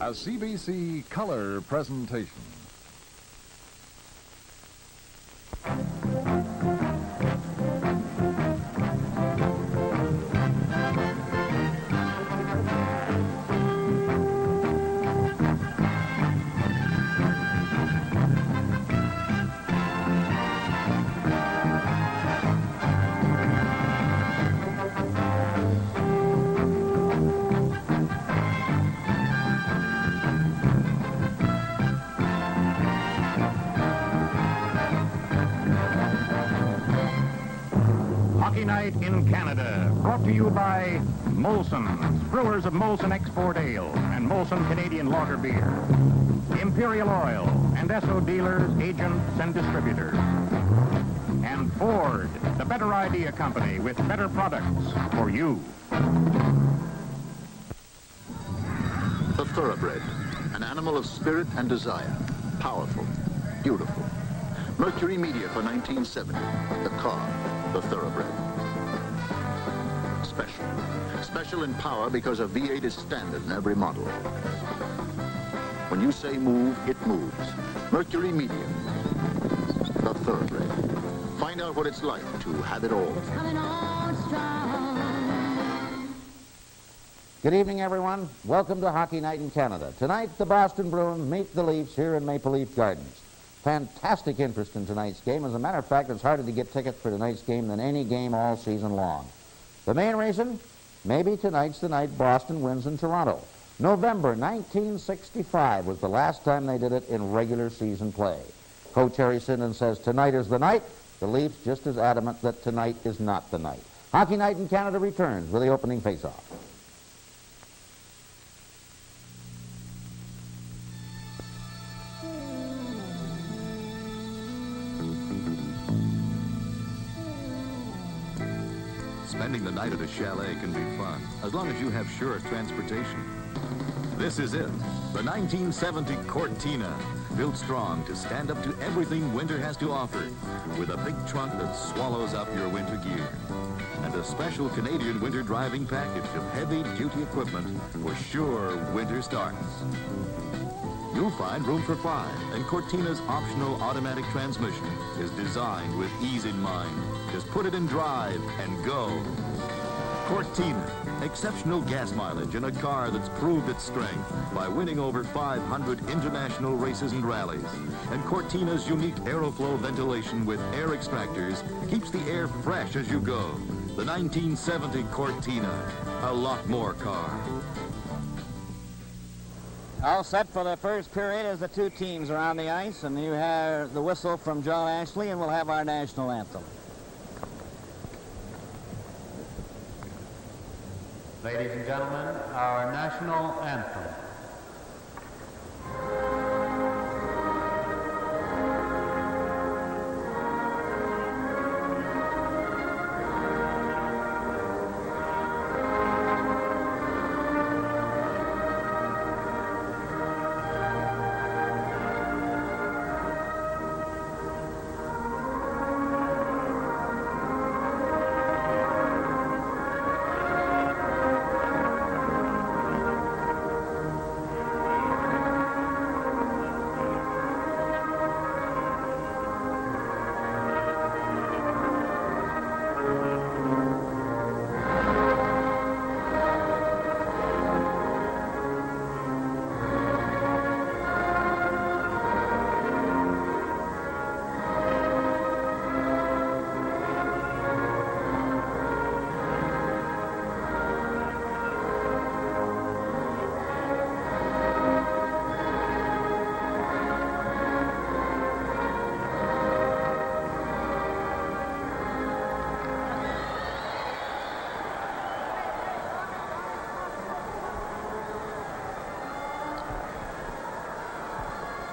a CBC color presentation. Hockey Night in Canada, brought to you by Molson, brewers of Molson Export Ale and Molson Canadian Lager Beer, Imperial Oil, and Esso dealers, agents, and distributors, and Ford, the better idea company with better products for you. The thoroughbred, an animal of spirit and desire, powerful, beautiful. Mercury Media for 1970, the car. The thoroughbred. Special. Special in power because a V8 is standard in every model. When you say move, it moves. Mercury Medium. The thoroughbred. Find out what it's like to have it all. Coming on strong. Good evening, everyone. Welcome to Hockey Night in Canada. Tonight, the Boston Bruins meet the Leafs here in Maple Leaf Gardens. Fantastic interest in tonight's game. As a matter of fact, it's harder to get tickets for tonight's game than any game all season long. The main reason? Maybe tonight's the night Boston wins in Toronto. November 1965 was the last time they did it in regular season play. Coach Harry Sinden says tonight is the night. The Leafs just as adamant that tonight is not the night. Hockey Night in Canada returns with the opening faceoff. Spending the night at a chalet can be fun, as long as you have sure transportation. This is it, the 1970 Cortina, built strong to stand up to everything winter has to offer, with a big trunk that swallows up your winter gear, and a special Canadian winter driving package of heavy-duty equipment for sure winter starts. You'll find room for 5, and Cortina's optional automatic transmission is designed with ease in mind. Just put it in drive and go. Cortina, exceptional gas mileage in a car that's proved its strength by winning over 500 international races and rallies. And Cortina's unique aeroflow ventilation with air extractors keeps the air fresh as you go. The 1970 Cortina, a lot more car. All set for the first period as the two teams are on the ice, and you have the whistle from John Ashley, and we'll have our national anthem. Ladies and gentlemen, our national anthem.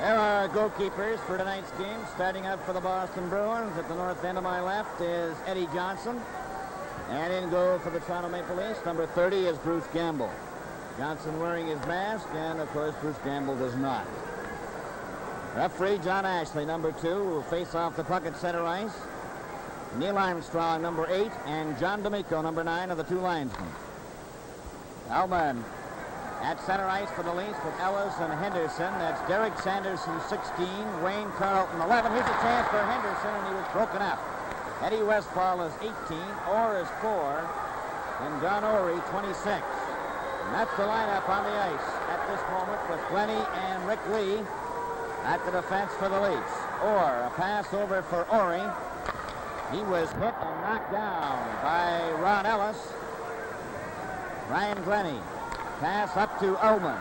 There are our goalkeepers for tonight's game. Starting out for the Boston Bruins at the north end of my left is Eddie Johnson. And in goal for the Toronto Maple Leafs, number 30 is Bruce Gamble. Johnson wearing his mask, and of course Bruce Gamble does not. Referee John Ashley, number 2, will face off the puck at center ice. Neil Armstrong, number 8, and John D'Amico, number 9, are the two linesmen. Alman At center ice for the Leafs with Ellis and Henderson. That's Derek Sanderson, 16. Wayne Carlton, 11. Here's a chance for Henderson, and he was broken up. Eddie Westfall is 18. Orr is 4. And Don Ory, 26. And that's the lineup on the ice at this moment with Glennie and Rick Lee at the defense for the Leafs. Orr, a pass over for Ory. He was hit and knocked down by Ron Ellis. Ryan Glennie. Pass up to Ullman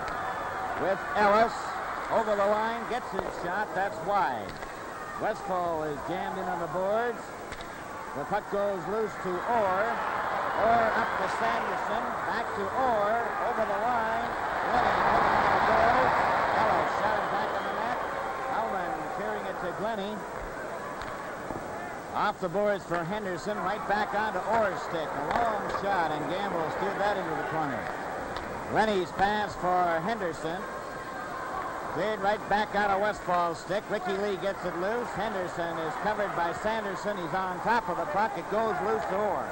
with Ellis over the line, gets his shot, that's wide. Westfall is jammed in on the boards. The puck goes loose to Orr. Orr up to Sanderson, back to Orr, over the line. Glennie moving on the boards. Ellis shot it back in the net. Ullman carrying it to Glennie. Off the boards for Henderson, right back onto Orr's stick. A long shot, and Gamble steered that into the corner. Glennie's pass for Henderson. Cleared right back out of Westfall's stick. Ricky Lee gets it loose. Henderson is covered by Sanderson. He's on top of the puck. It goes loose to Orr.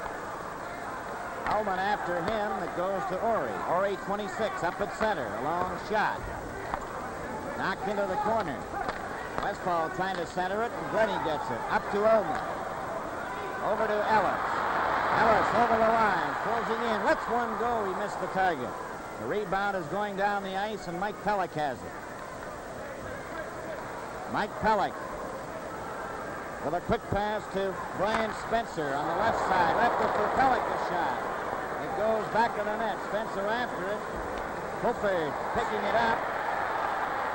Ullman after him. It goes to Ory. Ory, 26, up at center. A long shot. Knocked into the corner. Westfall trying to center it, and Glennie gets it. Up to Ullman. Over to Ellis. Ellis over the line. Closing in. Lets one go. He missed the target. The rebound is going down the ice, and Mike Pellick has it. Mike Pellick with a quick pass to Brian Spencer on the left side. Left it for Pellick a shot. It goes back in the net. Spencer after it. Fulford picking it up.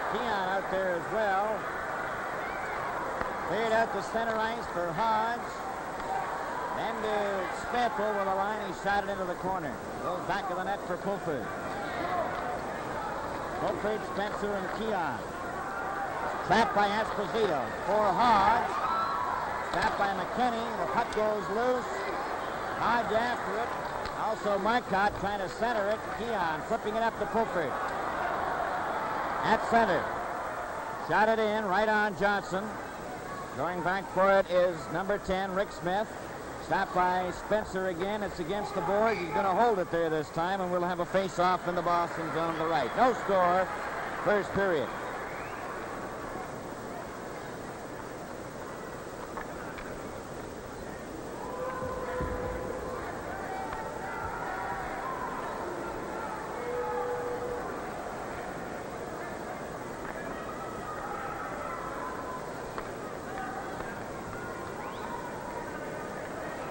Keon out there as well. Cleared out to center ice for Hodge. Then to Smith over the line. He shot it into the corner. Goes back of the net for Fulford. Fulford, Spencer, and Keon. Trapped by Esposito. For Hodge. Trapped by McKinney. The puck goes loose. Hodge after it. Also Marcotte trying to center it. Keon flipping it up to Fulford. At center. Shot it in right on Johnson. Going back for it is number 10, Rick Smith. Stopped by Spencer again. It's against the board. He's going to hold it there this time, and we'll have a face-off in the Boston zone to the right. No score. First period.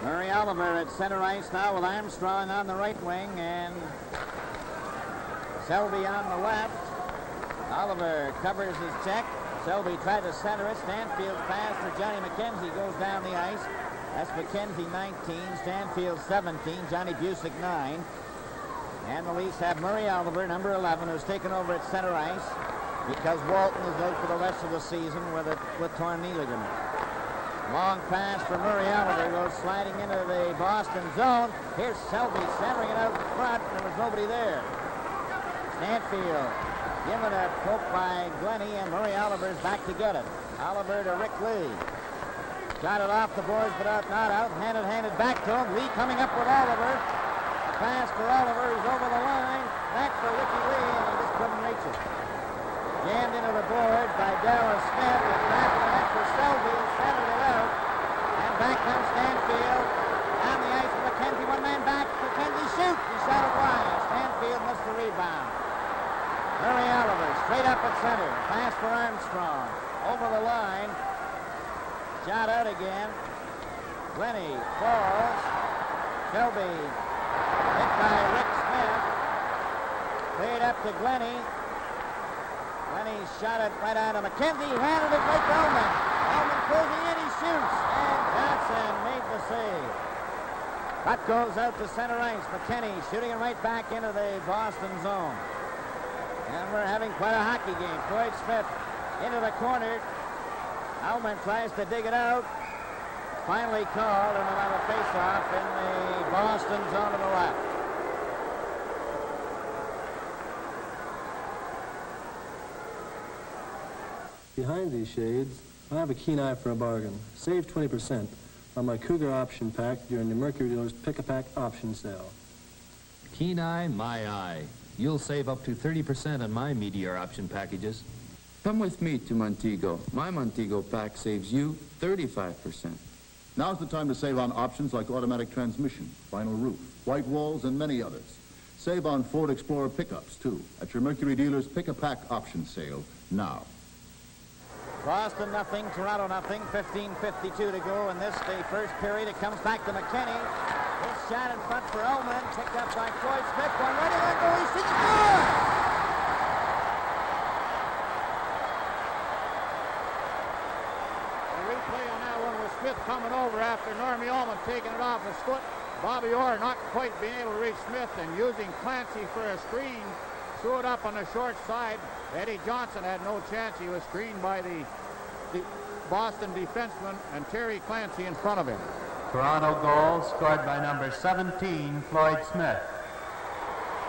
Murray Oliver at center ice now with Armstrong on the right wing and Selby on the left. Oliver covers his check. Selby tried to center it. Stanfield's pass for Johnny McKenzie goes down the ice. That's McKenzie 19, Stanfield 17, Johnny Busick 9. And the Leafs have Murray Oliver, number 11, who's taken over at center ice because Walton is out for the rest of the season with torn knee ligament. Long pass for Murray Oliver goes sliding into the Boston zone. Here's Selby centering it out in front. There was nobody there. Stanfield given a poke by Glennie, and Murray Oliver's back to get it. Oliver to Rick Lee. Got it off the boards, but not out. Handed back to him. Lee coming up with Oliver. A pass for Oliver. He's over the line. Back for Ricky Lee, and he just couldn't reach it. Jammed into the board by Dallas Smith. And back to the net for Selby. Centered it out. And back comes Stanfield. Down the ice with McKenzie. One man back. McKenzie shoots. He shot it wide. Stanfield missed the rebound. Murray Oliver straight up at center. Pass for Armstrong. Over the line. Shot out again. Glennie falls. Selby hit by Rick Smith. Cleared up to Glennie. Glennie shot it right out of McKenzie. Handed it right to Ullman. Ullman closing in. He shoots. And Johnson made the save. Puck goes out to center ice. McKinney shooting it right back into the Boston zone. And we're having quite a hockey game. Floyd Smith into the corner. Ullman tries to dig it out. Finally called, and we'll have a face-off in the Boston zone to the left. Behind these shades, I have a keen eye for a bargain. Save 20% on my Cougar option pack during the Mercury Dealer's Pick-a-Pack option sale. Keen eye, my eye. You'll save up to 30% on my Meteor option packages. Come with me to Montego. My Montego pack saves you 35%. Now's the time to save on options like automatic transmission, vinyl roof, white walls, and many others. Save on Ford Explorer pickups, too, at your Mercury dealer's Pick-a-Pack option sale now. Boston nothing, Toronto nothing. 15:52 to go in this, the first period. It comes back to McKinney. His shot in front for Ullman, picked up by Floyd Smith. One ready, one goal. He shoots good! The replay on that one was Smith coming over after Normie Ullman taking it off his foot. Bobby Orr not quite being able to reach Smith and using Clancy for a screen. Threw it up on the short side. Eddie Johnson had no chance. He was screened by the Boston defenseman and Terry Clancy in front of him. Toronto goal scored by number 17, Floyd Smith.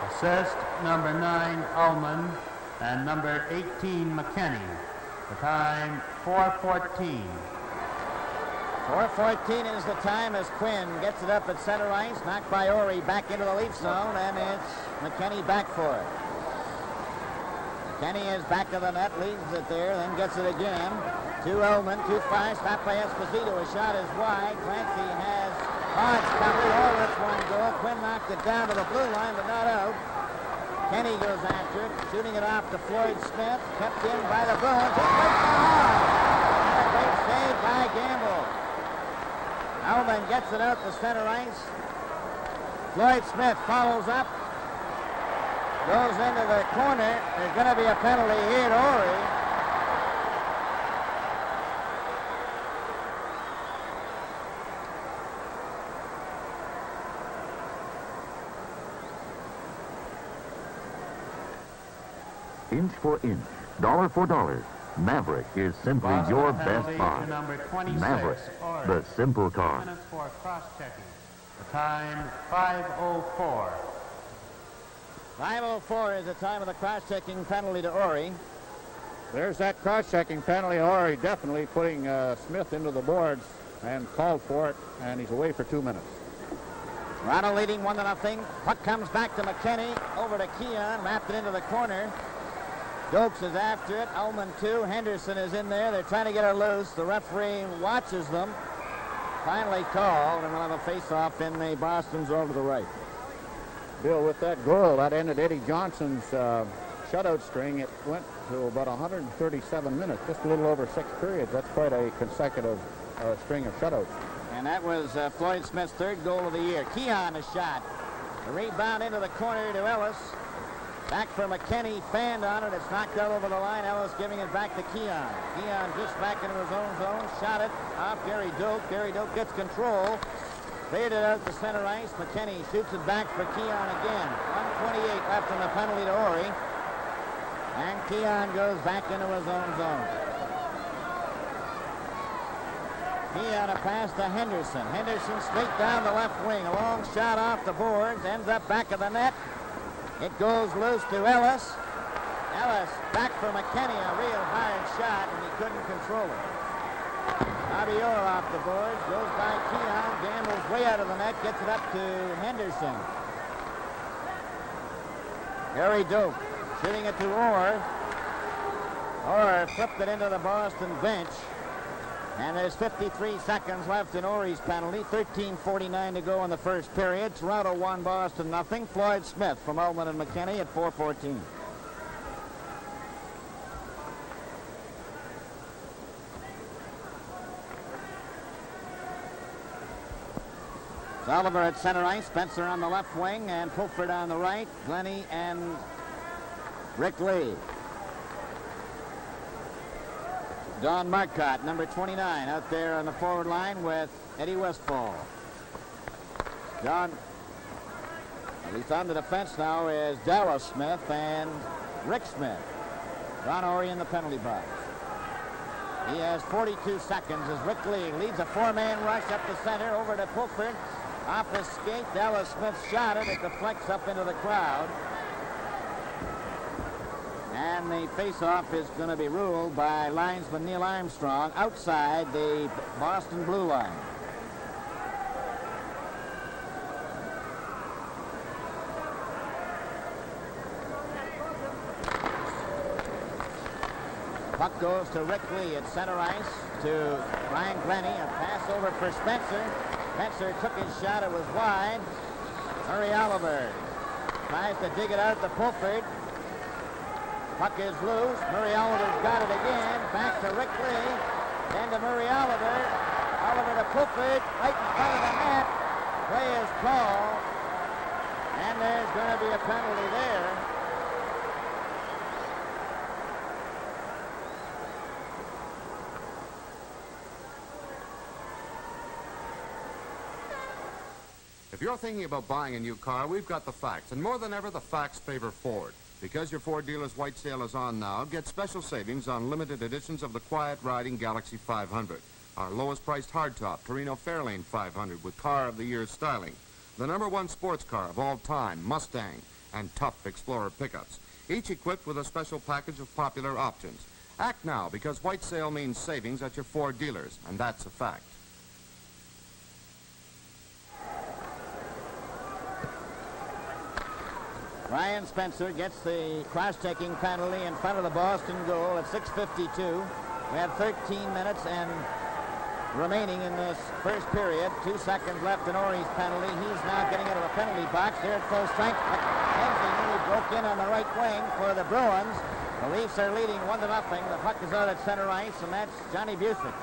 Assist, number 9, Ullman, and number 18, McKinney. The time, 4:14. 4:14 is the time as Quinn gets it up at center ice, knocked by Ori back into the Leaf zone, and it's McKinney back for it. McKinney is back to the net, leaves it there, then gets it again. To Ullman, 2-5, stopped by Esposito. A shot is wide. Clancy has Hodge covered. Oh, that's one goal. Quinn knocked it down to the blue line, but not out. Kenny goes after it, shooting it off to Floyd Smith. Kept in by the Bruins. It's right to Hodge. And a great save by Gamble. Ullman gets it out to center ice. Floyd Smith follows up. Goes into the corner. There's going to be a penalty here to Ori. Inch for inch, dollar for dollar, Maverick is simply your best buy. Maverick, the simple car. Minutes for cross-checking. The time, 5:04. 5:04 is the time of the cross-checking penalty to Ori. There's that cross-checking penalty. Ori definitely putting Smith into the boards and called for it, and he's away for 2 minutes. Toronto leading 1-0. Puck comes back to McKinney. Over to Keon, wrapped it into the corner. Dokes is after it. Ullman 2. Henderson is in there. They're trying to get her loose. The referee watches them. Finally called, and we'll have a face-off in the Boston zone to the right. Bill, with that goal, that ended Eddie Johnson's shutout string. It went to about 137 minutes, just a little over 6 periods. That's quite a consecutive string of shutouts. And that was Floyd Smith's 3rd goal of the year. Keon is shot. The rebound into the corner to Ellis. Back for McKinney, fanned on it. It's knocked out over the line. Ellis giving it back to Keon. Keon just back into his own zone. Shot it off Gary Doak. Gary Doak gets control. Cleared it out to center ice. McKinney shoots it back for Keon again. 1:28 left in the penalty to Ori. And Keon goes back into his own zone. Keon a pass to Henderson. Henderson straight down the left wing. A long shot off the boards. Ends up back of the net. It goes loose to Ellis. Ellis back for McKinney. A real hard shot, and he couldn't control it. Bobby Orr off the boards. Goes by Keon. Gambles way out of the net. Gets it up to Henderson. Gary Doak shooting it to Orr. Orr flipped it into the Boston bench. And there's 53 seconds left in Ori's penalty. 13:49 to go in the first period. Toronto 1, Boston nothing. Floyd Smith from Ullman and McKinney at 4:14. Oliver at center ice. Spencer on the left wing and Pulford on the right. Glennie and Rick Lee. Don Marcotte, number 29, out there on the forward line with Eddie Westfall. John, at least on the defense now, is Dallas Smith and Rick Smith. Ron Ori in the penalty box. He has 42 seconds as Rick Lee leads a 4-man rush up the center over to Pulford. Off his skate, Dallas Smith shot it. It deflects up into the crowd. And the face-off is going to be ruled by linesman Neil Armstrong outside the Boston blue line. Puck goes to Rick Lee at center ice to Ryan Glennie. A pass over for Spencer. Spencer took his shot. It was wide. Murray Oliver tries to dig it out to Pulford. Puck is loose. Murray Oliver's got it again. Back to Rick Lee. Then to Murray Oliver. Oliver to Pulford. Right in front of the net. Play is called. And there's going to be a penalty there. If you're thinking about buying a new car, we've got the facts. And more than ever, the facts favor Ford. Because your Ford dealer's white sale is on now, get special savings on limited editions of the quiet riding Galaxy 500. Our lowest priced hardtop, Torino Fairlane 500 with Car of the Year styling. The #1 sports car of all time, Mustang, and tough Explorer pickups. Each equipped with a special package of popular options. Act now, because white sale means savings at your Ford dealers, and that's a fact. Ryan Spencer gets the cross-checking penalty in front of the Boston goal at 6:52. We have 13 minutes and remaining in this first period. 2 seconds left in Ori's penalty. He's now getting out of the penalty box. There at full strength. McKenzie nearly broke in on the right wing for the Bruins. The Leafs are leading 1-0. The puck is out at center ice, and that's Johnny Busick.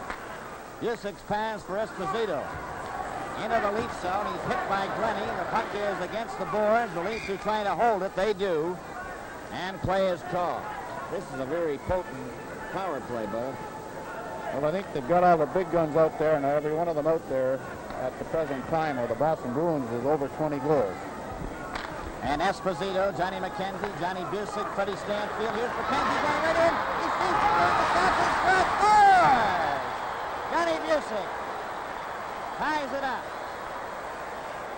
Busick's pass for Esposito. Into the Leaf zone. He's hit by Glennie. The puck is against the boards. The Leafs are trying to hold it. They do. And play is called. This is a very potent power play, Bo. Well, I think they've got all the big guns out there, and every one of them out there at the present time, or the Boston Bruins is over 20 goals. And Esposito, Johnny McKenzie, Johnny Busick, Freddie Stanfield. Here's McKenzie going right in. He sees the shot and scores! Johnny Busick ties it up.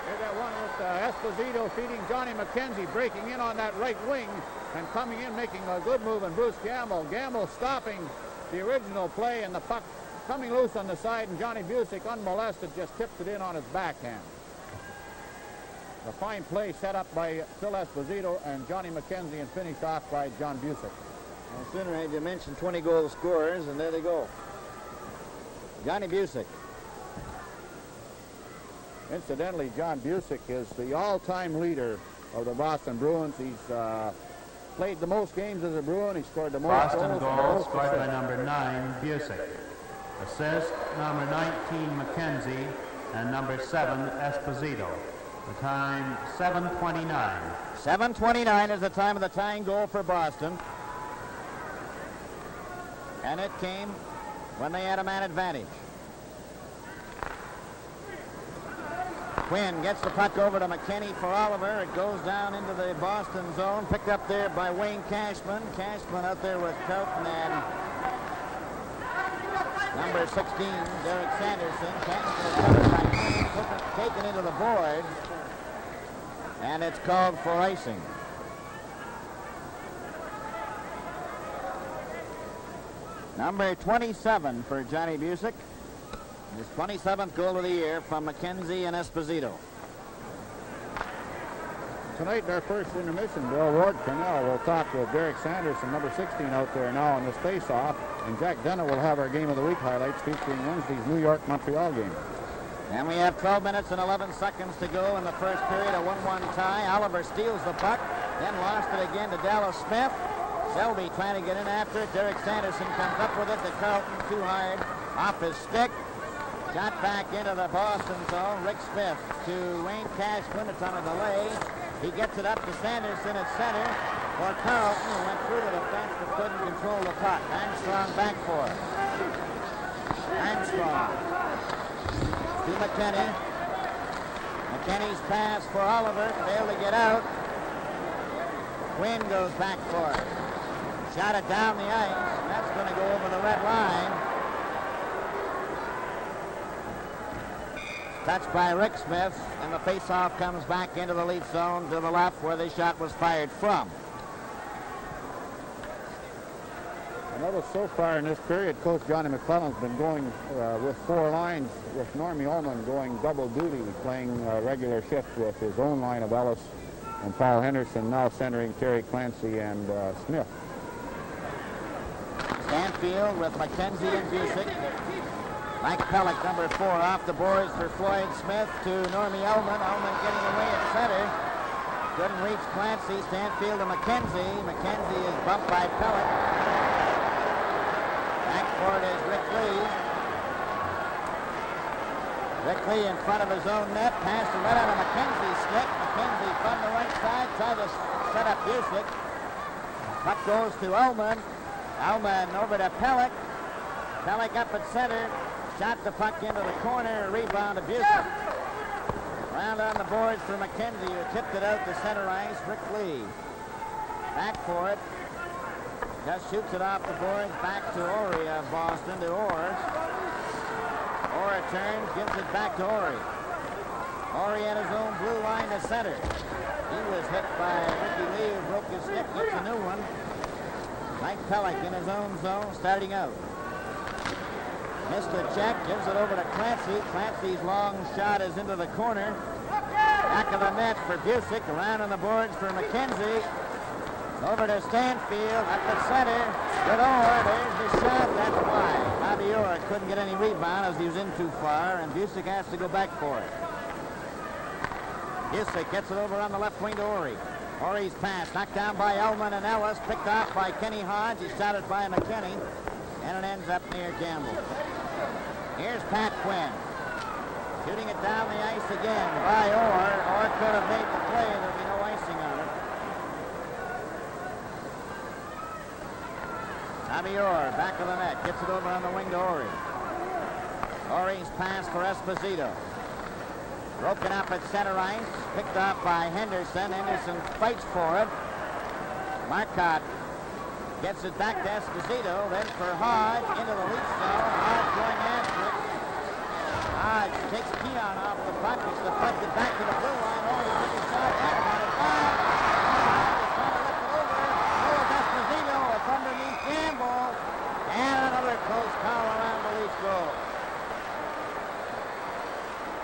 Here's that one with Esposito feeding Johnny McKenzie, breaking in on that right wing and coming in, making a good move, and Bruce Gamble. Gamble stopping the original play, and the puck coming loose on the side, and Johnny Busick, unmolested, just tipped it in on his backhand. A fine play set up by Phil Esposito and Johnny McKenzie and finished off by John Busick. Well, sooner had you mentioned 20 goal scorers, and there they go. Johnny Busick. Incidentally, John Busick is the all-time leader of the Boston Bruins. He's played the most games as a Bruin. He scored the most Boston goals scored by number 9, Busick. Assist, number 19, McKenzie, and number 7, Esposito. The time, 7:29. 7:29 is the time of the tying goal for Boston. And it came when they had a man advantage. Quinn gets the puck over to McKinney for Oliver. It goes down into the Boston zone, picked up there by Wayne Cashman. Cashman out there with Kelton and number 16, Derek Sanderson. Cashman taken into the board, and it's called for icing. Number 27 for Johnny Busick. His 27th goal of the year from McKenzie and Esposito. Tonight in our first intermission, Bill Ward Cornell will talk with Derek Sanderson, number 16 out there now on this face-off. And Jack Denna will have our Game of the Week highlights featuring Wednesday's New York-Montreal game. And we have 12 minutes and 11 seconds to go in the first period, a 1-1 tie. Oliver steals the puck, then lost it again to Dallas Smith. Selby trying to get in after it. Derek Sanderson comes up with it to Carlton, too hard, off his stick. Got back into the Boston zone. Rick Smith to Wayne Cashman. It's on a delay. He gets it up to Sanderson at center for Carlton, who went through the defense but couldn't control the puck. Armstrong back for it. Armstrong to McKinney. McKinney's pass for Oliver. Failed to get out. Quinn goes back for it. Shot it down the ice. And that's going to go over the red line. Touched by Rick Smith, and the faceoff comes back into the Leaf zone to the left where the shot was fired from. I noticed so far in this period, Coach Johnny McClellan's been going with 4 lines, with Normie Ullman going double duty, playing regular shift with his own line of Ellis and Paul Henderson, now centering Terry Clancy and Smith. Stanfield with McKenzie and Busick. Mike Pellick, number 4, off the boards for Floyd Smith to Normie Ullman. Ullman getting away at center. Couldn't reach Clancy. Stanfield to McKenzie. McKenzie is bumped by Pellick. Back for it is Rick Lee. Rick Lee in front of his own net. Passed it right out of McKenzie's stick. McKenzie from the right side. Tried to set up Busick. Puck goes to Ullman. Ullman over to Pellick. Pellick up at center. Shot the puck into the corner. Rebound to Busick. Round on the boards for McKenzie, who tipped it out to center ice. Rick Lee. Back for it. Just shoots it off the boards. Back to Ori of Boston, to Orr. Orr turns, gives it back to Ori. Ori at his own blue line to center. He was hit by Ricky Lee, who broke his stick. Gets a new one. Mike Pellick in his own zone, starting out. Missed a check, gives it over to Clancy. Clancy's long shot is into the corner. Back of the net for Busick. Around on the boards for McKenzie. Over to Stanfield, up the center. Good Orr, there's the shot, that's wide. Bobby Orr couldn't get any rebound as he was in too far, and Busick has to go back for it. Busick gets it over on the left wing to Ori. Ori's pass, knocked down by Ullman and Ellis, picked off by Kenny Hodge. He shot it by McKinney, and it ends up near Gamble. Here's Pat Quinn. Shooting it down the ice again by Orr. Orr could have made the play. There'll be no icing on it. Bobby Orr, back of the net, gets it over on the wing to Ori. Ori's pass for Esposito. Broken up at center ice, picked off by Henderson. Henderson fights for it. Marcotte gets it back to Esposito, then for Hodge into the lead zone. Hodge going after it. Hodge takes Keon off the puck. It's deflected back to the blue line. Ori took a shot. That got it back. Hodge is trying to lift it over. Goes Esposito up underneath Gamble. And another close call around the Leafs goal.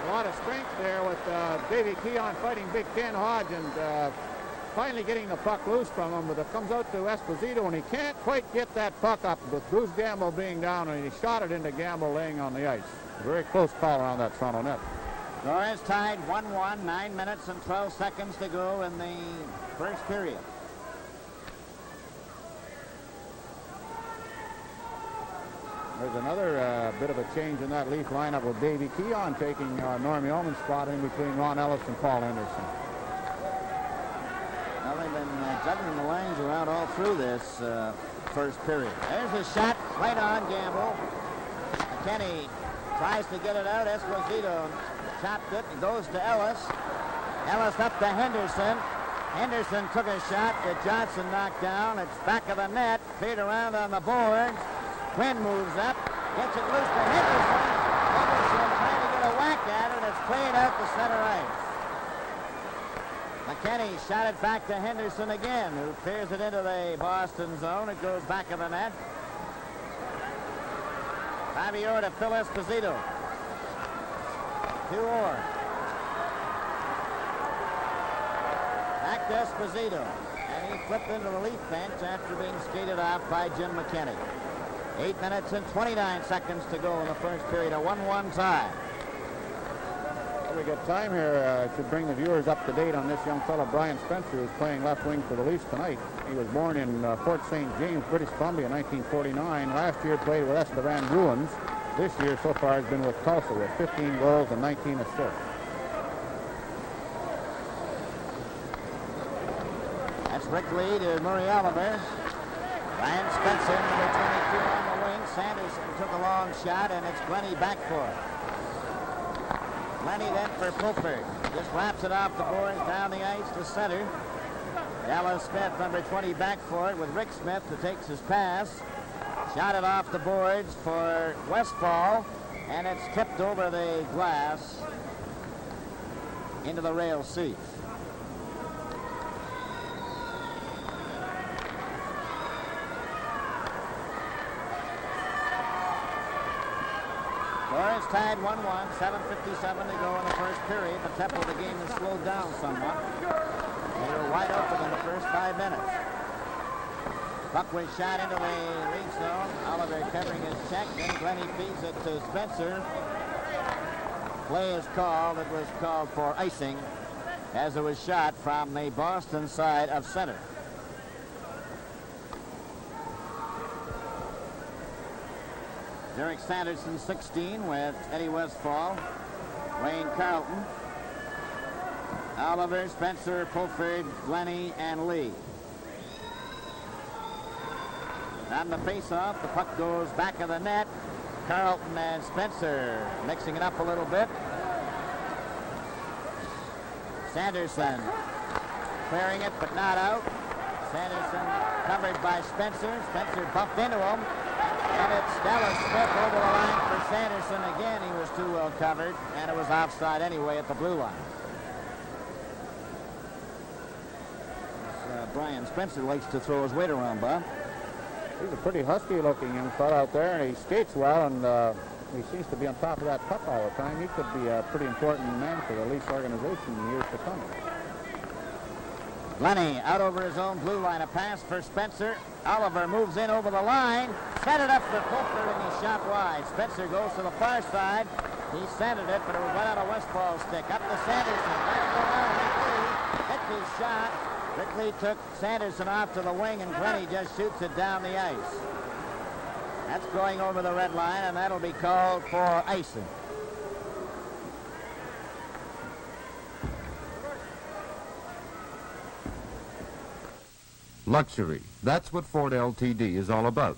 A lot of strength there with Davey Keon fighting Big Ken Hodge and finally getting the puck loose from him, but it comes out to Esposito, and he can't quite get that puck up with Bruce Gamble being down, and he shot it into Gamble laying on the ice. A very close call around that Toronto net. Flores tied 1-1, 9 minutes and 12 seconds to go in the first period. There's another bit of a change in that Leaf lineup with Davey Keon taking Normie Ullman's spot in between Ron Ellis and Paul Henderson. Well, they've been juggling the lines around all through this first period. There's a shot right on Gamble. McKinney tries to get it out. Esposito chopped it and goes to Ellis. Ellis up to Henderson. Henderson took a shot that Johnson knocked down. It's back of the net, cleared around on the boards. Quinn moves up, gets it loose to Henderson. Henderson trying to get a whack at it. It's played out to center ice. McKinney shot it back to Henderson again, who clears it into the Boston zone. It goes back of the net. Bobby Orr to Phil Esposito. To Orr. Back to Esposito. And he flipped into the Leaf bench after being skated off by Jim McKinney. 8 minutes and 29 seconds to go in the first period. A 1-1 tie. Well, we got time here. Should bring the viewers up to date on this young fellow, Brian Spencer, who's playing left wing for the Leafs tonight. He was born in Fort St. James, British Columbia in 1949. Last year played with Estevan Bruins. This year so far has been with Tulsa with 15 goals and 19 assists. That's Rick Lee to Murray Oliver. Brian Spencer, number 22 on the wing. Sanderson took a long shot, and it's Glennie back for it. Glennie then for Pulford. Just wraps it off the boards, down the ice to center. Dallas Smith, number 20, back for it with Rick Smith, who takes his pass. Shot it off the boards for Westfall, and it's tipped over the glass into the rail seat. Flores tied 1-1, 7:57 to go in the first period. The tempo of the game has slowed down somewhat. They were wide open in the first 5 minutes. Puck was shot into the lead zone. Oliver covering his check. Then Glennie feeds it to Spencer. Play is called. It was called for icing as it was shot from the Boston side of center. Derek Sanderson, 16, with Eddie Westfall, Wayne Carlton, Oliver, Spencer, Pulford, Glennie, and Lee. On the face-off, the puck goes back of the net. Carlton and Spencer mixing it up a little bit. Sanderson clearing it, but not out. Sanderson covered by Spencer. Spencer bumped into him. And it's Dallas Smith over the line for Sanderson. Again, he was too well covered, and it was offside anyway at the blue line. Brian Spencer likes to throw his weight around, Bob. He's a pretty husky-looking young fellow out there, and he skates well, and he seems to be on top of that puck all the time. He could be a pretty important man for the Leafs organization in years to come. Lenny out over his own blue line. A pass for Spencer. Oliver moves in over the line. Set it up for Pulford, and he shot wide. Spencer goes to the far side. He centered it, but it was right out of Westfall's stick. Up to Sanderson. Back around Rickley. Hit his shot. Rickley took Sanderson off to the wing, and Glennie just shoots it down the ice. That's going over the red line, and that'll be called for icing. Luxury. That's what Ford LTD is all about.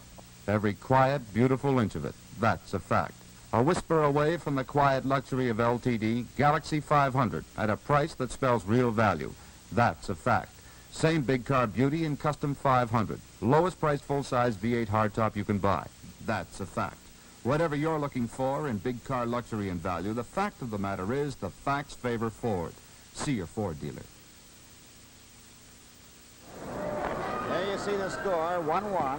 Every quiet, beautiful inch of it. That's a fact. A whisper away from the quiet luxury of LTD, Galaxy 500, at a price that spells real value. That's a fact. Same big car beauty in Custom 500. Lowest priced full-size V8 hardtop you can buy. That's a fact. Whatever you're looking for in big car luxury and value, the fact of the matter is the facts favor Ford. See your Ford dealer. There you see the score, 1-1.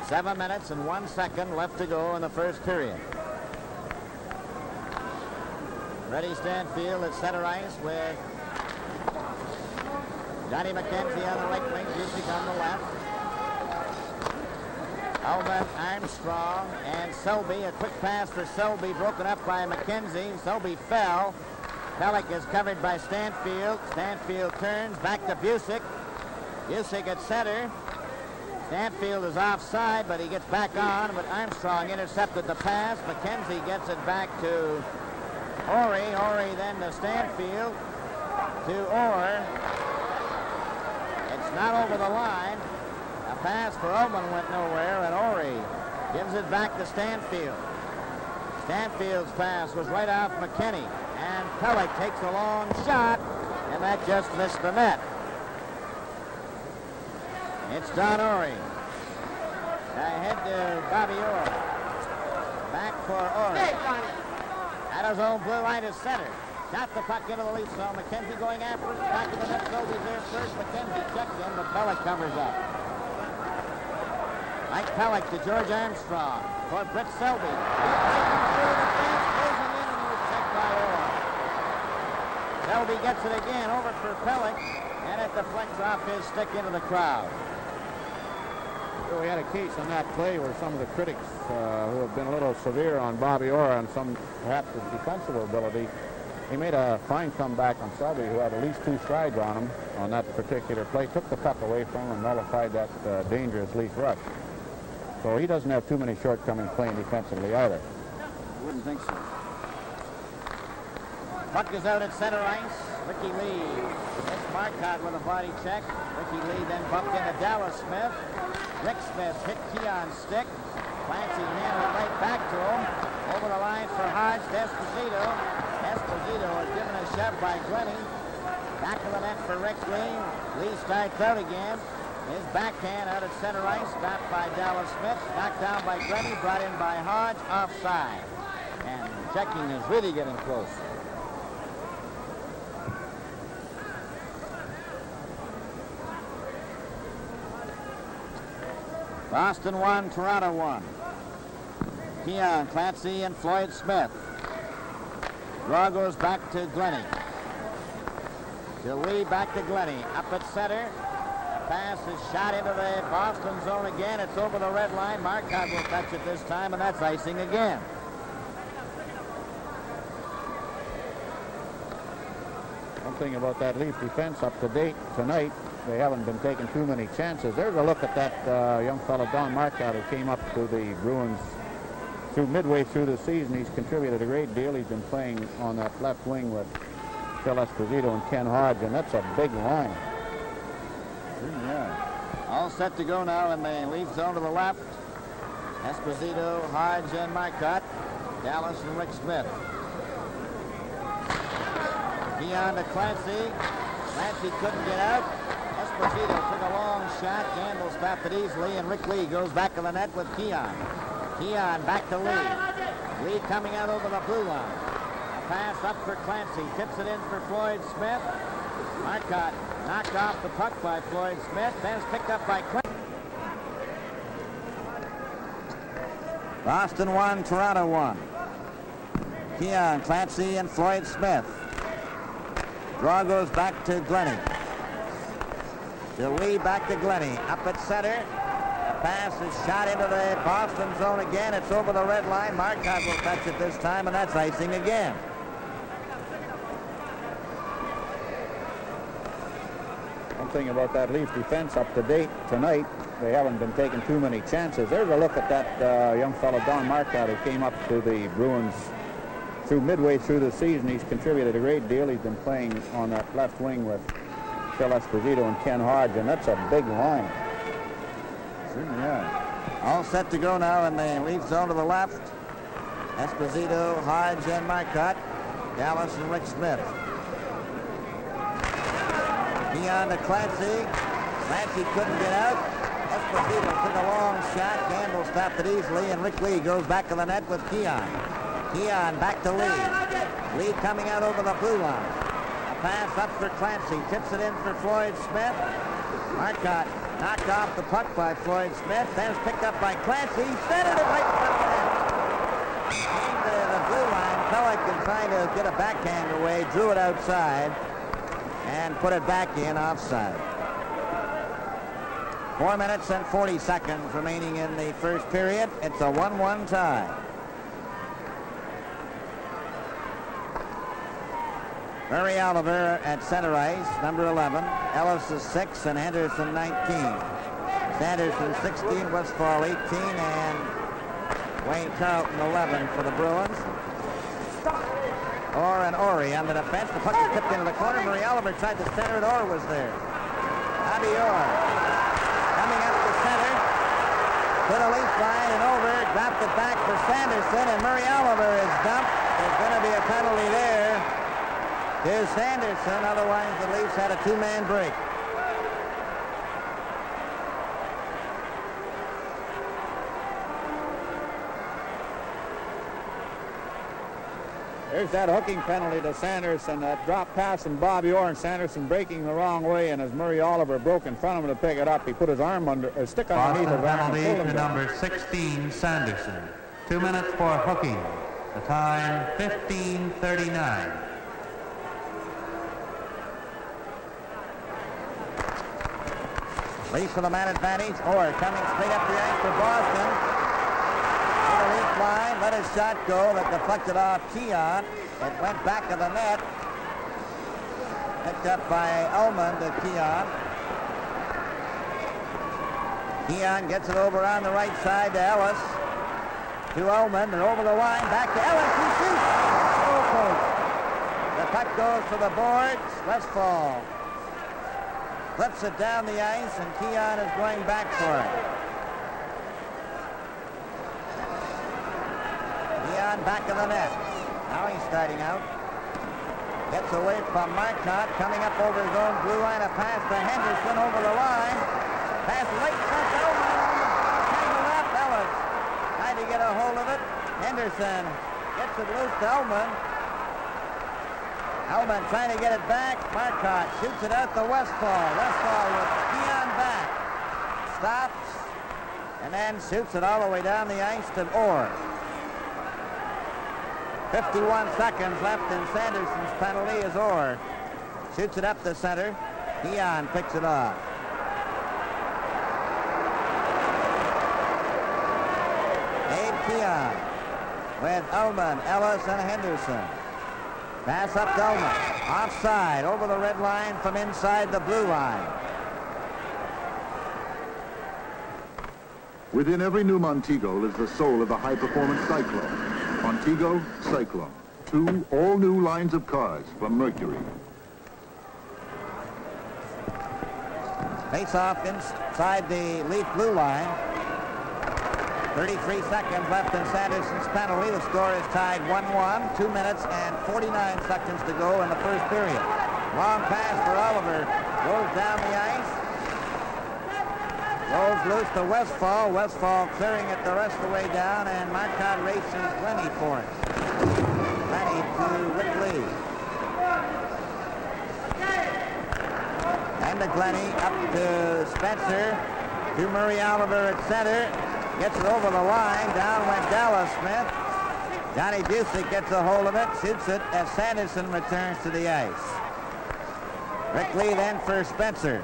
7 minutes and 1 second left to go in the first period. Reddy Stanfield at center ice with Johnny McKenzie on the right wing, Busick on the left. Alvin, Armstrong, and Selby. A quick pass for Selby, broken up by McKenzie. Selby fell. Pellick is covered by Stanfield. Stanfield turns back to Busick. Busick at center. Stanfield is offside, but he gets back on, but Armstrong intercepted the pass. McKenzie gets it back to Ori. Ori then to Stanfield. To Orr. It's not over the line. A pass for Ullman went nowhere, and Ori gives it back to Stanfield. Stanfield's pass was right off McKinney, and Pellick takes a long shot, and that just missed the net. It's Don Ori. Ahead to Bobby Orr. Back for Ori. At his own blue line is center. Got the puck into the Leafs zone. McKenzie going after it. Back to the net. Selby's there first. McKenzie checked in, but Pellick covers up. Mike Pellick to George Armstrong for Britt Selby. Closing in, and he was checked by Orr. Selby gets it again over for Pellick, and it deflects off his stick into the crowd. We had a case on that play where some of the critics who have been a little severe on Bobby Orr and some perhaps his defensive ability, he made a fine comeback on Selby, who had at least 2 strides on him on that particular play, took the puck away from him and nullified that dangerous Leaf rush. So he doesn't have too many shortcomings playing defensively either. I wouldn't think so. Puck is out at center ice. Ricky Lee hits Marcotte with a body check. Ricky Lee then bumped into Dallas Smith. Rick Smith hit Keon's stick. Clancy handed it right back to him. Over the line for Hodge to Esposito. Esposito is given a shove by Glennie. Back of the net for Rick Lee. Lee starts out again. His backhand out at center ice. Stopped by Dallas Smith. Knocked down by Glennie. Brought in by Hodge. Offside. And checking is really getting close. Boston 1, Toronto 1. Keon, Clancy, and Floyd Smith. Draw goes back to Glennie. To Lee, back to Glennie. Up at center. pass is shot into the Boston zone again. It's over the red line. Marcotte will touch it this time, and that's icing again. One thing about that Leaf defense up to date tonight, they haven't been taking too many chances. There's a look at that young fellow, Don Marcotte, who came up to the Bruins midway through the season. He's contributed a great deal. He's been playing on that left wing with Phil Esposito and Ken Hodge, and that's a big line. Yeah. All set to go now in the Leaf zone to the left. Esposito, Hodge, and Marcotte. Dallas and Rick Smith. Keon to Clancy. Clancy couldn't get out. Esposito took a long shot. Gamble stopped it easily, and Rick Lee goes back to the net with Keon. Keon back to Lee. Lee coming out over the blue line. A pass up for Clancy. Tips it in for Floyd Smith. Marcotte knocked off the puck by Floyd Smith. Then it's picked up by Clancy. Boston 1, Toronto 1. Keon, Clancy, and Floyd Smith. Draw goes back to Glennie. To Lee, back to Glennie. Up at center. The pass is shot into the Boston zone again. It's over the red line. Marcotte will touch it this time, and that's icing again. One thing about that Leaf defense up to date tonight, they haven't been taking too many chances. There's a look at that young fellow, Don Marcotte, who came up to the Bruins midway through the season. He's contributed a great deal. He's been playing on that left wing with Phil Esposito and Ken Hodge, and that's a big line. Yeah. All set to go now in the Leaf zone to the left. Esposito, Hodge, and Marcotte. Dallas and Rick Smith. Keon to Clancy. Clancy couldn't get out. Esposito took a long shot. Gamble stopped it easily, and Rick Lee goes back to the net with Keon. Keon back to Lee. Lee coming out over the blue line. A pass up for Clancy. Tips it in for Floyd Smith. Marcotte knocked off the puck by Floyd Smith. Then it's picked up by Clancy. Centered it right in front of the net. Came to the blue line. Pellick and trying to get a backhand away. Drew it outside and put it back in offside. 4 minutes and 40 seconds remaining in the first period. It's a 1-1 tie. Murray Oliver at center ice, number 11. Ellis is 6 and Henderson 19. Sanderson 16, Westfall 18, and Wayne Carlton 11 for the Bruins. Orr and Ori on the defense. The puck is tipped into the corner. Murray Oliver tried to center it. Orr was there. Bobby Orr coming up the center. To the Leaf line and over. Dropped it back for Sanderson, and Murray Oliver is dumped. There's going to be a penalty there. Here's Sanderson, otherwise the Leafs had a two-man break. There's that hooking penalty to Sanderson, that drop pass from Bobby Orr, and Sanderson breaking the wrong way, and as Murray Oliver broke in front of him to pick it up, he put his arm under, or stick underneath his arm. Penalty to number 16, Sanderson. 2 minutes for hooking. The time, 15:39. Leafs with a man advantage. Orr coming straight up the ice for Boston. To the Leaf line, let his shot go. That deflected off Keon. It went back of the net. Picked up by Ullman to Keon. Keon gets it over on the right side to Ellis. To Ullman, and over the line, back to Ellis. He shoots. Goal post. The puck goes to the boards. Westfall flips it down the ice, and Keon is going back for it. Keon back of the net. Now he's starting out. Gets away from Marcotte, coming up over his own blue line. A pass to Henderson over the line. Pass right in front to Ullman. To the left, Ellis trying to get a hold of it. Henderson gets it loose to Ullman. Ullman trying to get it back. Marcotte shoots it out to Westfall. Westfall with Keon back. Stops. And then shoots it all the way down the ice to Orr. 51 seconds left in Sanderson's penalty as Orr shoots it up the center. Keon picks it off. Keon with Ullman, Ellis, and Henderson. Pass up to Ullman. Offside, over the red line from inside the blue line. Within every new Montego is the soul of the high-performance Cyclone. Montego, Cyclone. 2 all-new lines of cars from Mercury. Face off inside the Leaf blue line. 33 seconds left in Sanderson's penalty. The score is tied 1-1. 2 minutes and 49 seconds to go in the first period. Long pass for Oliver. Rolls down the ice. Rolls loose to Westfall. Westfall clearing it the rest of the way down, and Marcotte races Glennie for it. Glennie to Rick Lee. And to Glennie, up to Spencer, to Murray Oliver at center. Gets it over the line. Down went Dallas Smith. Johnny Busick gets a hold of it, shoots it as Sanderson returns to the ice. Rick Lee then for Spencer.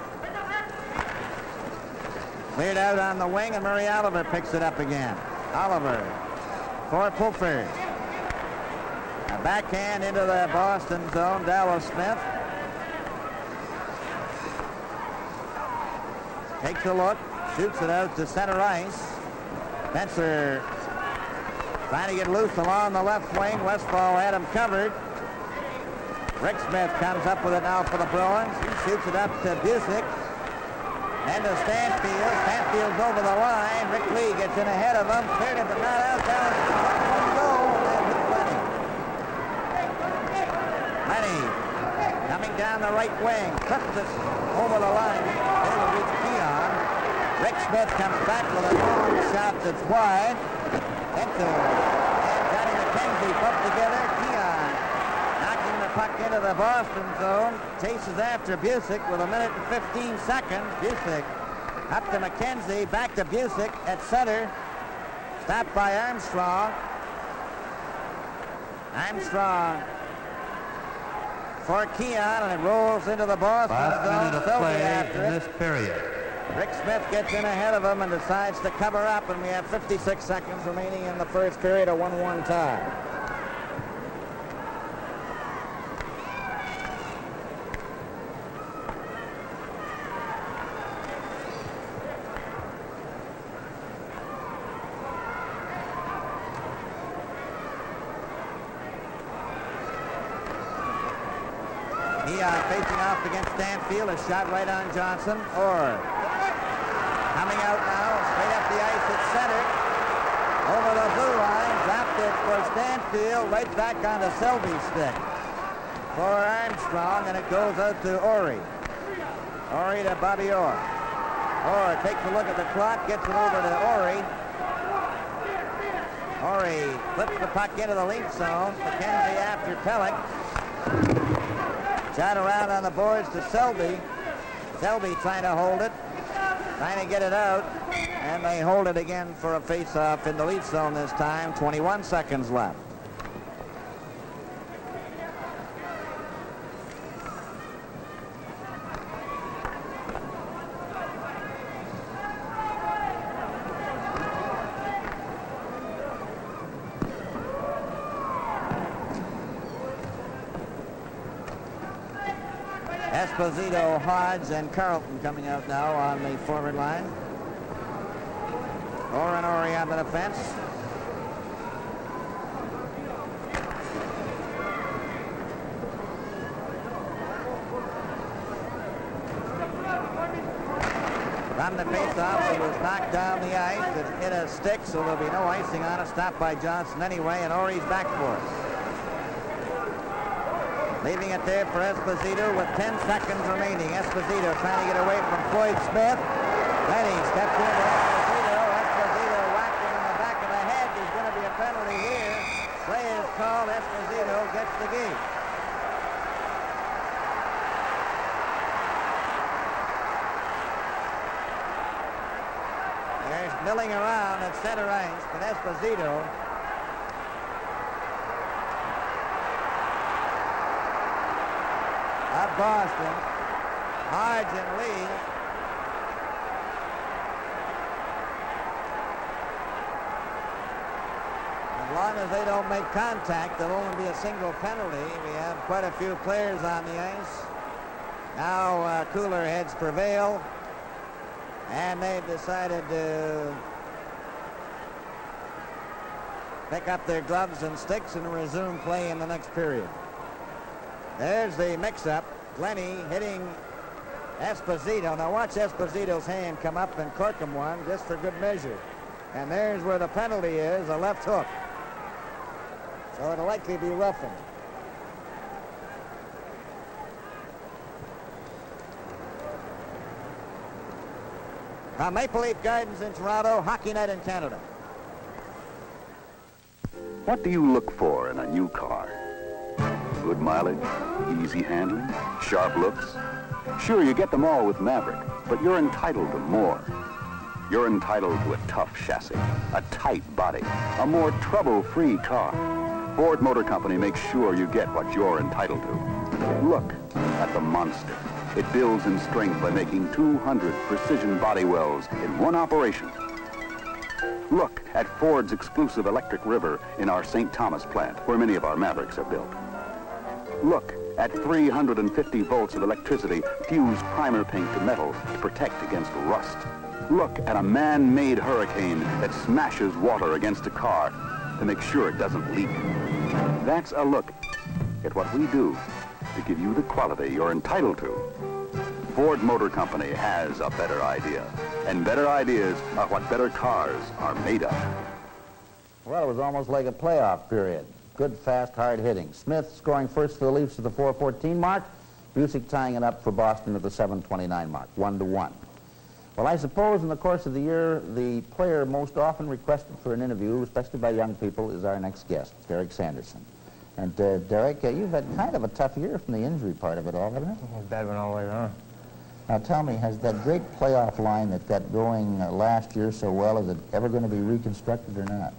Cleared out on the wing, and Murray Oliver picks it up again. Oliver for Pulford. A backhand into the Boston zone, Dallas Smith. Takes a look, shoots it out to center ice. Spencer trying to get loose along the left wing. Westfall had him covered. Rick Smith comes up with it now for the Bruins. He shoots it up to Busick. And to Stanfield. Stanfield's over the line. Rick Lee gets in ahead of him. Cleared it, but not out. Down one goal. And Lenny. Lenny coming down the right wing. Clips it over the line. Able to reach Keon. Rick Smith comes back with a long shot that's wide. Enter. And Johnny McKenzie put together. Keon knocking the puck into the Boston zone. Chases after Busick with 1 minute and 15 seconds. Busick up to McKenzie. Back to Busick at center. Stopped by Armstrong. Armstrong for Keon, and it rolls into the Boston zone. Last minute of play after in it. this period. Rick Smith gets in ahead of him and decides to cover up, and we have 56 seconds remaining in the first period, a 1-1 tie. Keon facing off against Stanfield, a shot right on Johnson. Or coming out now, straight up the ice at center. Over the blue line, dropped it for Stanfield, right back onto Selby's stick. For Armstrong, and it goes out to Ori. Ori to Bobby Orr. Orr takes a look at the clock, gets it over to Ori. Ori flips the puck into the Leaf zone. McKenzie after Pellick. Shot around on the boards to Selby. Selby trying to hold it. Trying to get it out, and they hold it again for a face-off in the Leaf zone this time. 21 seconds left. Esposito, Hodge, and Carlton coming out now on the forward line. Orr and Ori on the defense. From the face-off, it was knocked down the ice. It hit a stick, so there'll be no icing on it. Stopped by Johnson anyway, and Ori's back for it. Leaving it there for Esposito with 10 seconds remaining. Esposito trying to get away from Floyd Smith. Then he steps into Esposito. Esposito whacked him in the back of the head. There's going to be a penalty here. Play is called. Esposito gets the gate. There's milling around at center ice, but Esposito of Boston, Hodge and Lee. As long as they don't make contact, there'll only be a single penalty. We have quite a few players on the ice. Now cooler heads prevail, and they've decided to pick up their gloves and sticks and resume play in the next period. There's the mix-up. Glennie hitting Esposito. Now watch Esposito's hand come up and cork him one just for good measure. And there's where the penalty is, a left hook. So it'll likely be roughing. From Maple Leaf Gardens in Toronto, Hockey Night in Canada. What do you look for in a new car? Good mileage, easy handling, sharp looks? Sure, you get them all with Maverick, but you're entitled to more. You're entitled to a tough chassis, a tight body, a more trouble-free car. Ford Motor Company makes sure you get what you're entitled to. Look at the monster. It builds in strength by making 200 precision body wells in one operation. Look at Ford's exclusive electric river in our St. Thomas plant, where many of our Mavericks are built. Look at 350 volts of electricity fuse primer paint to metal to protect against rust. Look at a man-made hurricane that smashes water against a car to make sure it doesn't leak. That's a look at what we do to give you the quality you're entitled to. Ford Motor Company has a better idea, and better ideas are what better cars are made of. Well, it was almost like a playoff period. Good, fast, hard hitting. Smith scoring first for the Leafs at the 4:14 mark. Busick tying it up for Boston at the 7:29 mark, 1-1. Well, I suppose in the course of the year, the player most often requested for an interview, especially by young people, is our next guest, Derek Sanderson. And Derek, you've had kind of a tough year from the injury part of it all, haven't you? Bad one all the way around. Now tell me, has that great playoff line that got going last year so well, is it ever going to be reconstructed or not?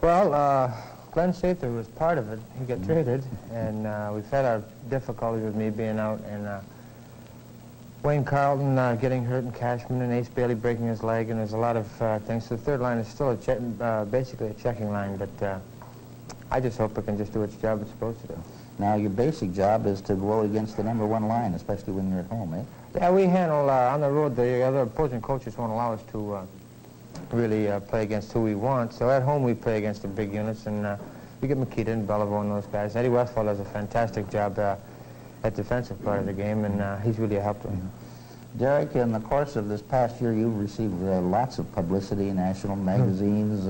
Well, Glenn Sather was part of it. He got traded, and we've had our difficulties with me being out, and Wayne Carlton getting hurt, and Cashman and Ace Bailey breaking his leg, and there's a lot of things. So the third line is still basically a checking line, but I just hope it can just do its job it's supposed to do. Now, your basic job is to go against the #1 line, especially when you're at home, eh? Yeah, we handle, on the road, the other opposing coaches won't allow us to really play against who we want. So at home, we play against the big units, and we get Makita and Beliveau and those guys. Eddie Westphal does a fantastic job at defensive part of the game, and he's really a help to him. Derek, in the course of this past year, you've received lots of publicity, national magazines,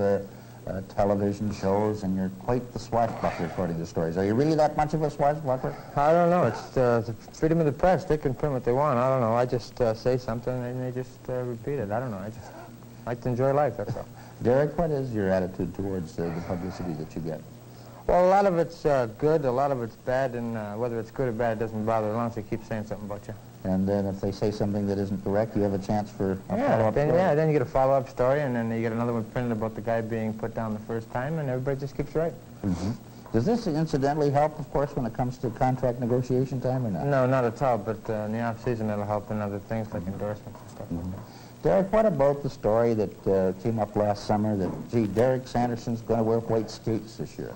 television shows, and you're quite the swashbuckler, according to stories. Are you really that much of a swashbuckler? I don't know. It's the freedom of the press. They can print what they want. I don't know. I just say something, and they just repeat it. I don't know. I just like to enjoy life, that's all. Derek, what is your attitude towards the publicity that you get? Well, a lot of it's good, a lot of it's bad, and whether it's good or bad, it doesn't bother as long as they keep saying something about you. And then if they say something that isn't correct, you have a chance for a follow-up story? Yeah, then you get a follow-up story, and then you get another one printed about the guy being put down the first time, and everybody just keeps writing. Mm-hmm. Does this incidentally help, of course, when it comes to contract negotiation time or not? No, not at all, but in the off-season it'll help in other things like endorsements and stuff like that. Derek, what about the story that came up last summer that, gee, Derek Sanderson's going to wear white skates this year?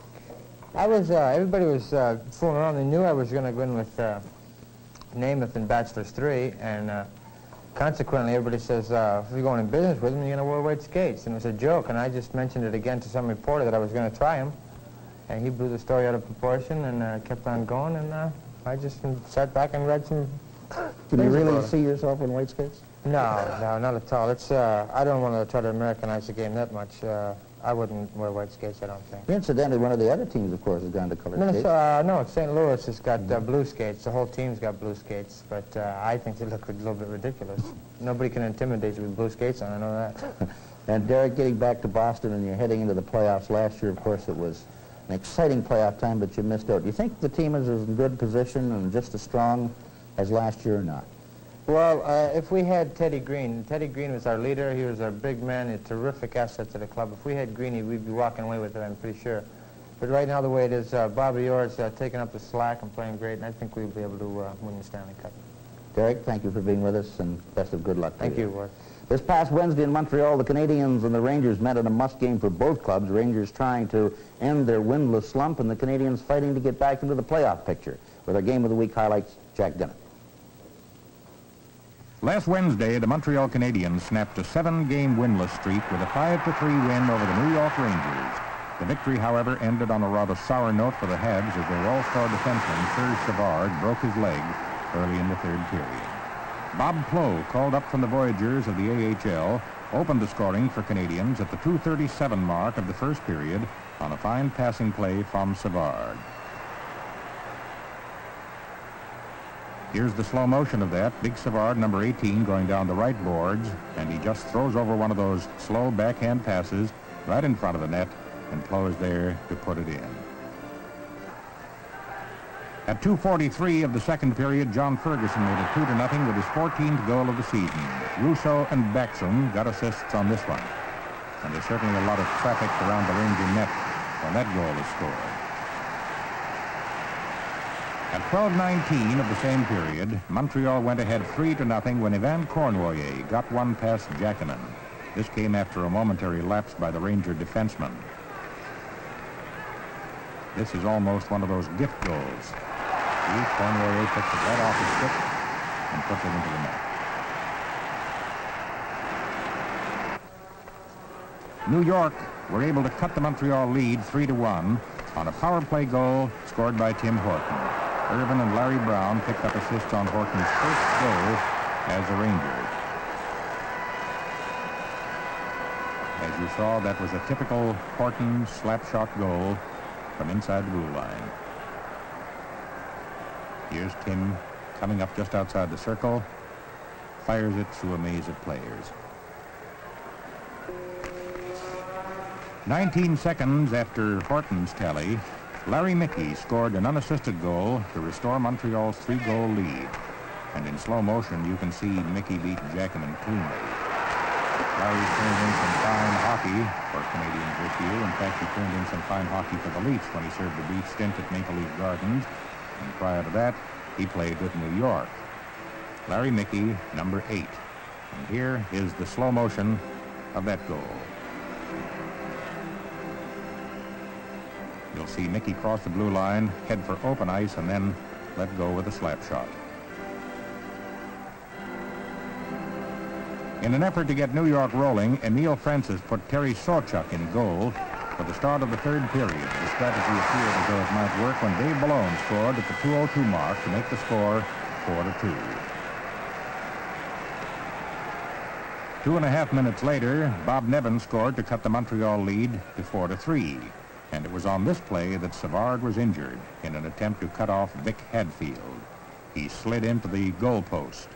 Everybody was fooling around. They knew I was going to go in with Namath in Bachelors 3, and consequently everybody says, if you're going in business with him, you're going to wear white skates. And it was a joke, and I just mentioned it again to some reporter that I was going to try him, and he blew the story out of proportion and kept on going, and I just sat back and read some Can you really see yourself in white skates? No, not at all. It's I don't want to try to Americanize the game that much. I wouldn't wear white skates, I don't think. Incidentally, one of the other teams, of course, has gone to colored skates. No, St. Louis has got blue skates. The whole team's got blue skates, but I think they look a little bit ridiculous. Nobody can intimidate you with blue skates on, I know that. And Derek, getting back to Boston, and you're heading into the playoffs. Last year, of course, it was an exciting playoff time, but you missed out. Do you think the team is in good position and just as strong as last year or not? Well, if we had Teddy Green was our leader. He was our big man, a terrific asset to the club. If we had Greenie, we'd be walking away with it, I'm pretty sure. But right now, the way it is, Bobby Orr's taking up the slack and playing great, and I think we'll be able to win the Stanley Cup. Derek, thank you for being with us, and best of good luck to you. Thank you, Ward. This past Wednesday in Montreal, the Canadiens and the Rangers met in a must game for both clubs. Rangers trying to end their winless slump, and the Canadiens fighting to get back into the playoff picture. With our Game of the Week highlights, Jack Dennett. Last Wednesday, the Montreal Canadiens snapped a 7-game winless streak with a 5-3 win over the New York Rangers. The victory, however, ended on a rather sour note for the Habs as their all-star defenseman, Serge Savard, broke his leg early in the third period. Bob Plow, called up from the Voyageurs of the AHL, opened the scoring for Canadians at the 2:37 mark of the first period on a fine passing play from Savard. Here's the slow motion of that. Big Savard, number 18, going down the right boards, and he just throws over one of those slow backhand passes right in front of the net, and Plow is there to put it in. At 2:43 of the second period, John Ferguson made it 2-0 with his 14th goal of the season. Russo and Backstrom got assists on this one. And there's certainly a lot of traffic around the Ranger net when that goal is scored. At 12:19 of the same period, Montreal went ahead 3-0 when Evan Cournoyer got one past Jacquemin. This came after a momentary lapse by the Ranger defenseman. This is almost one of those gift goals. Cournoyer picks it right off his stick and puts it into the net. New York were able to cut the Montreal lead 3-1 on a power play goal scored by Tim Horton. Irvin and Larry Brown picked up assists on Horton's first goal as a Ranger. As you saw, that was a typical Horton slap shot goal from inside the blue line. Here's Tim coming up just outside the circle, fires it through a maze of players. 19 seconds after Horton's tally, Larry Mickey scored an unassisted goal to restore Montreal's 3-goal lead. And in slow motion, you can see Mickey beat Jacquemin cleanly. Larry turned in some fine hockey for Canadians this year. In fact, he turned in some fine hockey for the Leafs when he served a brief stint at Maple Leaf Gardens. And prior to that, he played with New York. Larry Mickey, number 8. And here is the slow motion of that goal. You'll see Mickey cross the blue line, head for open ice, and then let go with a slap shot. In an effort to get New York rolling, Emile Francis put Terry Sawchuk in goal for the start of the third period. The strategy appeared as though it might work when Dave Malone scored at the 2:02 mark to make the score 4-2. 2.5 minutes later, Bob Nevin scored to cut the Montreal lead to 4-3. And it was on this play that Savard was injured in an attempt to cut off Vic Hadfield. He slid into the goal post.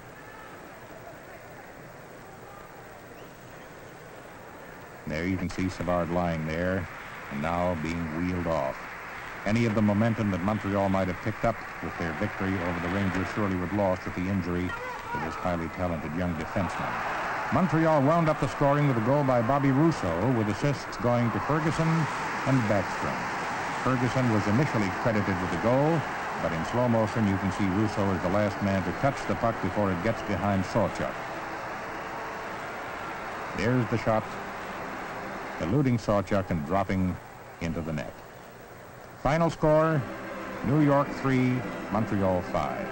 There you can see Savard lying there and now being wheeled off. Any of the momentum that Montreal might have picked up with their victory over the Rangers surely would lost with the injury to this highly talented young defenseman. Montreal wound up the scoring with a goal by Bobby Russo, with assists going to Ferguson and Backstrom. Ferguson was initially credited with the goal, but in slow motion you can see Russo is the last man to touch the puck before it gets behind Sawchuk. There's the shot, eluding Sawchuk and dropping into the net. Final score, New York 3, Montreal 5.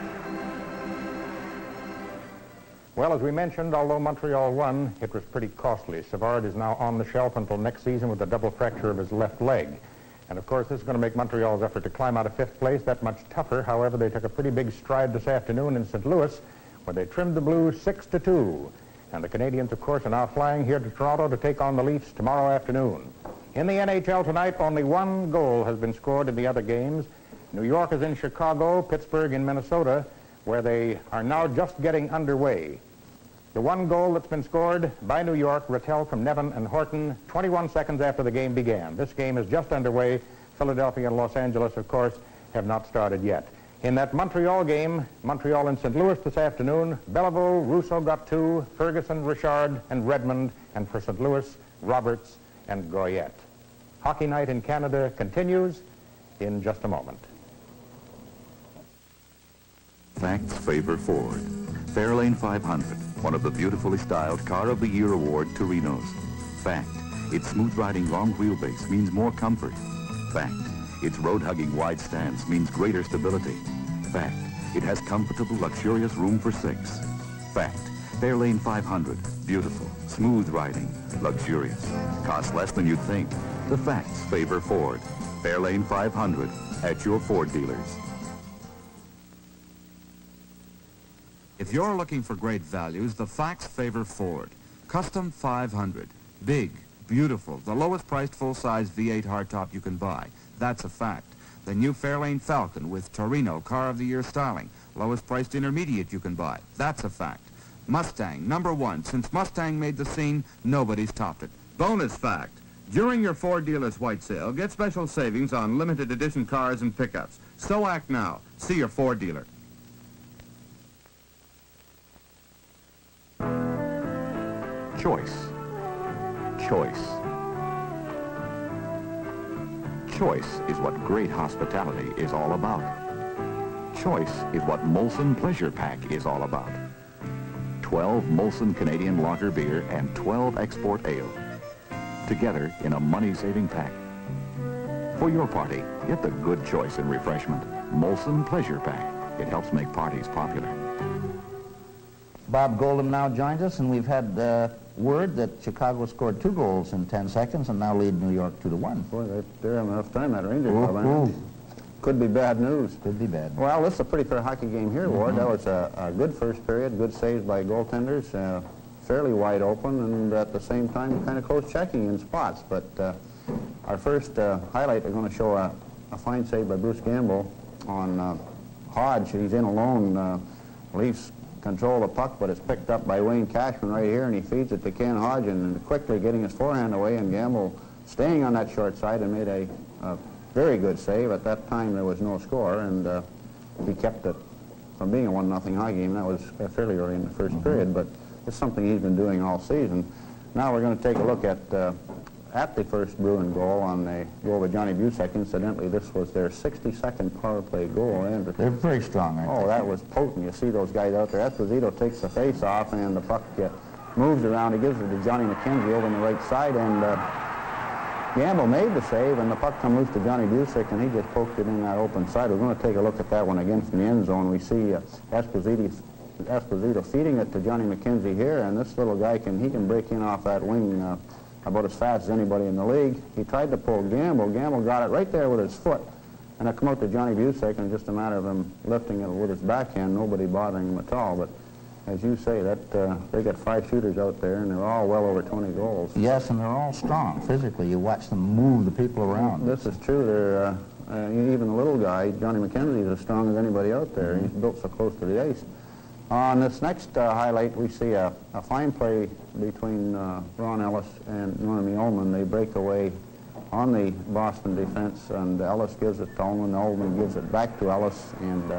Well, as we mentioned, although Montreal won, it was pretty costly. Savard is now on the shelf until next season with a double fracture of his left leg. And of course, this is going to make Montreal's effort to climb out of 5th place that much tougher. However, they took a pretty big stride this afternoon in St. Louis, where they trimmed the Blues 6-2. And the Canadiens, of course, are now flying here to Toronto to take on the Leafs tomorrow afternoon. In the NHL tonight, only one goal has been scored in the other games. New York is in Chicago, Pittsburgh in Minnesota, where they are now just getting underway. The one goal that's been scored by New York, Rattel from Nevin and Horton, 21 seconds after the game began. This game is just underway. Philadelphia and Los Angeles, of course, have not started yet. In that Montreal game, Montreal and St. Louis this afternoon, Belleville, Russo got 2, Ferguson, Richard, and Redmond, and for St. Louis, Roberts and Goyette. Hockey Night in Canada continues in just a moment. Facts favor Ford. Fairlane 500. one of the beautifully styled Car of the Year award Torinos. Fact, its smooth-riding long wheelbase means more comfort. Fact, its road-hugging wide stance means greater stability. Fact, it has comfortable, luxurious room for 6. Fact, Fairlane 500, beautiful, smooth riding, luxurious. Costs less than you'd think. The facts favor Ford. Fairlane 500 at your Ford dealers. If you're looking for great values, the facts favor Ford. Custom 500. Big, beautiful, the lowest priced full-size V8 hardtop you can buy. That's a fact. The new Fairlane Falcon with Torino Car of the Year styling. Lowest priced intermediate you can buy. That's a fact. Mustang, #1. Since Mustang made the scene, nobody's topped it. Bonus fact. During your Ford dealer's white sale, get special savings on limited edition cars and pickups. So act now. See your Ford dealer. Choice. Choice. Choice is what great hospitality is all about. Choice is what Molson Pleasure Pack is all about. 12 Molson Canadian Lager beer and 12 export ale. Together in a money-saving pack. For your party, get the good choice in refreshment. Molson Pleasure Pack. It helps make parties popular. Bob Golden now joins us, and we've had word that Chicago scored 2 goals in 10 seconds and now lead New York 2-1. Boy, they're having enough time at Rangers Club. Could be bad news. Could be bad. Well, this is a pretty fair hockey game here, Ward. That was a good first period, good saves by goaltenders, fairly wide open, and at the same time kind of close checking in spots. But our first highlight, we're going to show a fine save by Bruce Gamble on Hodge. He's in alone. Leafs control the puck, but it's picked up by Wayne Cashman right here, and he feeds it to Ken Hodge, and quickly getting his forehand away, and Gamble staying on that short side and made a very good save. At that time there was no score, and he kept it from being a 1-0 hockey game. That was fairly early in the first period, but it's something he's been doing all season. Now we're going to take a look at the first Bruin goal on the goal by Johnny Busick. Incidentally, this was their 62nd power play goal. And they're very strong, aren't they? Oh, that was potent. You see those guys out there. Esposito takes the face off, and the puck moves around. He gives it to Johnny McKenzie over on the right side, and Gamble made the save, and the puck comes loose to Johnny Busick, and he just poked it in that open side. We're going to take a look at that one again from the end zone. We see Esposito feeding it to Johnny McKenzie here, and this little guy can break in off that wing about as fast as anybody in the league. He tried to pull Gamble. Gamble got it right there with his foot, and it come out to Johnny Busick, and just a matter of him lifting it with his backhand, nobody bothering him at all. But as you say, that they got 5 shooters out there, and they're all well over 20 goals. Yes, and they're all strong physically. You watch them move the people around. This is true. They're even the little guy, Johnny McKenzie, is as strong as anybody out there. He's built so close to the ice. On this next highlight, we see a fine play between Ron Ellis and Normie Ullman. They break away on the Boston defense, and Ellis gives it to Ullman. Ullman gives it back to Ellis, and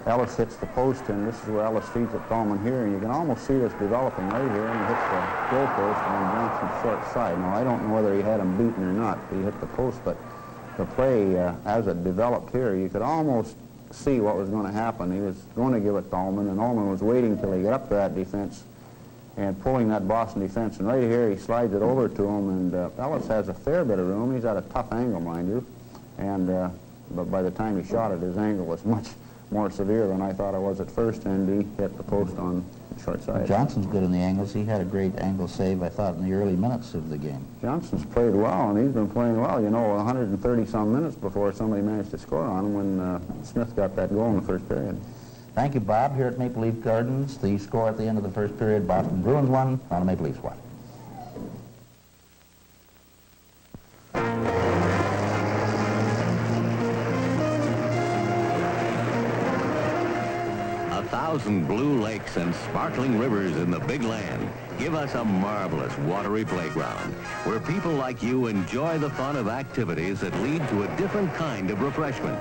Ellis hits the post, and this is where Ellis feeds it to Ullman here, and you can almost see this developing right here, and he hits the goal post on Johnson's short side. Now, I don't know whether he had him beaten or not. He hit the post, but the play, as it developed here, you could almost see what was going to happen. He was going to give it to Ullman, and Ullman was waiting till he got up to that defense and pulling that Boston defense. And right here, he slides it over to him, and Ellis has a fair bit of room. He's at a tough angle, mind you, and but by the time he shot it, his angle was much more severe than I thought it was at first, and he hit the post on the short side. Johnson's good in the angles. He had a great angle save, I thought, in the early minutes of the game. Johnson's played well, and he's been playing well. You know, 130-some minutes before somebody managed to score on him when Smith got that goal in the first period. Thank you, Bob. Here at Maple Leaf Gardens, the score at the end of the first period, Boston Bruins 1, Toronto Maple Leafs 1. Blue lakes and sparkling rivers in the big land give us a marvelous watery playground where people like you enjoy the fun of activities that lead to a different kind of refreshment.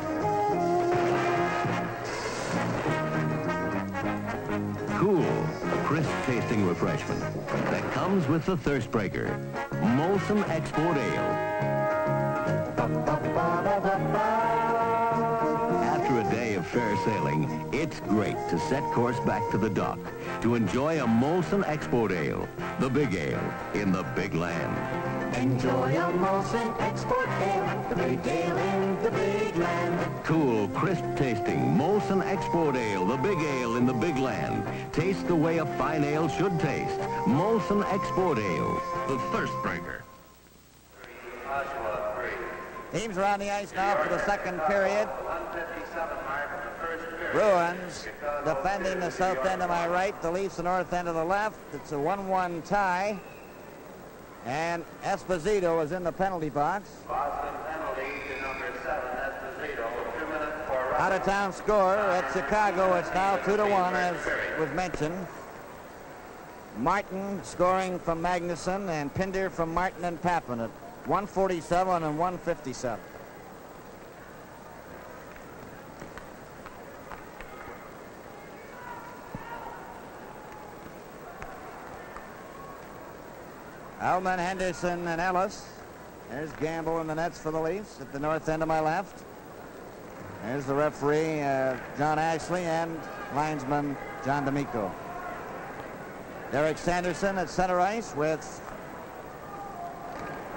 Cool, crisp-tasting refreshment that comes with the Thirst Breaker, Molson Export Ale. After a day of fair sailing, it's It's great to set course back to the dock to enjoy a Molson Export Ale, the big ale in the big land. Enjoy a Molson Export Ale, the big ale in the big land. Cool, crisp-tasting Molson Export Ale, the big ale in the big land. Taste the way a fine ale should taste. Molson Export Ale, the thirst breaker. Teams are on the ice now for the second period. Bruins defending the south end of my right, the Leafs the north end of the left. It's a 1-1 tie. And Esposito is in the penalty box. Boston penalty to number 7, Esposito. 2 minutes for Out-of-town score at Chicago. It's now 2-1, as was mentioned. Martin scoring from Magnuson and Pinder from Martin and Papin at 147 and 157. Elman, Henderson, and Ellis. There's Gamble in the nets for the Leafs at the north end of my left. There's the referee, John Ashley, and linesman John D'Amico. Derek Sanderson at center ice with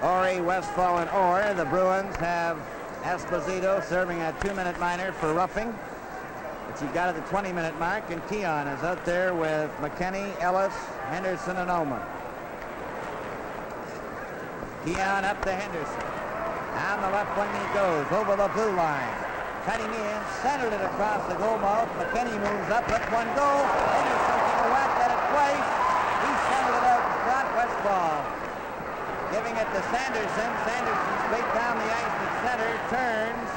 Ori, Westfall, and Orr. The Bruins have Esposito serving a 2-minute minor for roughing, which he got at the 20-minute mark, and Keon is out there with McKinney, Ellis, Henderson, and Ullman. Keon up to Henderson. On the left wing he goes, over the blue line. Cutting in, centered it across the goal mouth. McKinney moves up, lets one go. Henderson took a whack at it twice. He centered it out in front, Westfall. Giving it to Sanderson. Sanderson straight down the ice at center, turns,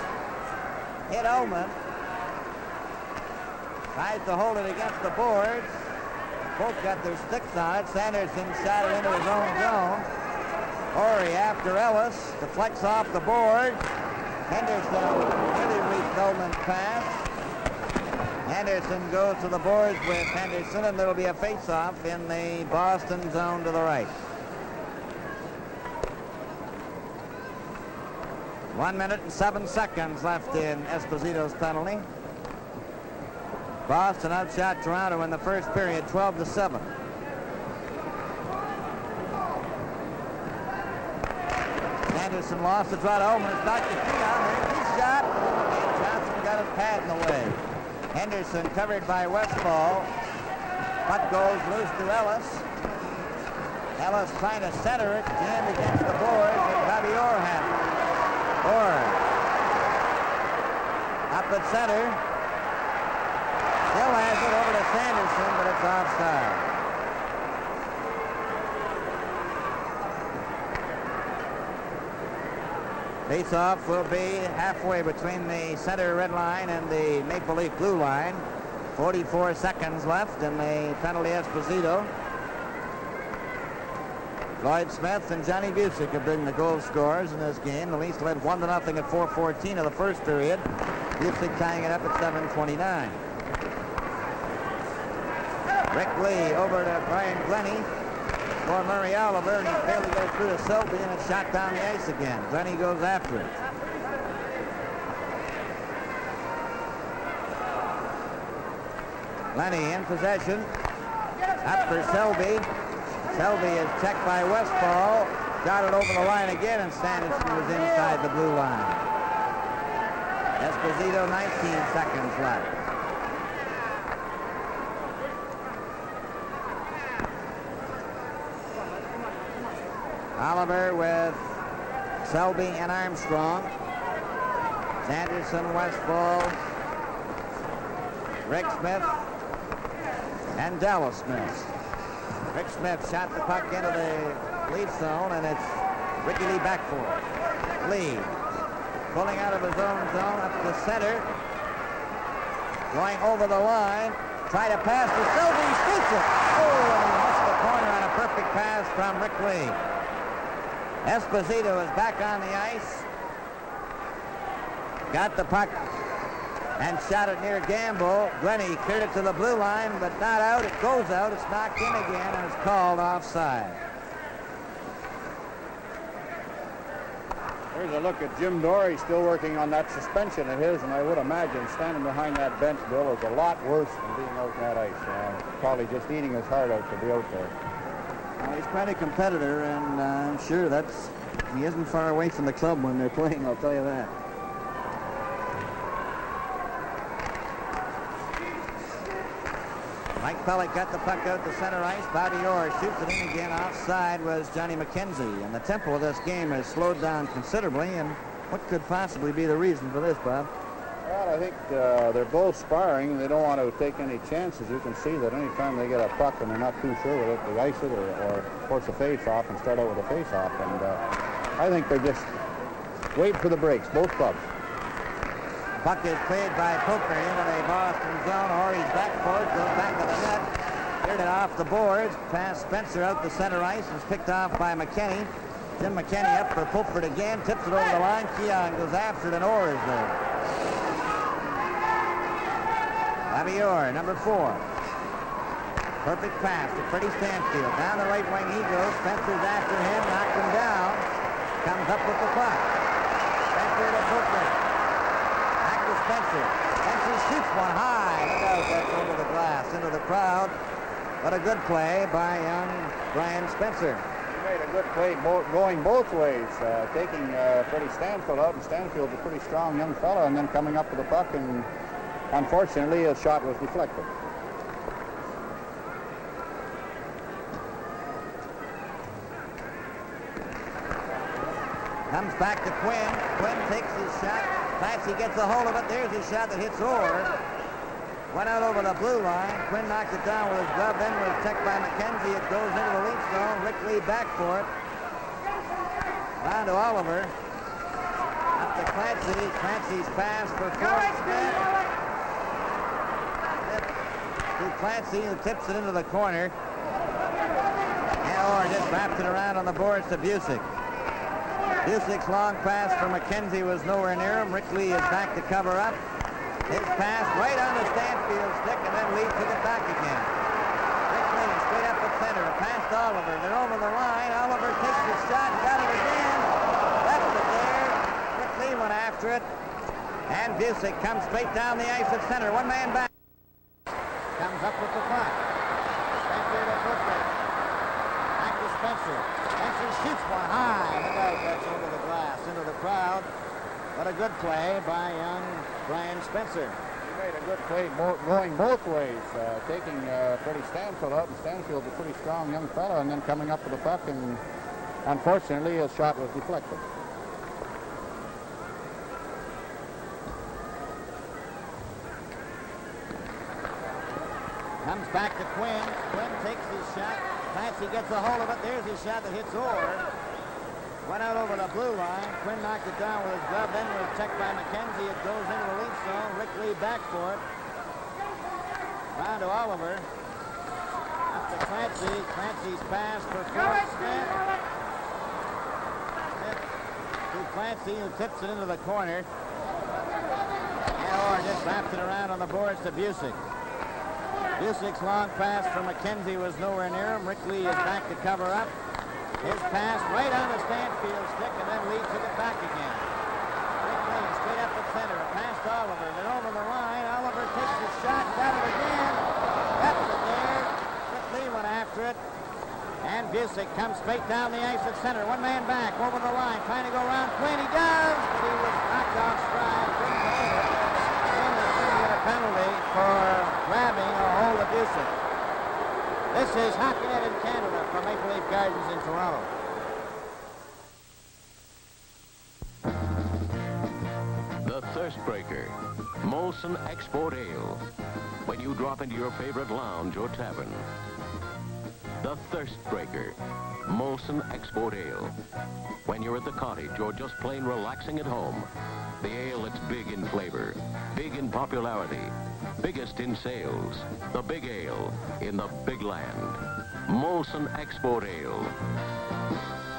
hit Ullman. Tries to hold it against the boards. Both got their sticks on it. Sanderson shot it into his own zone. Ori after Ellis, deflects off the board. Henderson really reached Ullman's pass. Henderson goes to the boards with Henderson, and there will be a face-off in the Boston zone to the right. 1 minute and 7 seconds left in Esposito's penalty. Boston outshot Toronto in the first period, 12-7. Anderson lost the draw to Ullman. It's knocked the feet on. There's his shot. And Johnson got his pad in the way. Henderson covered by Westfall. Puck goes loose to Ellis. Ellis trying to center it. Jammed against the boards, but Bobby Orr had it. Orr up at center. Still has it over to Sanderson, but it's offside. Face-off will be halfway between the center red line and the Maple Leaf blue line. 44 seconds left in the penalty Esposito. Lloyd Smith and Johnny Busick have been the goal scorers in this game. The Leafs led 1-0 at 4:14 of the first period. Busick tying it up at 7:29. Rick Lee over to Brian Glennie for Murray Oliver, and he failed to get it through to Selby, and it's shot down the ice again. Glennie goes after it. Glennie in possession. Up for Selby. Selby is checked by Westfall. Got it over the line again, and Sanderson was inside the blue line. Esposito, 19 seconds left. Oliver with Selby and Armstrong. Sanderson, Westfall, Rick Smith, and Dallas Smith. Rick Smith shot the puck into the Leaf zone, and it's Ricky Lee back for it. Lee pulling out of his own zone up the center. Going over the line. Try to pass to Selby. Shoots it. Oh, and he missed the corner on a perfect pass from Rick Lee. Esposito is back on the ice. Got the puck and shot it near Gamble. Glennie cleared it to the blue line, but not out. It goes out. It's knocked in again, and it's called offside. There's a look at Jim Dory still working on that suspension of his, and I would imagine standing behind that bench, Bill, is a lot worse than being out in that ice. Probably just eating his heart out to be out there. Well, he's quite a competitor, and I'm sure he isn't far away from the club when they're playing, I'll tell you that. Mike Pellick got the puck out to center ice. Bobby Orr shoots it in again. Offside was Johnny McKenzie. And the tempo of this game has slowed down considerably. And what could possibly be the reason for this, Bob? Well, I think they're both sparring. They don't want to take any chances. You can see that any time they get a puck and they're not too sure with it, they ice it or force a face-off and start out with a face-off. And I think they're just waiting for the breaks, both clubs. Puck is played by Poker into the Boston zone. Horry's backboard goes back to the net. Cleared it off the boards. Past Spencer out to center ice. Is picked off by McKinney. Jim McKinney up for Pulford again. Tips it over the line. Keon goes after it, and Orr is there. Bobby Orr, number 4. Perfect pass to Freddie Stanfield. Down the right wing he goes. Spencer's after him. Knocked him down. Comes up with the puck. Spencer to Pulford. Spencer shoots one high. Look out, that's over the glass, into the crowd. What a good play by young Brian Spencer. He made a good play going both ways, taking Freddie Stanfield out, and Stanfield's a pretty strong young fellow, and then coming up with the puck, and unfortunately his shot was deflected. Comes back to Quinn. Quinn takes his shot. Clancy gets a hold of it. There's his shot that hits Orr. Went out over the blue line. Quinn knocked it down with his glove. Then was checked by McKenzie. It goes into the lead zone. Rick Lee back for it. Down to Oliver. Up to Clancy. Clancy's pass for Floyd Smith. To Clancy, who tips it into the corner. And Orr just wrapped it around on the boards to Busick. Busick's long pass for McKenzie was nowhere near him. Rick Lee is back to cover up. His pass right on the Stanfield stick, and then Lee took it back again. Rick Lee straight up at center, past Oliver. They're over the line. Oliver takes his shot, got it again. Left it there. Rick Lee went after it. And Busick comes straight down the ice at center. One man back. Comes up with the puck. Spencer to Footman. Back to Spencer. Spencer shoots one high. Look out, that's over the glass, into the crowd. What a good play by young Brian Spencer. He made a good play going both ways, taking Freddie Stanfield out, and Stanfield's a pretty strong young fellow, and then coming up with the puck, and unfortunately his shot was deflected. Comes back to Quinn. Quinn takes his shot. Clancy gets a hold of it. There's his shot that hits Orr. Went out over the blue line. Quinn knocked it down with his glove. Then was checked by McKenzie. It goes into the lead zone. Rick Lee back for it. Down to Oliver. Up to Clancy. Clancy's pass for Floyd Smith. To Clancy, who tips it into the corner. And Orr just wrapped it around on the boards to Busick. Busick's long pass from McKenzie was nowhere near him. Rick Lee is back to cover up. His pass right on the Stanfield stick, and then Lee took it back again. Rick Lee straight up the center, past Oliver. They're over the line. Oliver takes his shot, got it again. Left it there. Rick Lee went after it. And Busick comes straight down the ice at center. One man back, over the line, trying to go around Quinn. He does, but he was knocked off stride. Couldn't hold it. Quinn is going to get a penalty for grabbing a hold of Busick. This is Hockey Night in Canada from Maple Leaf Gardens in Toronto. The Thirst Breaker, Molson Export Ale. When you drop into your favorite lounge or tavern. The Thirst Breaker, Molson Export Ale. When you're at the cottage or just plain relaxing at home. The ale that's big in flavor, big in popularity, biggest in sales. The big ale in the big land. Molson Export Ale.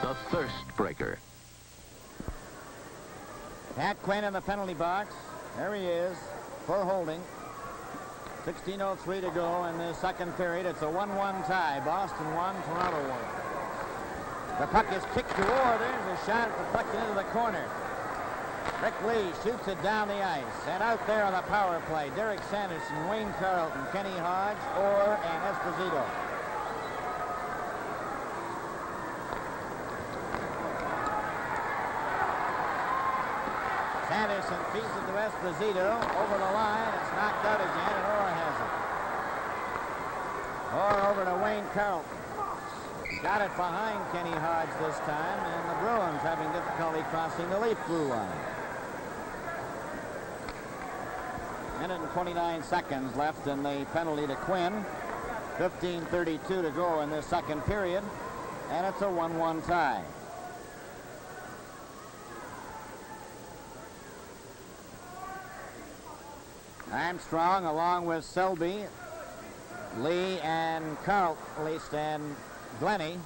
The Thirst Breaker. Pat Quinn in the penalty box. There he is, for holding. 16:03 to go in the second period. It's a 1-1 tie. Boston 1, Toronto 1. The puck is kicked to Orr. There's a shot deflected into the corner. Rick Lee shoots it down the ice. And out there on the power play, Derek Sanderson, Wayne Carlton, Kenny Hodge, Orr, and Esposito. Sanderson feeds it to Esposito. Over the line. It's knocked out again, and Orr has it. Orr over to Wayne Carlton. Got it behind Kenny Hodge this time, and the Bruins having difficulty crossing the Leaf blue line. 129 seconds left in the penalty to Quinn. 15:32 to go in this second period, and it's a 1-1 tie. Armstrong along with Selby, Lee and and Glennie.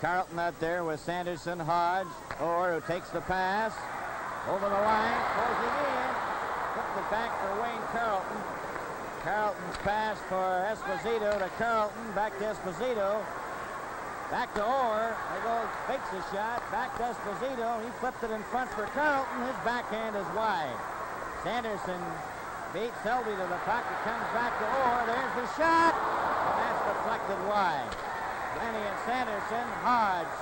Carlton out there with Sanderson, Hodge, Orr, who takes the pass. Over the line, closing in. Flipped it back for Wayne Carlton. Carlton's pass for Esposito to Carlton. Back to Esposito. Back to Orr. There goes, fakes the shot. Back to Esposito. He flipped it in front for Carlton. His backhand is wide. Sanderson beats Selby to the puck. It comes back to Orr. There's the shot. And that's deflected wide. Glennie and Sanderson. Hodge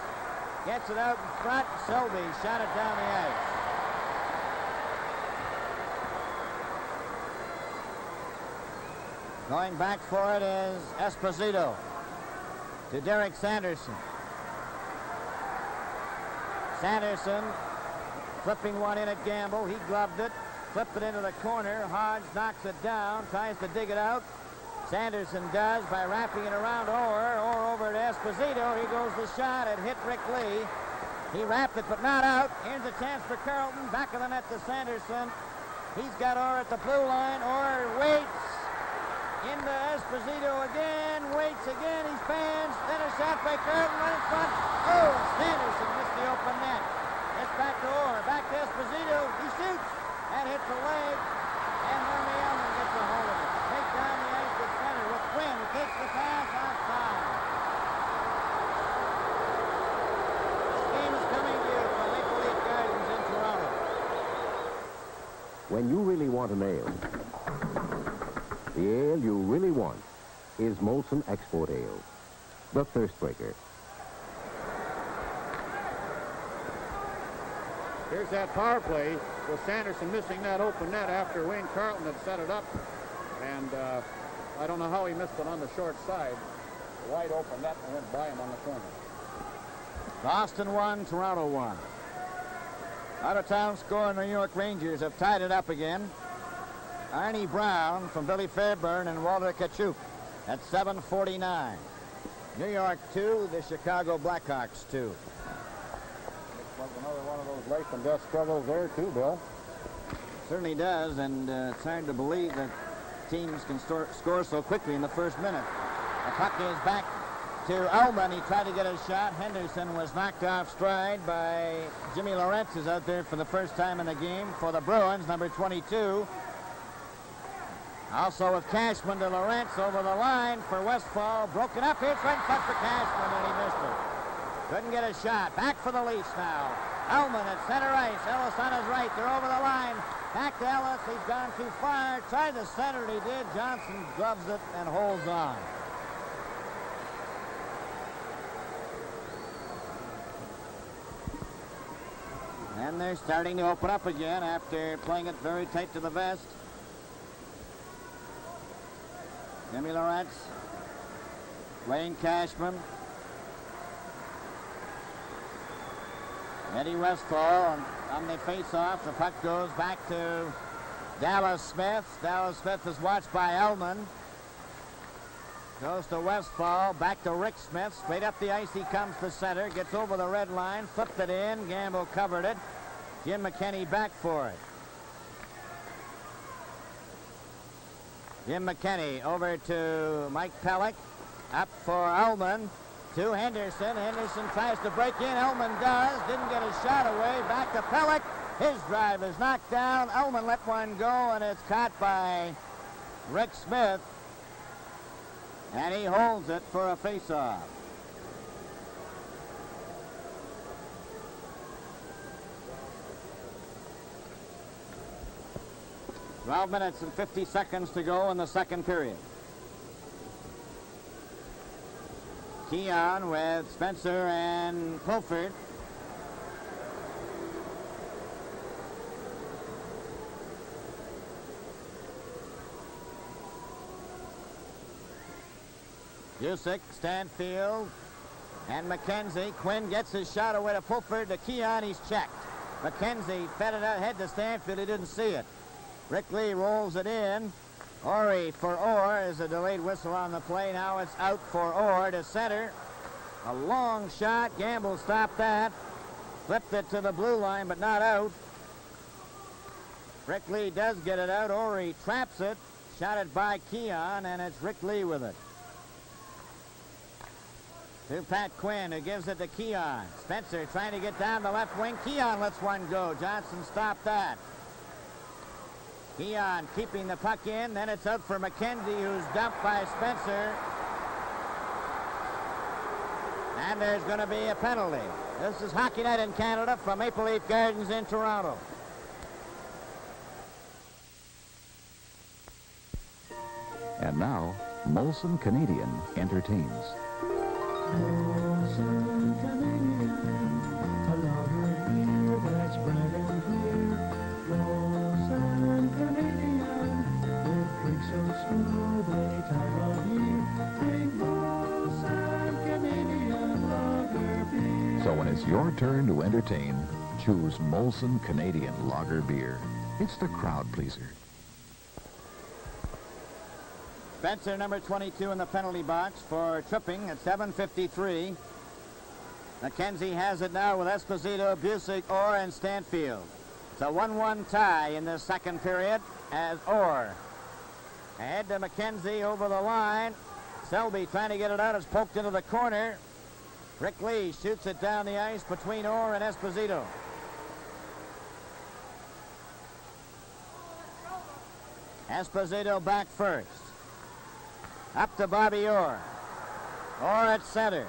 gets it out in front. Selby shot it down the ice. Going back for it is Esposito to Derek Sanderson. Sanderson flipping one in at Gamble. He gloved it, flipped it into the corner. Hodge knocks it down, tries to dig it out. Sanderson does by wrapping it around Orr. Orr over to Esposito. Here goes the shot. It hit Rick Lee. He wrapped it, but not out. Here's a chance for Carlton. Back of the net to Sanderson. He's got Orr at the blue line. Orr waits. Into Esposito again, waits again, he spans, then a shot by Carlton right in front. Oh, Sanderson missed the open net. It's back to Orr, back to Esposito, he shoots, and hits the leg, and Hermie Elman gets a hold of it. Take down the ice to center with Quinn, who takes the pass outside. This game is coming to you from Maple Leaf Gardens in Toronto. When you really want an ale, the ale you really want is Molson Export Ale, the thirst breaker. Here's that power play with Sanderson missing that open net after Wayne Carlton had set it up. And I don't know how he missed it on the short side. Wide open net and went by him on the corner. Boston 1, Toronto 1. Out-of-town score, New York Rangers have tied it up again. Arnie Brown from Billy Fairburn and Walter Kachuk at 7:49. New York 2, the Chicago Blackhawks 2. Looks like another one of those life and death struggles there too, Bill. Certainly does, and it's hard to believe that teams can score so quickly in the first minute. The puck is back to Elman. He tried to get a shot. Henderson was knocked off stride by Jimmy Lorentz, who's out there for the first time in the game for the Bruins, number 22. Also with Cashman to Lorentz over the line for Westfall. Broken up. It's right in front for Cashman, and he missed it. Couldn't get a shot. Back for the Leafs now. Elman at center ice. Ellis on his right. They're over the line. Back to Ellis. He's gone too far. Tried the center, and he did. Johnson gloves it and holds on. And they're starting to open up again after playing it very tight to the vest. Jimmy Lorentz, Wayne Cashman, Eddie Westfall on the face-off. The puck goes back to Dallas Smith. Dallas Smith is watched by Elman. Goes to Westfall, back to Rick Smith. Straight up the ice he comes to center, gets over the red line, flipped it in. Gamble covered it. Jim McKenney back for it. Jim McKenney over to Mike Pellick. Up for Elman. To Henderson. Henderson tries to break in. Elman does. Didn't get his shot away. Back to Pellick. His drive is knocked down. Elman let one go, and it's caught by Rick Smith. And he holds it for a face-off. 12 minutes and 50 seconds to go in the second period. Keon with Spencer and Pulford. Busick, Stanfield, and McKenzie. Quinn gets his shot away to Pulford. To Keon, he's checked. McKenzie fed it ahead to Stanfield. He didn't see it. Rick Lee rolls it in. Orr for Orr is a delayed whistle on the play. Now it's out for Orr to center. A long shot. Gamble stopped that. Flipped it to the blue line, but not out. Rick Lee does get it out. Orr traps it. Shot it by Keon, and it's Rick Lee with it. To Pat Quinn, who gives it to Keon. Spencer trying to get down the left wing. Keon lets one go. Johnson stopped that. Keon keeping the puck in. Then it's out for McKenzie, who's dumped by Spencer. And there's going to be a penalty. This is Hockey Night in Canada from Maple Leaf Gardens in Toronto. And now, Molson Canadian entertains. So when it's your turn to entertain, choose Molson Canadian Lager Beer. It's the crowd pleaser. Spencer, number 22 in the penalty box for tripping at 7:53. McKenzie has it now with Esposito, Busick, Orr, and Stanfield. It's a 1-1 tie in the second period as Orr ahead to McKenzie over the line. Selby trying to get it out. It's poked into the corner. Rick Lee shoots it down the ice between Orr and Esposito. Esposito back first. Up to Bobby Orr. Orr at center.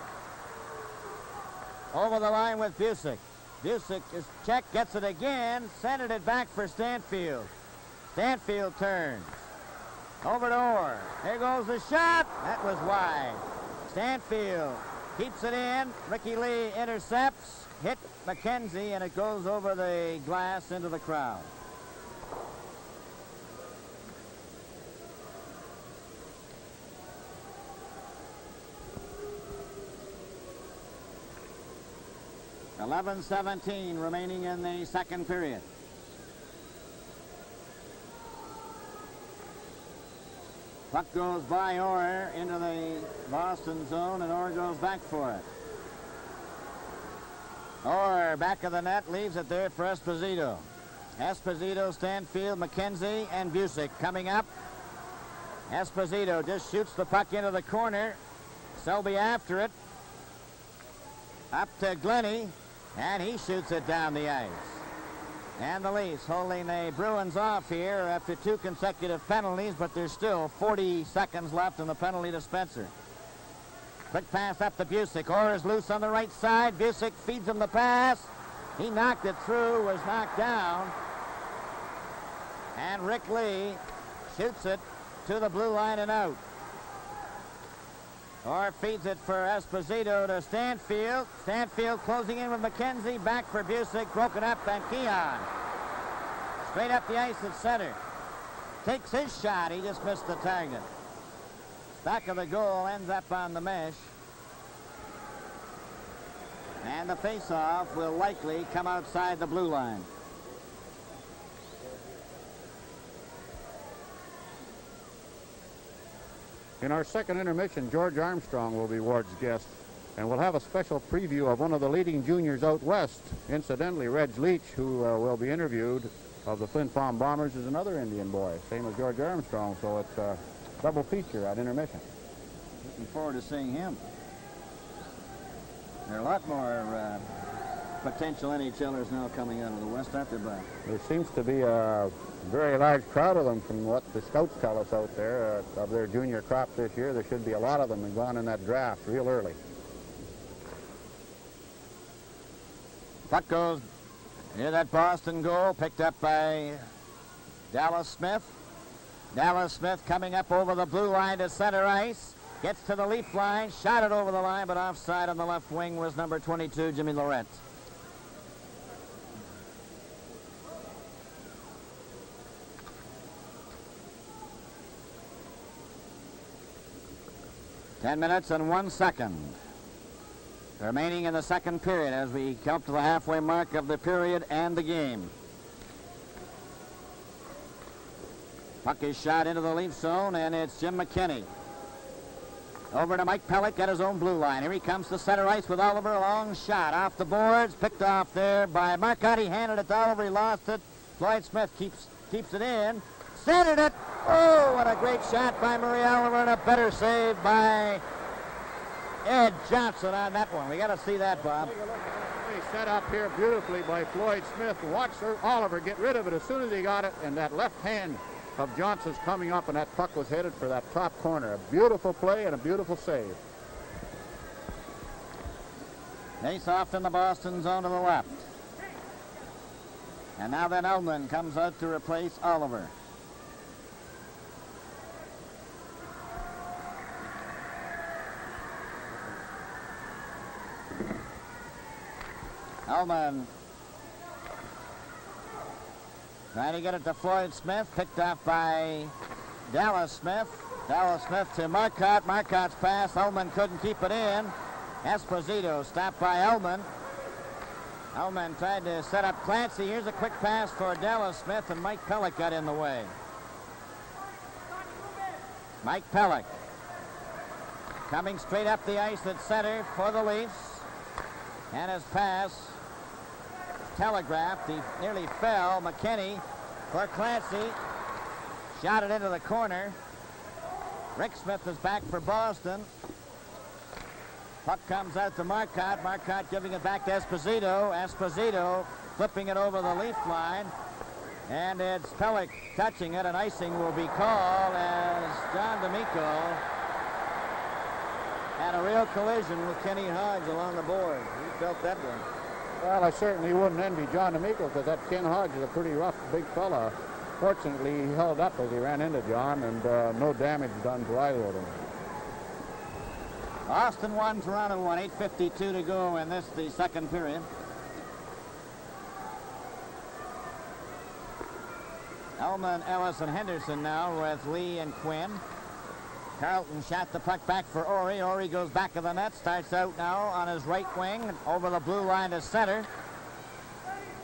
Over the line with Busick. Busick is checked, gets it again, centered it back for Stanfield. Stanfield turns. Over to Orr. There goes the shot. That was wide. Stanfield keeps it in. Ricky Lee intercepts. Hit McKenzie, and it goes over the glass into the crowd. .11:17 remaining in the second period. Puck goes by Orr into the Boston zone, and Orr goes back for it. Orr back of the net, leaves it there for Esposito. Esposito, Stanfield, McKenzie, and Busick coming up. Esposito just shoots the puck into the corner. Selby after it. Up to Glennie. And he shoots it down the ice. And the Leafs holding the Bruins off here after 2 consecutive penalties, but there's still 40 seconds left in the penalty dispenser. Quick pass up to Busick. Orr is loose on the right side. Busick feeds him the pass. He knocked it through, was knocked down. And Rick Lee shoots it to the blue line and out. Orr feeds it for Esposito to Stanfield. Stanfield closing in with McKenzie. Back for Busick. Broken up, and Keon. Straight up the ice at center. Takes his shot. He just missed the target. Back of the goal ends up on the mesh. And the face-off will likely come outside the blue line. In our second intermission, George Armstrong will be Ward's guest, and we'll have a special preview of one of the leading juniors out west. Incidentally, Reg Leach, who will be interviewed of the Flint Farm Bombers, is another Indian boy, same as George Armstrong, so it's a double feature at intermission. Looking forward to seeing him. There are a lot more potential NHLers now coming out of the West, aren't there, Bob? There seems to be a very large crowd of them from what the scouts tell us out there. Of their junior crop this year, there should be a lot of them and gone in that draft real early. Puck goes near that Boston goal, picked up by Dallas Smith. Dallas Smith coming up over the blue line to center ice. Gets to the Leaf line, shot it over the line, but offside on the left wing was number 22, Jimmy Lorette. Ten minutes and 1 second remaining in the second period as we come to the halfway mark of the period and the game. Puck is shot into the Leaf zone, and it's Jim McKinney. Over to Mike Pellick at his own blue line. Here he comes to center ice with Oliver. A long shot off the boards, picked off there by Marcotte. He handed it to Oliver. He lost it. Floyd Smith keeps it in. Centered it. Oh, what a great shot by Murray Oliver, and a better save by Ed Johnson on that one. We got to see that, Bob. Set up here beautifully by Floyd Smith. Watch Oliver get rid of it as soon as he got it, and that left hand of Johnson's coming up, and that puck was headed for that top corner. A beautiful play and a beautiful save. Face off in the Boston zone to the left. And now then Eldman comes out to replace Oliver. Eldman trying to get it to Floyd Smith, picked off by Dallas Smith. Dallas Smith to Marcotte. Marcotte's pass. Eldman couldn't keep it in. Esposito stopped by Eldman. Eldman tried to set up Clancy. Here's a quick pass for Dallas Smith, and Mike Pellick got in the way. Mike Pellick coming straight up the ice at center for the Leafs. And his pass telegraphed. He nearly fell. McKinney for Clancy. Shot it into the corner. Rick Smith is back for Boston. Puck comes out to Marcotte. Marcotte giving it back to Esposito. Esposito flipping it over the Leaf line. And it's Pellick touching it, and icing will be called as John D'Amico had a real collision with Kenny Hodge along the board. He felt that one. Well, I certainly wouldn't envy John D'Amico, because that Ken Hodge is a pretty rough, big fella. Fortunately, he held up as he ran into John, and no damage done to either of them. Boston 1, Toronto 1, 8:52 to go in the second period. Ullman, Ellis, and Henderson now with Lee and Quinn. Carlton shot the puck back for Ori. Ori goes back of the net, starts out now on his right wing, over the blue line to center.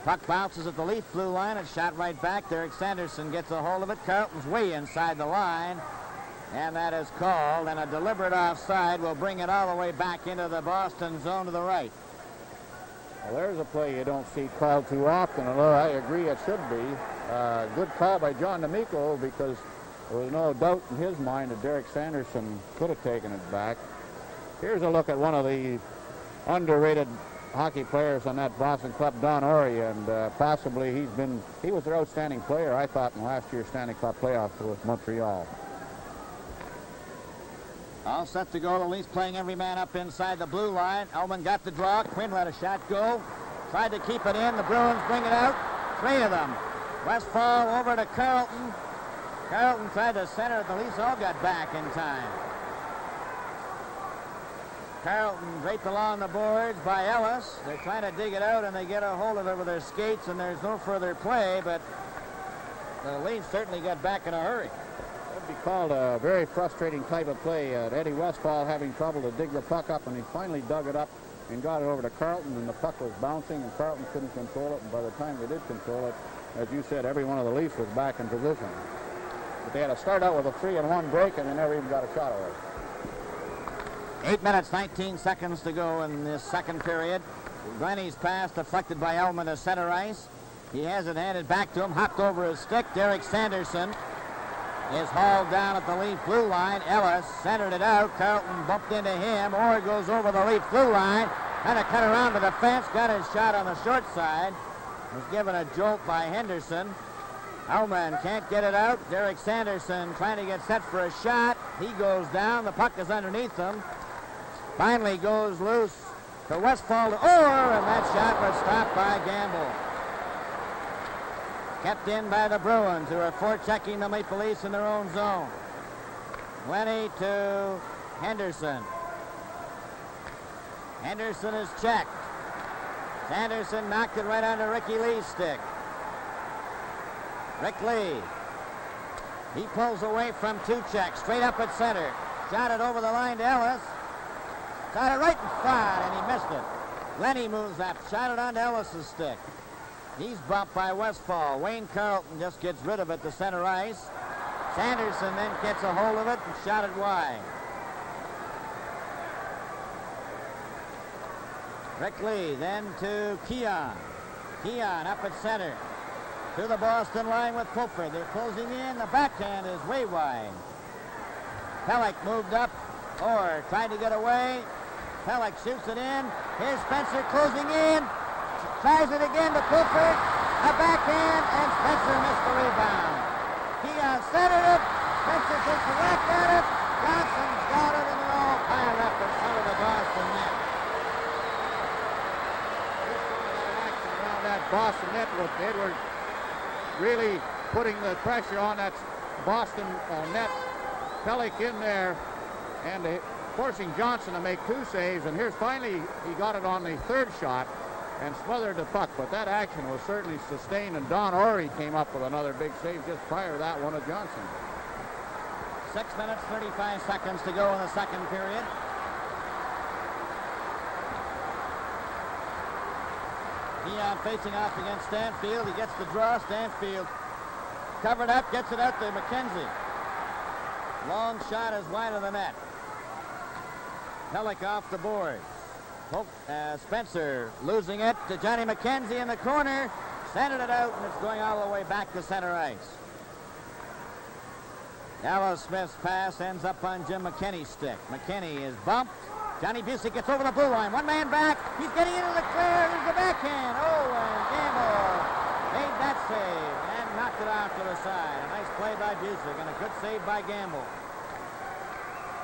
Puck bounces at the Leaf blue line and shot right back. Derek Sanderson gets a hold of it. Carlton's way inside the line, and that is called, and a deliberate offside will bring it all the way back into the Boston zone to the right. Well, there's a play you don't see called too often, although I agree it should be. Good call by John D'Amico, because there was no doubt in his mind that Derek Sanderson could have taken it back. Here's a look at one of the underrated hockey players on that Boston club, Don Ori, and possibly he was their outstanding player, I thought, in last year's Stanley Cup playoff with Montreal. All set to go. The Leafs playing every man up inside the blue line. Ullman got the draw. Quinn let a shot go. Tried to keep it in. The Bruins bring it out. Three of them. Westfall over to Carlton. Carlton tried to center it. The Leafs all got back in time. Carlton draped along the boards by Ellis. They're trying to dig it out, and they get a hold of it with their skates, and there's no further play, but the Leafs certainly got back in a hurry. Be called a very frustrating type of play. Eddie Westfall having trouble to dig the puck up, and he finally dug it up and got it over to Carlton, and the puck was bouncing, and Carlton couldn't control it, and by the time they did control it, as you said, every one of the Leafs was back in position. But they had to start out with a 3-on-1 break, and they never even got a shot away. 8 minutes, 19 seconds to go in this second period. Glennie's pass deflected by Ullman to center ice. He has it handed back to him, hopped over his stick. Derek Sanderson is hauled down at the Leaf blue line. Ellis centered it out. Carlton bumped into him. Orr goes over the Leaf blue line. Kind of cut around to the fence. Got his shot on the short side. Was given a jolt by Henderson. Ullman can't get it out. Derek Sanderson trying to get set for a shot. He goes down. The puck is underneath him. Finally goes loose to Westfall to Orr, and that shot was stopped by Gamble. kept in by the Bruins, who are forechecking the Maple Leafs in their own zone. Glennie to Henderson. Henderson is checked. Sanderson knocked it right onto Ricky Lee's stick. Rick Lee. He pulls away from two checks, straight up at center. Shot it over the line to Ellis. Shot it right in front, and he missed it. Glennie moves up, shot it onto Ellis's stick. He's bumped by Westfall. Wayne Carlton just gets rid of it to center ice. Sanderson then gets a hold of it and shot it wide. Rick Lee then to Keon. Keon up at center. To the Boston line with Pulford. They're closing in. The backhand is way wide. Pellick moved up. Orr tried to get away. Pellick shoots it in. Here's Spencer closing in. Tries it again to Pulford. A backhand, and Spencer missed the rebound. Keon centered it. Spencer takes a whack at it. Johnson's got it, and they're all piled up in front of the Boston net. Around that Boston net with Edwards really putting the pressure on that Boston net. Pellick in there and forcing Johnson to make two saves. And here's finally he got it on the third shot and smothered the puck. But that action was certainly sustained, and Don Ory came up with another big save just prior to that one of Johnson. 6 minutes, 35 seconds to go in the second period. Keon facing off against Stanfield. He gets the draw. Stanfield covered up, gets it out to McKenzie. Long shot is wide of the net. Pellick off the board. Spencer losing it to Johnny McKenzie in the corner. Centered it out, and it's going all the way back to center ice. Dallas Smith's pass ends up on Jim McKinney's stick. McKinney is bumped. Johnny Busick gets over the blue line. One man back. He's getting into the clear. There's the backhand. Oh, and Gamble made that save and knocked it off to the side. A nice play by Busick and a good save by Gamble.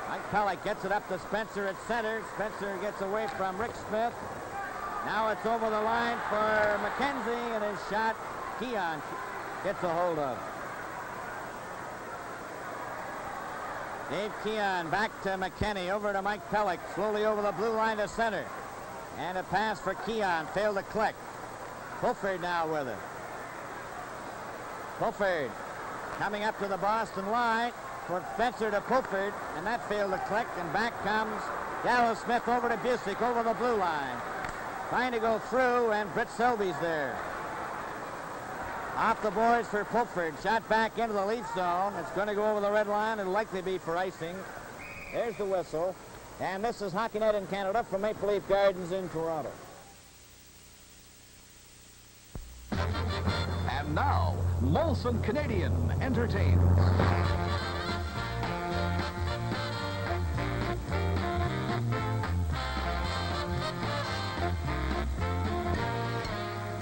Mike Pellick gets it up to Spencer at center. Spencer gets away from Rick Smith. Now it's over the line for McKenzie, and his shot Keon gets a hold of. Dave Keon back to McKinney, over to Mike Pellick, slowly over the blue line to center. And a pass for Keon, failed to click. Pulford now with it. Pulford coming up to the Boston line for Spencer to Pulford, and that failed to click, and back comes Dallas Smith over to Busick, over the blue line. Trying to go through, and Britt Selby's there. Off the boards for Pulford. Shot back into the Leaf zone. It's going to go over the red line. It'll likely be for icing. There's the whistle. And this is Hockey Night in Canada from Maple Leaf Gardens in Toronto. And now, Molson Canadian entertains.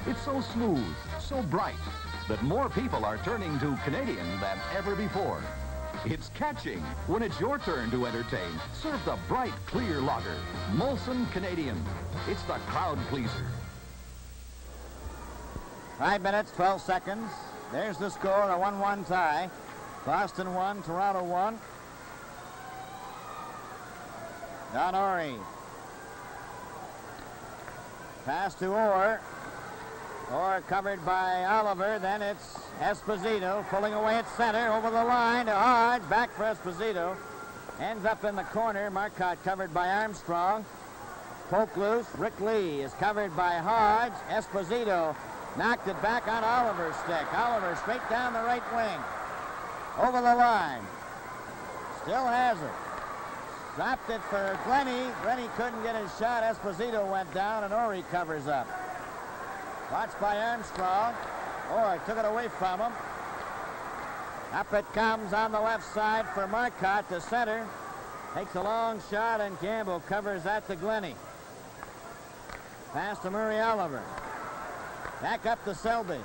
It's so smooth, so bright, that more people are turning to Canadian than ever before. It's catching when it's your turn to entertain. Serve the bright, clear lager. Molson Canadian. It's the crowd pleaser. 5 minutes, 12 seconds. There's the score, a 1-1 tie. Boston 1, Toronto 1. Don Ory. Pass to Orr. Orr covered by Oliver. Then it's Esposito pulling away at center, over the line to Hodge. Back for Esposito. Ends up in the corner. Marcotte covered by Armstrong. Poke loose. Rick Lee is covered by Hodge. Esposito knocked it back on Oliver's stick. Oliver straight down the right wing. Over the line. Still has it. Dropped it for Glennie. Glennie couldn't get his shot. Esposito went down, and Ory covers up. Watched by Armstrong. Orr took it away from him. Up it comes on the left side for Marcotte to center. Takes a long shot, and Gamble covers that to Glennie. Pass to Murray Oliver. Back up to Selby.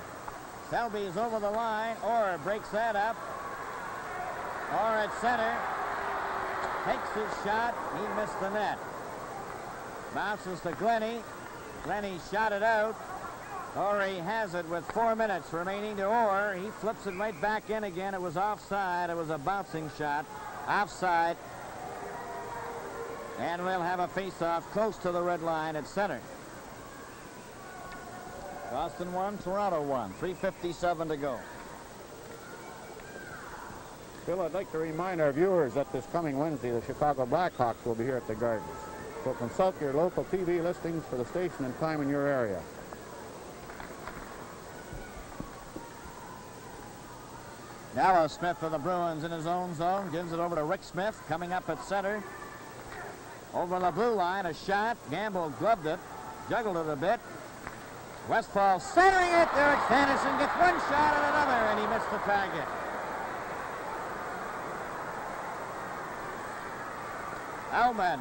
Selby is over the line. Orr breaks that up. Orr at center. Takes his shot. He missed the net. Bounces to Glennie. Glennie shot it out. Orr has it with 4 minutes remaining to Orr. He flips it right back in again. It was offside. It was a bouncing shot. Offside. And we'll have a face-off close to the red line at center. Boston 1, Toronto 1. 3:57 to go. Bill, I'd like to remind our viewers that this coming Wednesday, the Chicago Blackhawks will be here at the Gardens. So consult your local TV listings for the station and time in your area. Dallas Smith for the Bruins in his own zone. Gives it over to Rick Smith, coming up at center. Over the blue line, a shot. Gamble gloved it, juggled it a bit. Westfall centering it. Derek Sanderson gets one shot and another, and he missed the target. Ullman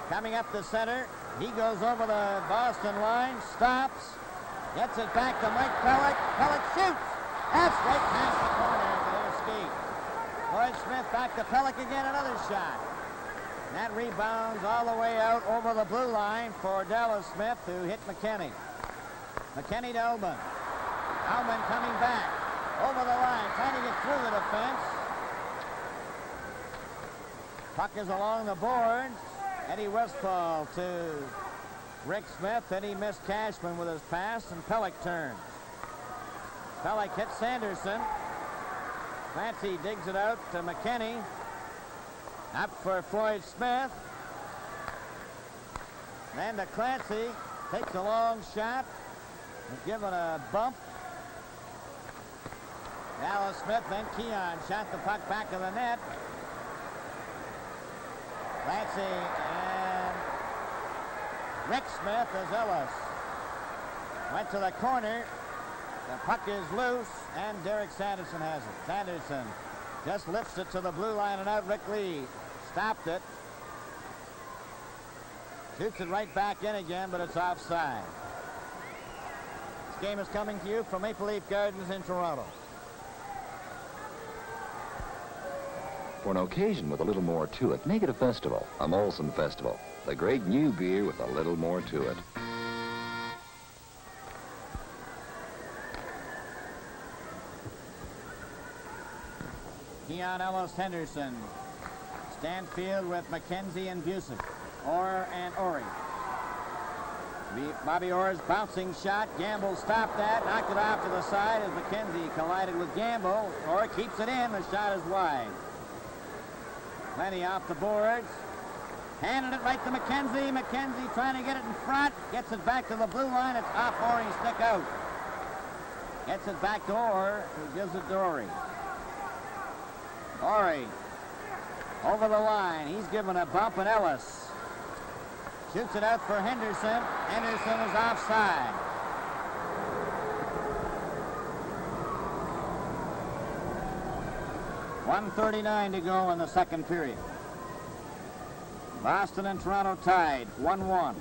coming up the center. He goes over the Boston line, stops, gets it back to Mike Pellick. Pellick shoots. That's right past the corner, but it escaped. Floyd Smith back to Pellick again, another shot. And that rebounds all the way out over the blue line for Dallas Smith, who hit McKinney. McKinney to Ullman. Ullman coming back over the line, trying to get through the defense. Puck is along the boards. Eddie Westfall to Rick Smith. Then he missed Cashman with his pass, and Pellick turns. Pellick hits Sanderson. Clancy digs it out to McKinney. Up for Floyd Smith. Then to Clancy. Takes a long shot. He's given a bump. Dallas Smith, then Keon shot the puck back of the net. Clancy and Rick Smith as Ellis. Went to the corner. The puck is loose, and Derek Sanderson has it. Sanderson just lifts it to the blue line and out. Rick Lee stopped it. Shoots it right back in again, but it's offside. This game is coming to you from Maple Leaf Gardens in Toronto. For an occasion with a little more to it, make it a festival, a Molson Festival. The great new beer with a little more to it. Keon Ellis Henderson. Stanfield with McKenzie and Busick. Orr and Ori. Bobby Orr's bouncing shot. Gamble stopped that, knocked it off to the side as McKenzie collided with Gamble. Orr keeps it in. The shot is wide. Lenny off the boards. Handed it right to McKenzie. McKenzie trying to get it in front. Gets it back to the blue line. It's off Ori's stick out. Gets it back to Orr, who gives it to Ori. Ori over the line. He's given a bump, and Ellis shoots it out for Henderson. Henderson is offside. .139 to go in the second period. Boston and Toronto tied 1-1.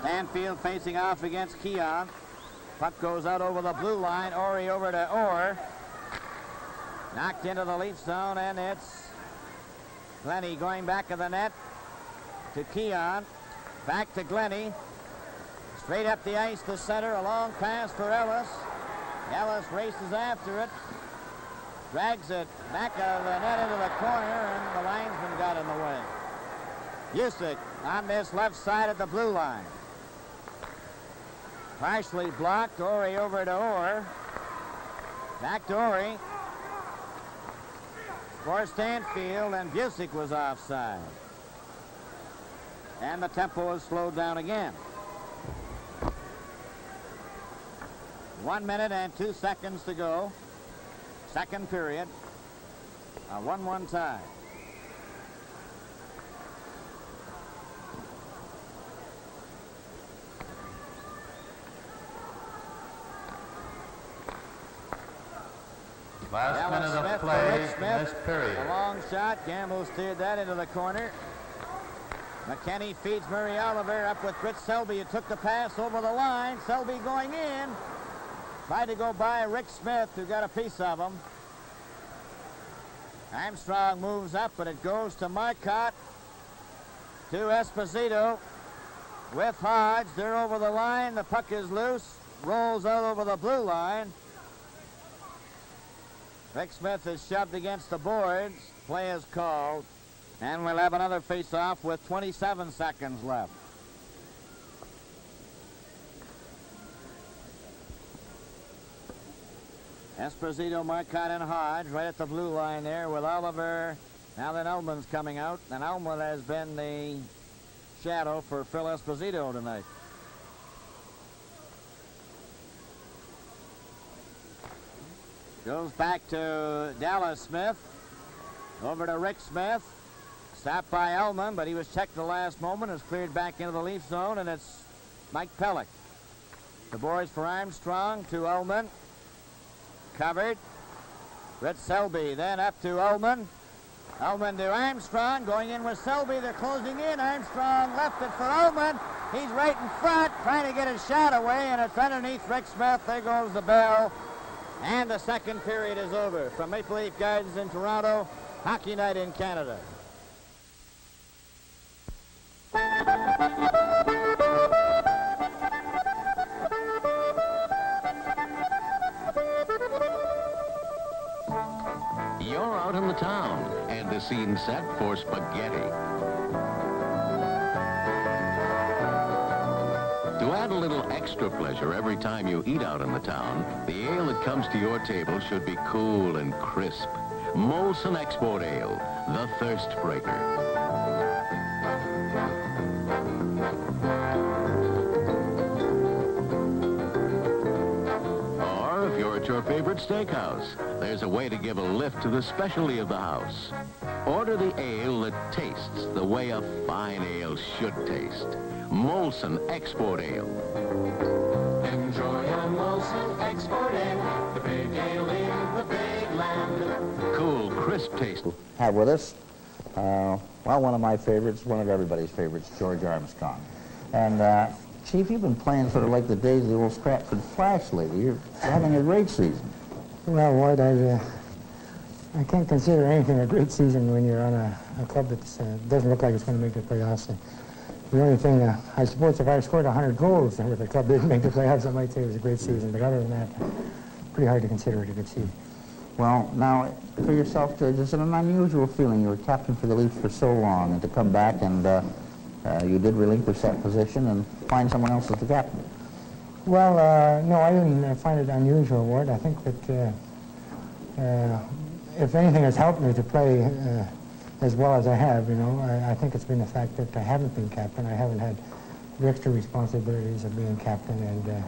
Stanfield facing off against Keon. Puck goes out over the blue line. Ori over to Orr. Knocked into the Leaf zone, and it's Glennie going back of the net to Keon. Back to Glennie. Straight up the ice to center. A long pass for Ellis. Ellis races after it. Drags it back out of the net into the corner, and the linesman got in the way. Busick on this left side of the blue line. Partially blocked. Ori over to Orr. Back to Ori. For Stanfield, and Busick was offside. And the tempo is slowed down again. 1 minute and 2 seconds to go. Second period. A 1-1 tie. Last minute of play in this period. A long shot. Gamble steered that into the corner. McKinney feeds Murray Oliver up with Fritz Selby. He took the pass over the line. Selby going in. Tried to go by Rick Smith, who got a piece of him. Armstrong moves up, but it goes to Marcotte, to Esposito, with Hodge. They're over the line. The puck is loose, rolls out over the blue line. Rick Smith is shoved against the boards. Play is called, and we'll have another face-off with 27 seconds left. Esposito, Marcotte, and Hodge right at the blue line there with Oliver. Now then Ullman's coming out, and Ullman has been the shadow for Phil Esposito tonight. Goes back to Dallas Smith. Over to Rick Smith. Stopped by Ullman, but he was checked the last moment. Is cleared back into the Leaf zone, and it's Mike Pellick. The boards for Armstrong to Ullman. Covered. Ritz Selby then up to Ullman. Ullman to Armstrong. Going in with Selby. They're closing in. Armstrong left it for Ullman. He's right in front, trying to get his shot away, and it's underneath Rick Smith. There goes the bell. And the second period is over. From Maple Leaf Gardens in Toronto, Hockey Night in Canada. You're out in the town, and the scene set for spaghetti. To add a little extra pleasure every time you eat out in the town, the ale that comes to your table should be cool and crisp. Molson Export Ale, the thirst breaker. At your favorite steakhouse, there's a way to give a lift to the specialty of the house. Order the ale that tastes the way a fine ale should taste. Molson Export Ale. Enjoy a Molson Export Ale, the big ale in the big land. Cool, crisp taste. Have with us, well, one of my favorites, one of everybody's favorites, George Armstrong. And Chief, you've been playing sort of like the days of the old Stratford Flash lately. You're having a great season. Well, Ward, I can't consider anything a great season when you're on a club that doesn't look like it's going to make the playoffs. The only thing, I suppose if I scored 100 goals with a club that didn't make the playoffs, I might say it was a great season. But other than that, pretty hard to consider it a good season. Well, now, for yourself, George, it's an unusual feeling. You were captain for the Leafs for so long, and to come back and you did relinquish that position and find someone else as the captain. Well, no, I didn't find it unusual, Ward. I think that if anything has helped me to play as well as I have, you know, I think it's been the fact that I haven't been captain. I haven't had the extra responsibilities of being captain, and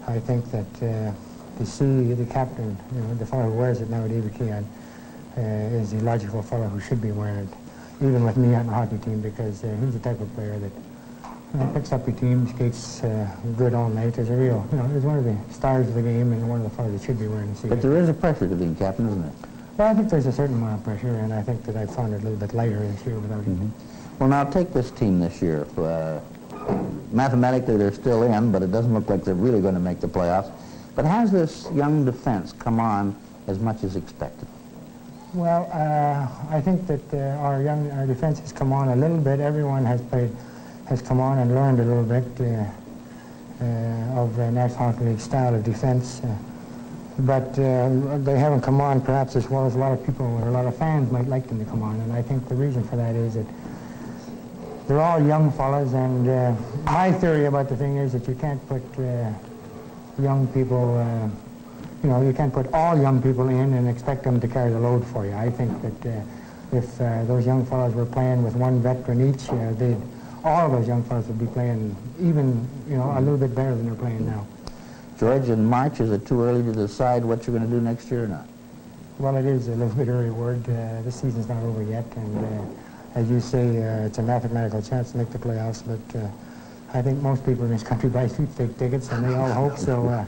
I think that to see the captain, you know, the fellow who wears it now at Keon, is the logical fellow who should be wearing it, even with me on the hockey team, because he's the type of player that picks up your team, skates good all night. There's a real, you know, he's one of the stars of the game and one of the fellows that should be wearing the seat. But there is a pressure to being captain, isn't there? Well, I think there's a certain amount of pressure, and I think that I found it a little bit lighter this year without it. Well, now take this team this year. Mathematically, they're still in, but it doesn't look like they're really going to make the playoffs. But has this young defense come on as much as expected? Well, I think that our defense has come on a little bit. Everyone has come on and learned a little bit of the National Hockey League style of defense. But they haven't come on perhaps as well as a lot of people or a lot of fans might like them to come on. And I think the reason for that is that they're all young fellas, and my theory about the thing is that you can't put young people, you know, you can't put all young people in and expect them to carry the load for you. I think that if those young fellas were playing with one veteran each, all of those young fellas would be playing even, you know, a little bit better than they're playing now. George, in March, is it too early to decide what you're going to do next year or not? Well, it is a little bit early, Word. This season's not over yet, and as you say, it's a mathematical chance to make the playoffs, but I think most people in this country buy sweepstake tickets, and they all hope, so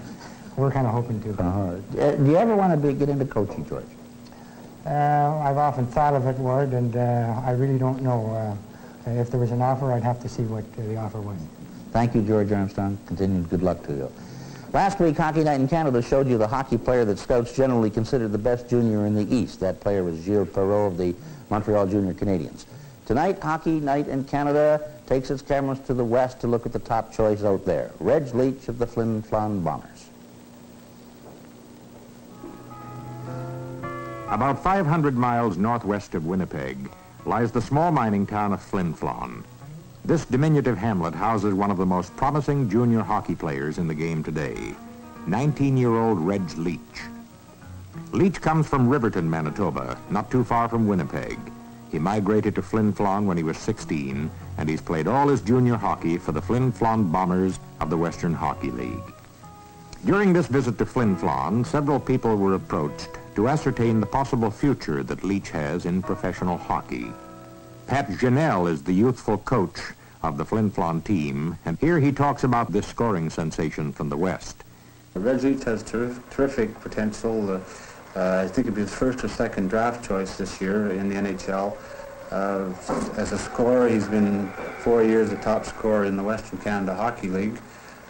we're kind of hoping to. Do you ever want to get into coaching, George? I've often thought of it, Ward, and I really don't know. If there was an offer, I'd have to see what the offer was. Thank you, George Armstrong. Continued good luck to you. Last week, Hockey Night in Canada showed you the hockey player that scouts generally consider the best junior in the East. That player was Gilles Perreault of the Montreal Junior Canadiens. Tonight, Hockey Night in Canada takes its cameras to the West to look at the top choice out there, Reg Leach of the Flin Flon Bombers. About 500 miles northwest of Winnipeg lies the small mining town of Flin Flon. This diminutive hamlet houses one of the most promising junior hockey players in the game today, 19-year-old Reg Leach. Leach comes from Riverton, Manitoba, not too far from Winnipeg. He migrated to Flin Flon when he was 16, and he's played all his junior hockey for the Flin Flon Bombers of the Western Hockey League. During this visit to Flin Flon, several people were approached to ascertain the possible future that Leach has in professional hockey. Pat Janelle is the youthful coach of the Flin Flon team, and here he talks about this scoring sensation from the West. Reg Leach has terrific potential. I think he'd be his first or second draft choice this year in the NHL. As a scorer, he's been 4 years the top scorer in the Western Canada Hockey League.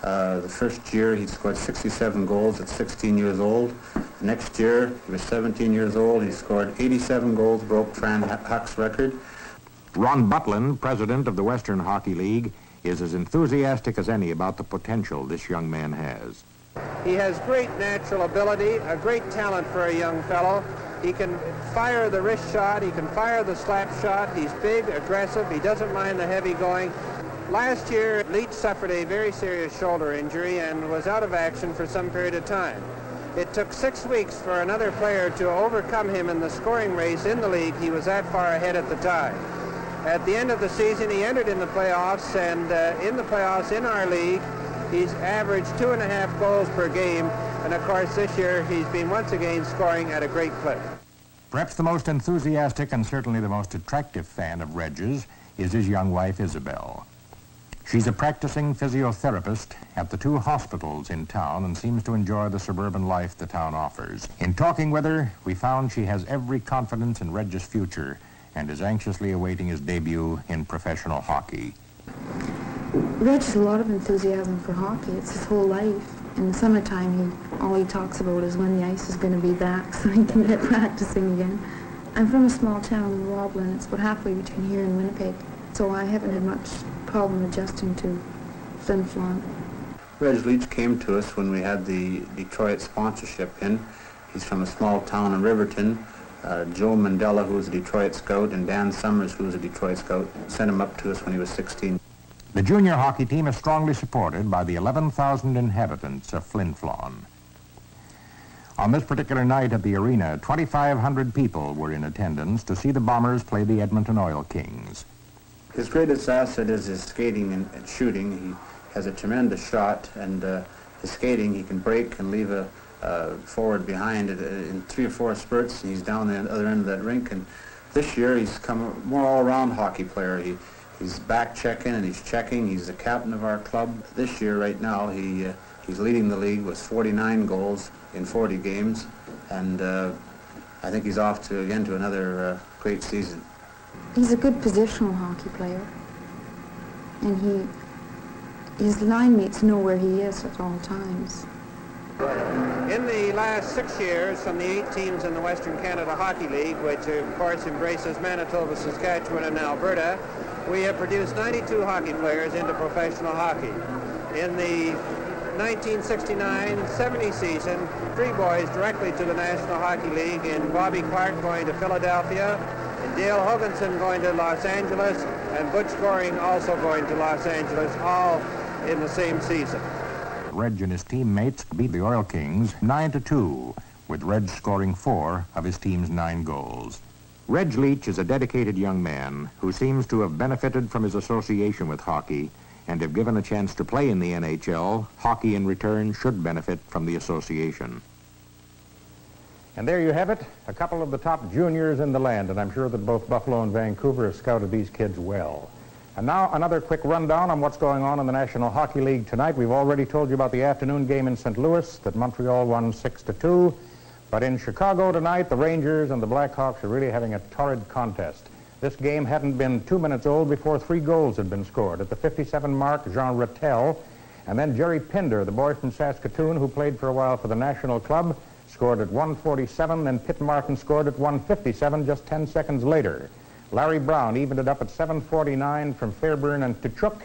The first year, he scored 67 goals at 16 years old. Next year, he was 17 years old. He scored 87 goals, broke Fran Huck's record. Ron Butlin, president of the Western Hockey League, is as enthusiastic as any about the potential this young man has. He has great natural ability, a great talent for a young fellow. He can fire the wrist shot, he can fire the slap shot. He's big, aggressive, he doesn't mind the heavy going. Last year, Leach suffered a very serious shoulder injury and was out of action for some period of time. It took 6 weeks for another player to overcome him in the scoring race in the league. He was that far ahead at the time. At the end of the season, he entered in the playoffs, and in the playoffs in our league, he's averaged 2.5 goals per game, and of course this year he's been once again scoring at a great clip. Perhaps the most enthusiastic and certainly the most attractive fan of Reg's is his young wife, Isabel. She's a practicing physiotherapist at the 2 hospitals in town and seems to enjoy the suburban life the town offers. In talking with her, we found she has every confidence in Reg's future and is anxiously awaiting his debut in professional hockey. Reg has a lot of enthusiasm for hockey. It's his whole life. In the summertime, all he talks about is when the ice is going to be back so he can get practicing again. I'm from a small town in Roblin. It's about halfway between here and Winnipeg, so I haven't had much problem adjusting to Flin Flon. Reg Leach came to us when we had the Detroit sponsorship in. He's from a small town in Riverton. Joe Mandela, who was a Detroit scout, and Dan Summers, who was a Detroit scout, sent him up to us when he was 16. The junior hockey team is strongly supported by the 11,000 inhabitants of Flin Flon. On this particular night at the arena, 2,500 people were in attendance to see the Bombers play the Edmonton Oil Kings. His greatest asset is his skating and shooting. He has a tremendous shot, and his skating, he can break and leave a forward behind it in 3 or 4 spurts. He's down the other end of that rink, and this year he's come a more all-around hockey player. He's back checking and he's checking. He's the captain of our club. This year, right now, he's leading the league with 49 goals in 40 games, and I think he's off to another great season. He's a good positional hockey player, and his line mates know where he is at all times. In the last 6 years, from the 8 teams in the Western Canada Hockey League, which of course embraces Manitoba, Saskatchewan, and Alberta, we have produced 92 hockey players into professional hockey. In the 1969-70 season, 3 boys directly to the National Hockey League, in Bobby Clark going to Philadelphia, and Dale Hoganson going to Los Angeles, and Butch Goring also going to Los Angeles, all in the same season. Reg and his teammates beat the Oil Kings 9-2, with Reg scoring 4 of his team's 9 goals. Reg Leach is a dedicated young man who seems to have benefited from his association with hockey, and if given a chance to play in the NHL, hockey in return should benefit from the association. And there you have it, a couple of the top juniors in the land, and I'm sure that both Buffalo and Vancouver have scouted these kids well. And now another quick rundown on what's going on in the National Hockey League tonight. We've already told you about the afternoon game in St. Louis that Montreal won 6-2. But in Chicago tonight, the Rangers and the Blackhawks are really having a torrid contest. This game hadn't been 2 minutes old before 3 goals had been scored. At the 57 mark, Jean Rattel And then Jerry Pinder, the boy from Saskatoon who played for a while for the national club, scored at 1:47, then Pitt Martin scored at 1:57 just 10 seconds later. Larry Brown evened it up at 7:49 from Fairburn and Tkachuk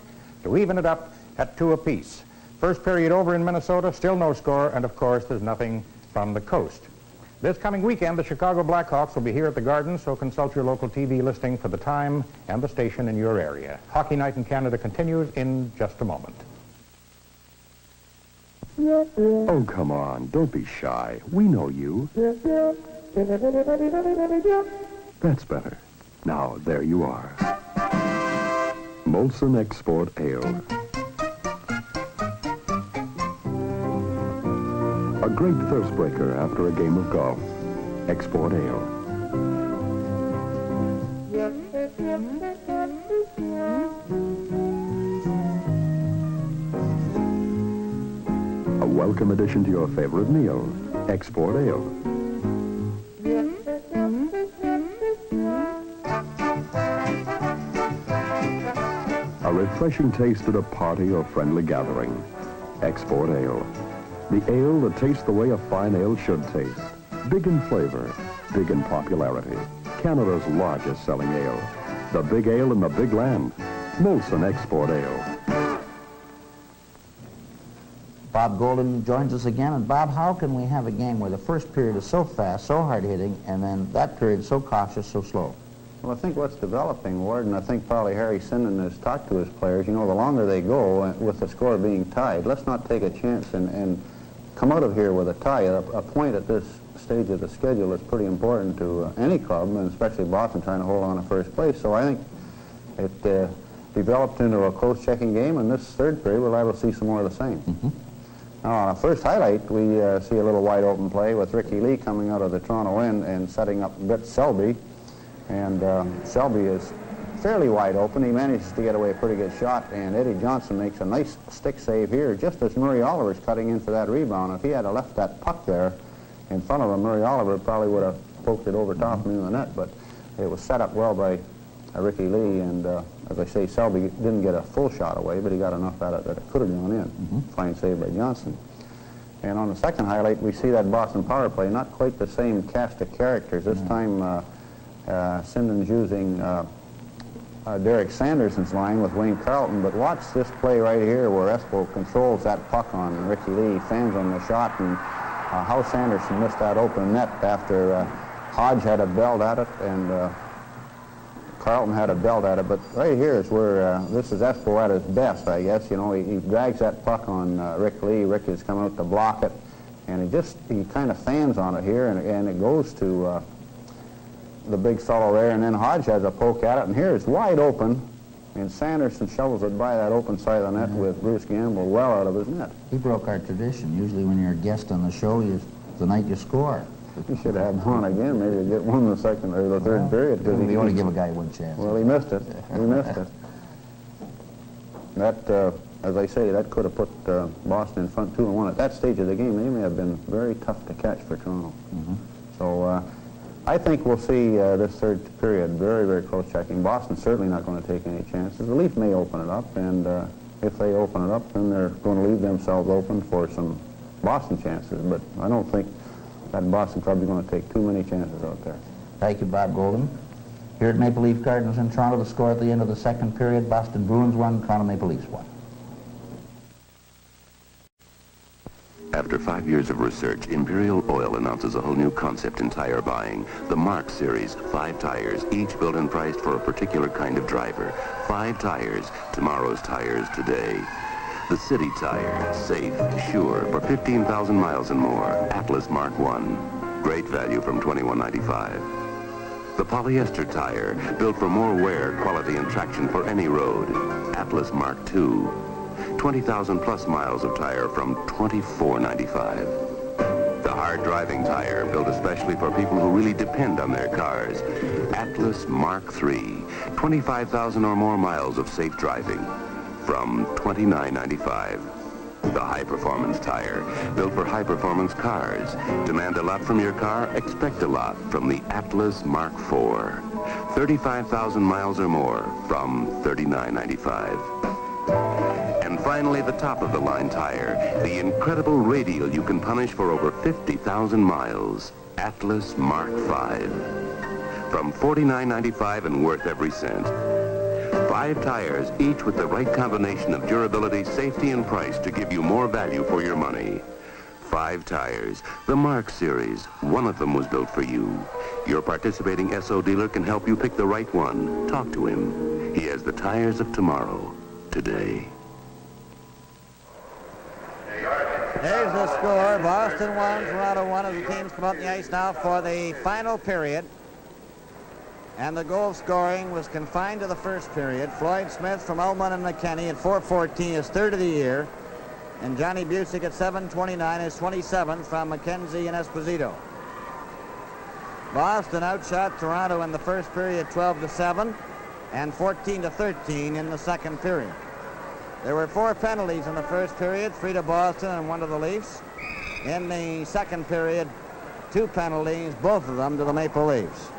to even it up at 2 apiece. First period over in Minnesota, still no score, and of course there's nothing from the coast. This coming weekend, the Chicago Blackhawks will be here at the Garden, so consult your local TV listing for the time and the station in your area. Hockey Night in Canada continues in just a moment. Oh, come on. Don't be shy. We know you. That's better. Now, there you are. Molson Export Ale. A great thirst breaker after a game of golf. Export Ale. A welcome addition to your favorite meal. Export Ale. A refreshing taste at a party or friendly gathering. Export Ale. The ale that tastes the way a fine ale should taste. Big in flavor, big in popularity. Canada's largest selling ale. The big ale in the big land. Molson Export Ale. Bob Golden joins us again. And Bob, how can we have a game where the first period is so fast, so hard-hitting, and then that period so cautious, so slow? Well, I think what's developing, Ward, and I think probably Harry Sinden has talked to his players, you know, the longer they go with the score being tied, let's not take a chance and come out of here with a tie. A point at this stage of the schedule is pretty important to any club, and especially Boston trying to hold on to first place. So I think it developed into a close checking game, and this third period we're liable to see some more of the same. Now, on our first highlight, we see a little wide open play with Ricky Lee coming out of the Toronto end and setting up Britt Selby. And Selby is fairly wide open. He manages to get away a pretty good shot, and Eddie Johnson makes a nice stick save here just as Murray Oliver's cutting in for that rebound. If he had left that puck there in front of him, Murray Oliver probably would have poked it over top and in the net, but it was set up well by Ricky Lee, and as I say, Selby didn't get a full shot away, but he got enough at it that it could have gone in. Fine save by Johnson. And on the second highlight, we see that Boston power play, not quite the same cast of characters. This time, Sinden's using Derek Sanderson's line with Wayne Carlton, but watch this play right here where Espo controls that puck on Ricky Lee, fans on the shot, and how Sanderson missed that open net after Hodge had a belt at it and Carlton had a belt at it. But right here is where this is Espo at his best, I guess. You know, he drags that puck on Rick Lee. Rick is coming out to block it, and he kind of fans on it here, and it goes to the big fellow there, and then Hodge has a poke at it, and here it's wide open, and Sanderson shovels it by that open side of the net with Bruce Gamble well out of his net. He broke our tradition. Usually when you're a guest on the show, the night you score. He should have one again, maybe get one in the second or the third period. They only give a guy one chance. Well, he missed it. He missed it. That, as I say, that could have put Boston in front 2-1. At that stage of the game, they may have been very tough to catch for Toronto. So I think we'll see this third period very, very close checking. Boston's certainly not going to take any chances. The Leafs may open it up, and if they open it up, then they're going to leave themselves open for some Boston chances. But I don't think that Boston club is going to take too many chances out there. Thank you, Bob Golden. Here at Maple Leaf Gardens in Toronto, the score at the end of the second period, Boston Bruins 1, Toronto Maple Leafs 1. After 5 years of research, Imperial Oil announces a whole new concept in tire buying. The Mark Series, 5 tires, each built and priced for a particular kind of driver. 5 tires, tomorrow's tires today. The City Tire, safe, sure, for 15,000 miles and more. Atlas Mark I, great value from $21.95. The Polyester Tire, built for more wear, quality, and traction for any road. Atlas Mark II. 20,000 plus miles of tire from $24.95. The hard driving tire, built especially for people who really depend on their cars. Atlas Mark III, 25,000 or more miles of safe driving from $29.95. The high performance tire, built for high performance cars. Demand a lot from your car, expect a lot from the Atlas Mark IV. 35,000 miles or more from $39.95. And finally, the top-of-the-line tire, the incredible radial you can punish for over 50,000 miles. Atlas Mark V. From $49.95 and worth every cent. 5 tires, each with the right combination of durability, safety, and price to give you more value for your money. 5 tires, the Mark series. One of them was built for you. Your participating SO dealer can help you pick the right one. Talk to him. He has the tires of tomorrow, today. There's the score. Boston 1, Toronto 1 as the teams come up the ice now for the final period. And the goal scoring was confined to the first period. Floyd Smith from Ullman and McKinney at .414 is third of the year. And Johnny Busick at .729 is 27th from McKenzie and Esposito. Boston outshot Toronto in the first period 12-7 and 14-13 in the second period. There were 4 penalties in the first period, 3 to Boston and 1 to the Leafs. In the second period, 2 penalties, both of them to the Maple Leafs.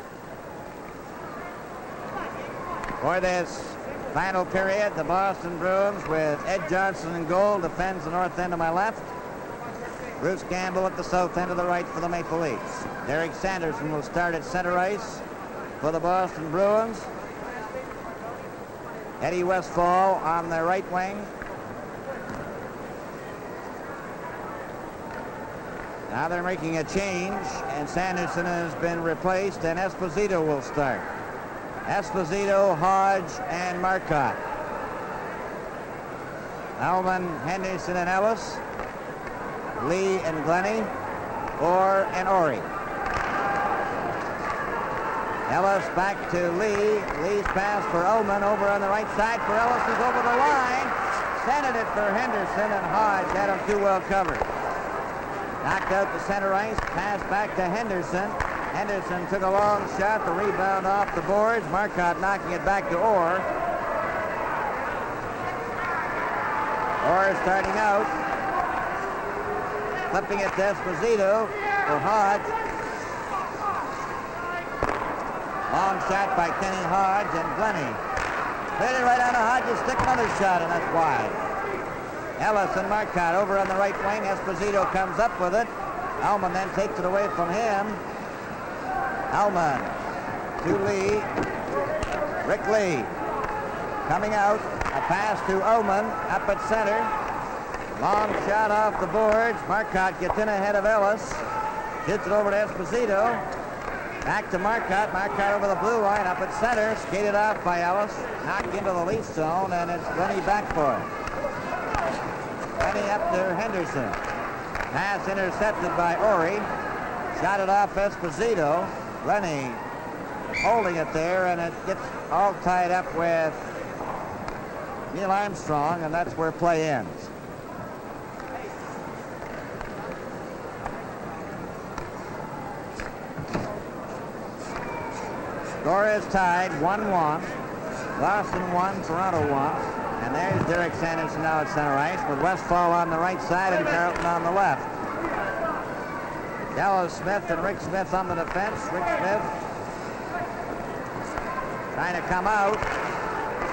For this final period, the Boston Bruins with Ed Johnson in goal defends the north end of my left. Bruce Gamble at the south end of the right for the Maple Leafs. Derek Sanderson will start at center ice for the Boston Bruins. Eddie Westfall on the right wing. Now they're making a change, and Sanderson has been replaced, and Esposito will start. Esposito, Hodge, and Marcotte. Alman, Henderson, and Ellis. Lee and Glennie, Orr and Ori. Ellis back to Lee. Lee's pass for Ullman over on the right side for Ellis, who's over the line. Centered it for Henderson, and Hodge had him too well covered. Knocked out to center ice, pass back to Henderson. Henderson took a long shot, the rebound off the boards. Marcotte knocking it back to Orr. Orr starting out. Flipping it to Esposito for Hodge. Long shot by Kenny Hodge and Glennie. Hit it right on the Hodge's stick, another shot, and that's wide. Ellis and Marcotte over on the right wing. Esposito comes up with it. Alman then takes it away from him. Alman to Lee. Rick Lee coming out. A pass to Ullman up at center. Long shot off the boards. Marcotte gets in ahead of Ellis. Gets it over to Esposito. Back to Marcotte. Marcotte over the blue line up at center. Skated off by Ellis. Knocked into the Leaf zone, and it's Glennie back for it. Glennie up to Henderson. Pass intercepted by Ori. Shot it off Esposito. Glennie holding it there, and it gets all tied up with Neil Armstrong, and that's where play ends. Score is tied 1-1. Boston 1, Toronto 1. And there's Derek Sanderson now at center ice with Westfall on the right side and Carlton on the left. Gallows Smith and Rick Smith on the defense. Rick Smith trying to come out.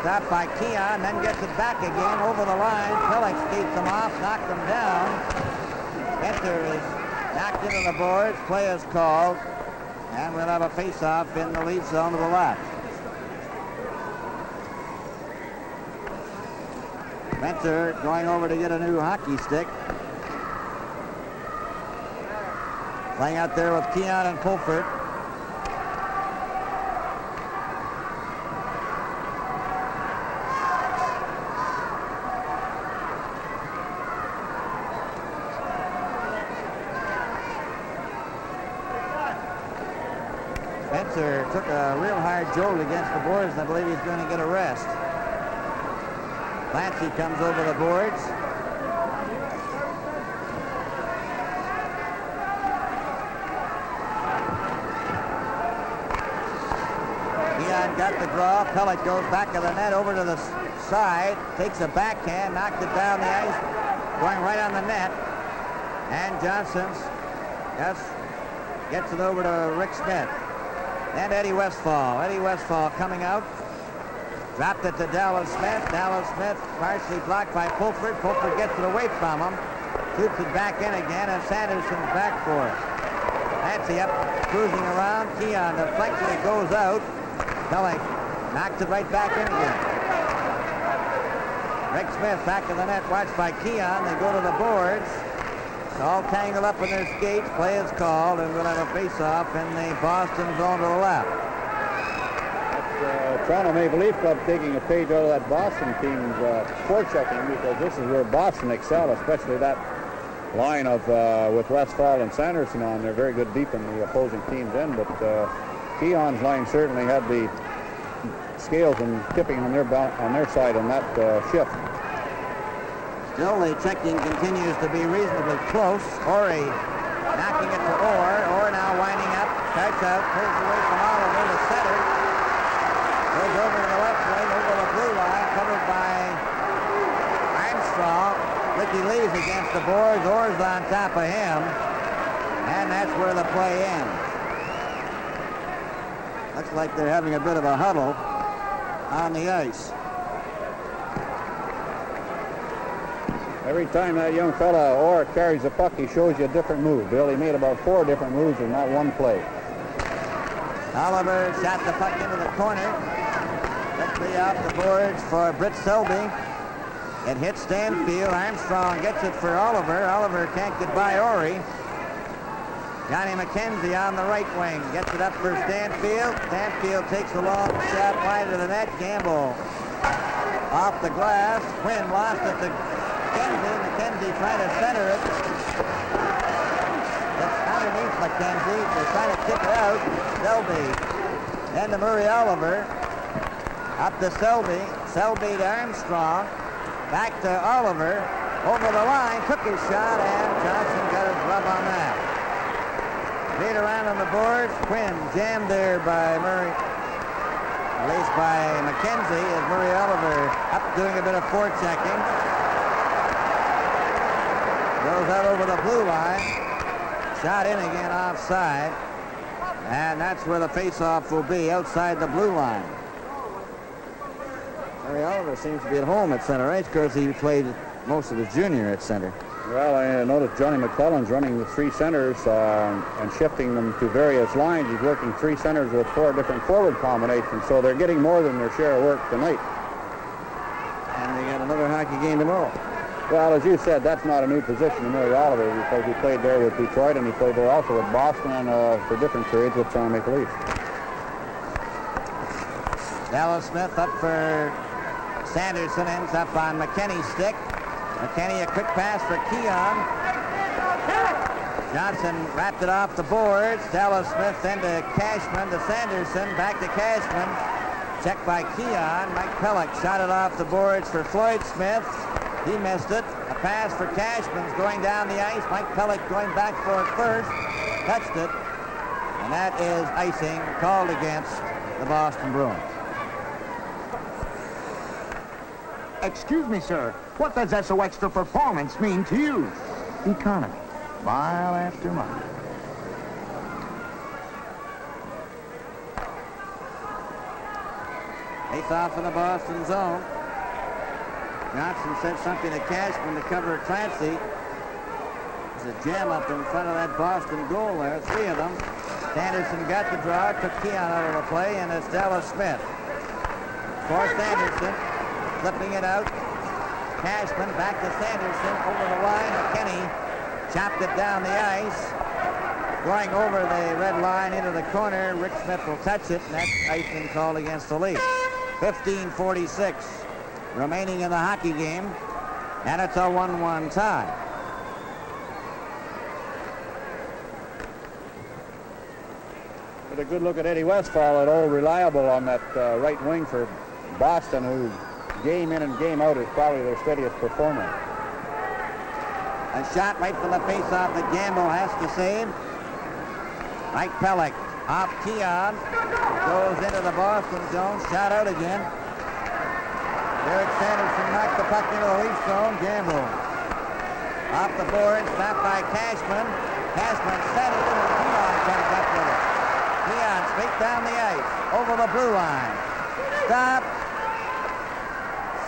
Stopped by Keon, then gets it back again over the line. Pillick skates them off, knocked them down. Enter is knocked into the boards. Play is called. And we'll have a face-off in the Leaf zone to the left. Spencer going over to get a new hockey stick. Playing out there with Keon and Pulford. Spencer took a real hard jolt against the boards, and I believe he's going to get a rest. Clancy comes over the boards. Keon got the draw. Pellet goes back of the net over to the side. Takes a backhand, knocked it down the ice, going right on the net. And Johnson's gets it over to Rick Smith. And Eddie Westfall. Eddie Westfall coming out. Dropped it to Dallas Smith. Dallas Smith partially blocked by Pulford. Pulford gets it away from him. Shoots it back in again, and Sanderson's back for it. Nancy up, cruising around. Keon deflects it. It goes out. Pellick knocks it right back in again. Rick Smith back in the net, watched by Keon. They go to the boards. All tangled up in their skates. Play is called, and we'll have a face-off in the Boston zone to the left. That's Toronto Maple Leaf Club taking a page out of that Boston team's forechecking, because this is where Boston excel, especially that line of with Westphal and Sanderson on. They're very good deep in the opposing team's end, but Keon's line certainly had the scales and tipping on their side on that shift. Still, the checking continues to be reasonably close. Ori knocking it to Orr. Orr now winding up, starts out, pulls away from Oliver to center. Goes over to the left wing, over the blue line, covered by Armstrong. Ricky Lee's against the boards. Orr's on top of him. And that's where the play ends. Looks like they're having a bit of a huddle on the ice. Every time that young fella Orr carries the puck, he shows you a different move. Bill, he made about 4 different moves in that one play. Oliver shot the puck into the corner. Quickly off the boards for Britt Selby. It hits Stanfield. Armstrong gets it for Oliver. Oliver can't get by Ori. Johnny McKenzie on the right wing. Gets it up for Stanfield. Stanfield takes a long shot wide of the net. Gamble off the glass. Quinn lost it to McKenzie. McKenzie trying to center it. It's underneath McKenzie. They're trying to kick it out. Selby. Then to Murray Oliver. Up to Selby. Selby to Armstrong. Back to Oliver. Over the line. Took his shot, and Johnson got his rub on that. Beat around on the boards. Quinn jammed there by Murray. Released by McKenzie as Murray Oliver up doing a bit of forechecking. Goes out over the blue line. Shot in again offside. And that's where the faceoff will be, outside the blue line. Murray Oliver seems to be at home at center ice. Of course, he played most of his junior at center. Well, I noticed Johnny McClellan's running the 3 centers and shifting them to various lines. He's working 3 centers with 4 different forward combinations, so they're getting more than their share of work tonight. And they got another hockey game tomorrow. Well, as you said, that's not a new position to Murray Oliver, because he played there with Detroit, and he played there also with Boston and for different periods with Toronto Maple Leafs. Dallas Smith up for Sanderson, ends up on McKenny's stick. McKenny, a quick pass for Keon. Johnson wrapped it off the boards. Dallas Smith then to Cashman, to Sanderson, back to Cashman. Checked by Keon. Mike Pellick shot it off the boards for Floyd Smith. He missed it. A pass for Cashman's going down the ice. Mike Pellick going back for it first. Touched it. And that is icing called against the Boston Bruins. Excuse me, sir. What does that so extra performance mean to you? Economy. Mile after mile. Face off in the Boston zone. Johnson said something to Cashman to cover Clancy. There's a jam up in front of that Boston goal there, 3 of them. Sanderson got the draw, took Keon out of the play, and it's Dallas Smith. For Sanderson, flipping it out. Cashman back to Sanderson, over the line. McKenny chopped it down the ice. Going over the red line into the corner. Rick Smith will touch it, and that's icing called against the Leafs. 15:46 remaining in the hockey game, and it's a 1-1 tie. With a good look at Eddie Westphal, at old reliable on that right wing for Boston, who game in and game out is probably their steadiest performer. A shot right from the face-off that Gamble has to save. Mike Pellick off Keon. Goes into the Boston zone. Shot out again. Derek Sanderson knocked the puck into the Leaf zone. Gamble off the board. Stopped by Cashman. Cashman set it in, and Keon comes up with it. Keon straight down the ice. Over the blue line. Stop.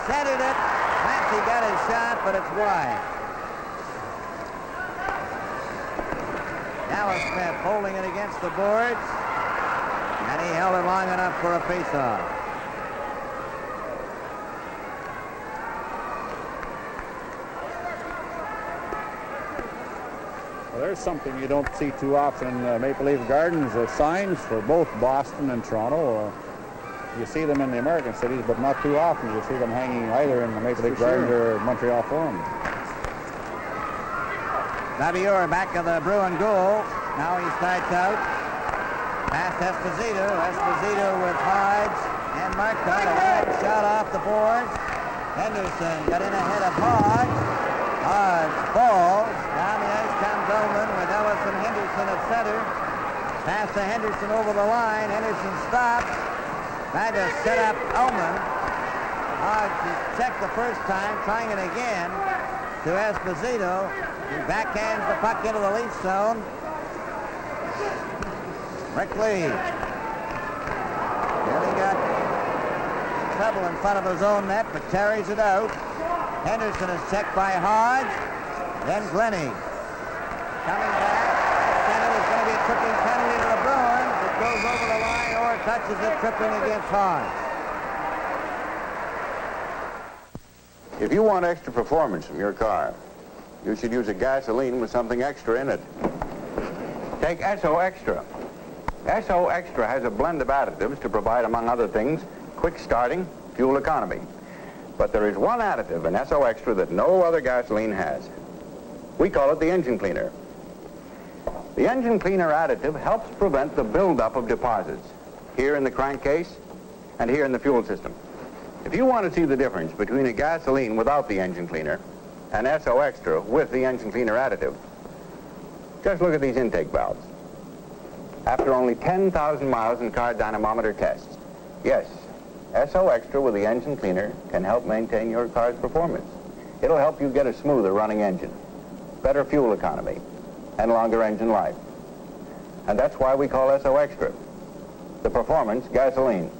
centered it. Clancy got his shot, but it's wide. Dallas Smith holding it against the boards, and he held it long enough for a faceoff. Well, there's something you don't see too often in Maple Leaf Gardens, signs for both Boston and Toronto. You see them in the American cities, but not too often. You see them hanging either in the Maple Leaf Gardens or Montreal Forum. Bobby Orr back of the Bruin goal. Now he starts out. Past Esposito. Esposito with Hodge and Marcotte. A wide shot off the boards. Henderson got in ahead of Hodge. Hodge falls. Down the ice comes Ullman with Ellis and Henderson at center. Pass to Henderson over the line. Henderson stops. Tried to set up Ullman. Hodge checked the first time, trying it again to Esposito. He backhands the puck into the Leaf zone. Rick Lee. Nearly got trouble in front of his own net, but carries it out. Henderson is checked by Hodge. Then Glennie. Coming back. Then it is going to be a tripping penalty to the Bruins. It goes over the line or touches it, tripping against Hodge. If you want extra performance from your car, you should use a gasoline with something extra in it. Take SO Extra. SO Extra has a blend of additives to provide, among other things, quick starting, fuel economy. But there is one additive in SO Extra that no other gasoline has. We call it the engine cleaner. The engine cleaner additive helps prevent the buildup of deposits here in the crankcase and here in the fuel system. If you want to see the difference between a gasoline without the engine cleaner and SO Extra with the engine cleaner additive, just look at these intake valves. After only 10,000 miles in car dynamometer tests, yes, SO Extra with the engine cleaner can help maintain your car's performance. It'll help you get a smoother running engine, better fuel economy, and longer engine life. And that's why we call SO Extra the performance gasoline.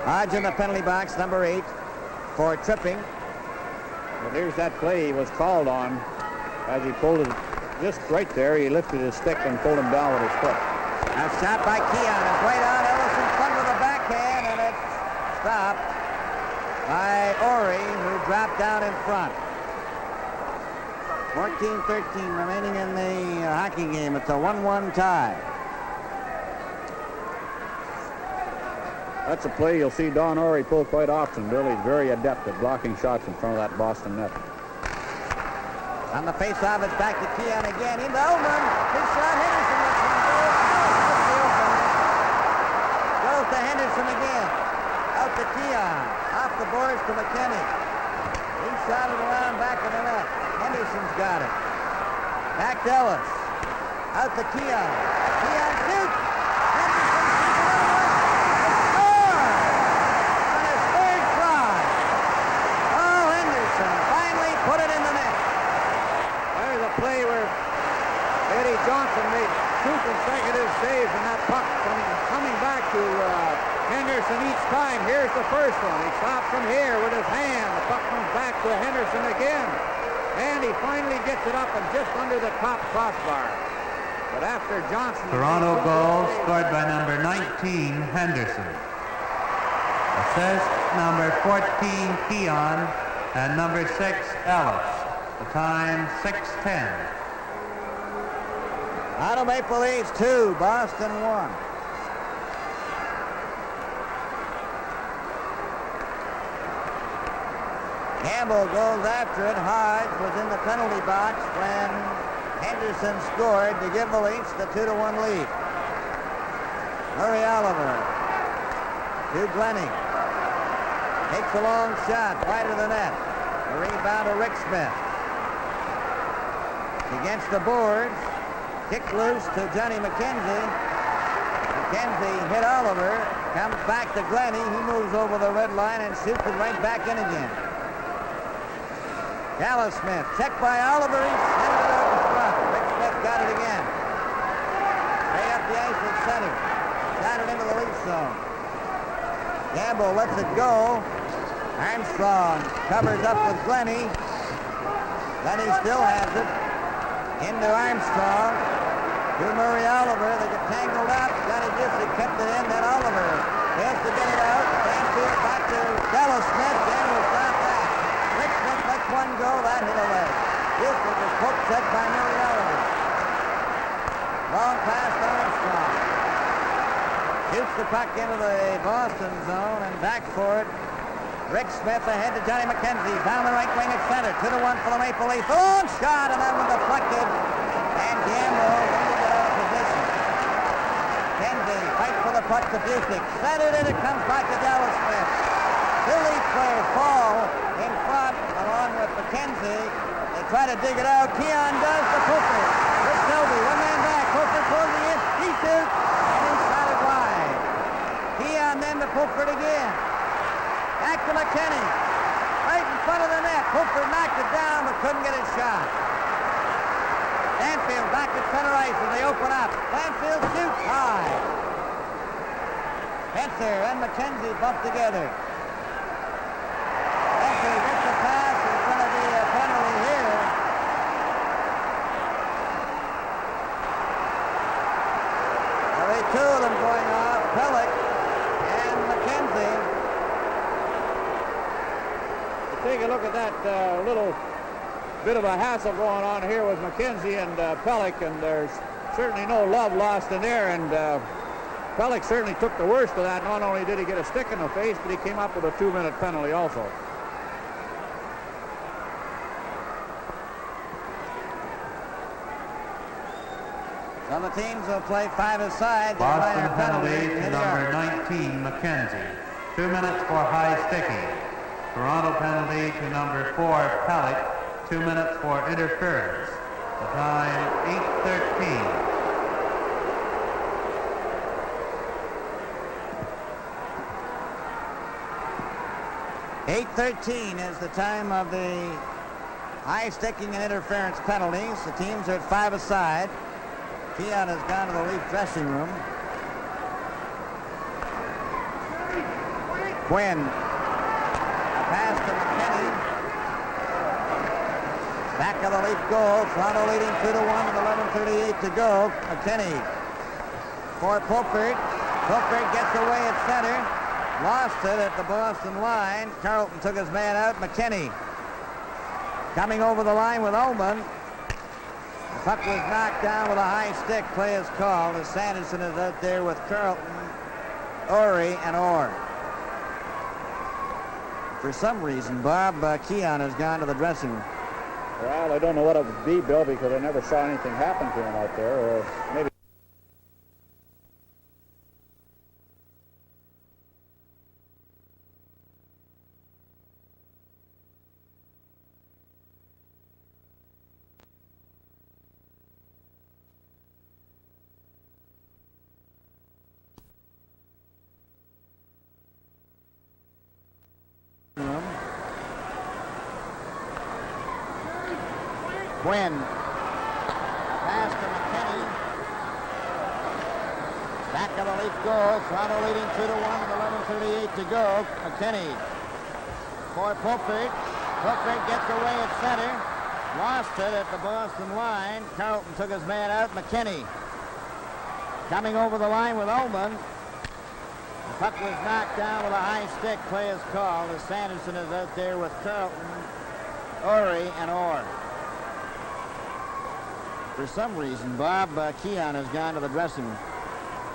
Hodge in the penalty box, number 8, for tripping. Well, there's that play he was called on. As he pulled it just right there, he lifted his stick and pulled him down with his foot. Now shot by Keon and played on. Ellis in front with a backhand, and it's stopped by Ori, who dropped down in front. 14-13 remaining in the hockey game. It's a 1-1 tie. That's a play you'll see Don Ori pull quite often. Billy's very adept at blocking shots in front of that Boston net. On the face-off, it's back to Keon again. Into Ullman. His shot, Henderson. Goes to Henderson again. Out to Keon. Off the boards to McKinney. He shot it around back of the net. Henderson's got it. Back to Ellis. Out to Keon. Keon shoots. Play where Eddie Johnson made 2 consecutive saves, and that puck coming back to Henderson each time. Here's the first one. He stops from here with his hand. The puck comes back to Henderson again, and he finally gets it up and just under the top crossbar. But after Johnson... Toronto goal scored by number 19, Henderson. Assist number 14, Keon, and number 6, Ellis. The time, 6:10. Toronto Maple Leafs 2, Boston 1. Campbell goes after it. Hodge was in the penalty box when Henderson scored to give the Leafs the 2-1 lead. Murray Oliver to Glennie. Takes a long shot, wide of the net. A rebound to Rick Smith. Against the boards, kicked loose to Johnny McKenzie. McKenzie hit Oliver, comes back to Glennie. He moves over the red line and shoots it right back in again. Dallas Smith, checked by Oliver. He sent it out in front. Rick Smith got it again. Way up the ice at center. Shot it into the Leafs zone. Gamble lets it go. Armstrong covers up with Glennie. Glennie still has it. Into Armstrong. To Murray Oliver. They get tangled up. Johnny Disick kept it in. Then Oliver has to get it out. Stanfield back to Dallas Smith. Gamble stopped that. Rick Smith lets one go. That hit a leg. Disick is poke checked by Murray Oliver. Long pass to Armstrong. Shoots the puck into the Boston zone and back for it. Rick Smith ahead to Johnny McKenzie. Down the right wing at center. 2-1 for the Maple Leafs. A long shot, and that one deflected. And Gamble didn't get out of position. McKenzie fights for the puck to Busick. Centered, and it comes back to Dallas Smith. Two Leaf players fall in front along with McKenzie. They try to dig it out. Keon does the Pooper. Rick Selby, one man back. Pooper closing in. He shoots, and he shot it wide. Keon then to Pooper again. Back to McKinney. Right in front of the net. Hooper knocked it down but couldn't get his shot. Stanfield back at center ice as they open up. Stanfield shoots high. Spencer and McKenzie bump together. Spencer gets the pass. There's going to be a penalty here. There'll be two of them going off. Pellick and McKenzie. Take a look at that little bit of a hassle going on here with McKenzie and Pellick, and there's certainly no love lost in there, and Pellick certainly took the worst of that. Not only did he get a stick in the face, but he came up with a 2-minute penalty also. So the teams will play five-a-side. Boston penalty to number 19, McKenzie. 2 minutes for high sticking. Toronto penalty to number 4, Pellick, 2 minutes for interference. The time, 8:13. .8:13 is the time of the high sticking and interference penalties. The teams are at five-a-side. Keon has gone to the Leaf dressing room. Quinn. Pass to McKinney. Back of the Leaf goal. Toronto leading 2-1 with 11:38 to go. McKinney for Pulford. Pulford gets away at center. Lost it at the Boston line. Carlton took his man out. McKinney coming over the line with Ullman. The puck was knocked down with a high stick. Play is called as Sanderson is out there with Carlton, Ori, and Orr. For some reason, Bob, Keon has gone to the dressing room. Well, I don't know what it would be, Bill, because I never saw anything happen to him out there, or maybe... Quinn. Pass to McKinney. Back of the Leaf goal. Toronto leading 2-1 with 11:38 to go. McKinney for Pulford. Pulford gets away at center. Lost it at the Boston line. Carlton took his man out. McKinney coming over the line with Ullman. The puck was knocked down with a high stick. Play is called as Sanderson is out there with Carlton, Ori, and Orr. For some reason, Bob, Keon has gone to the dressing room.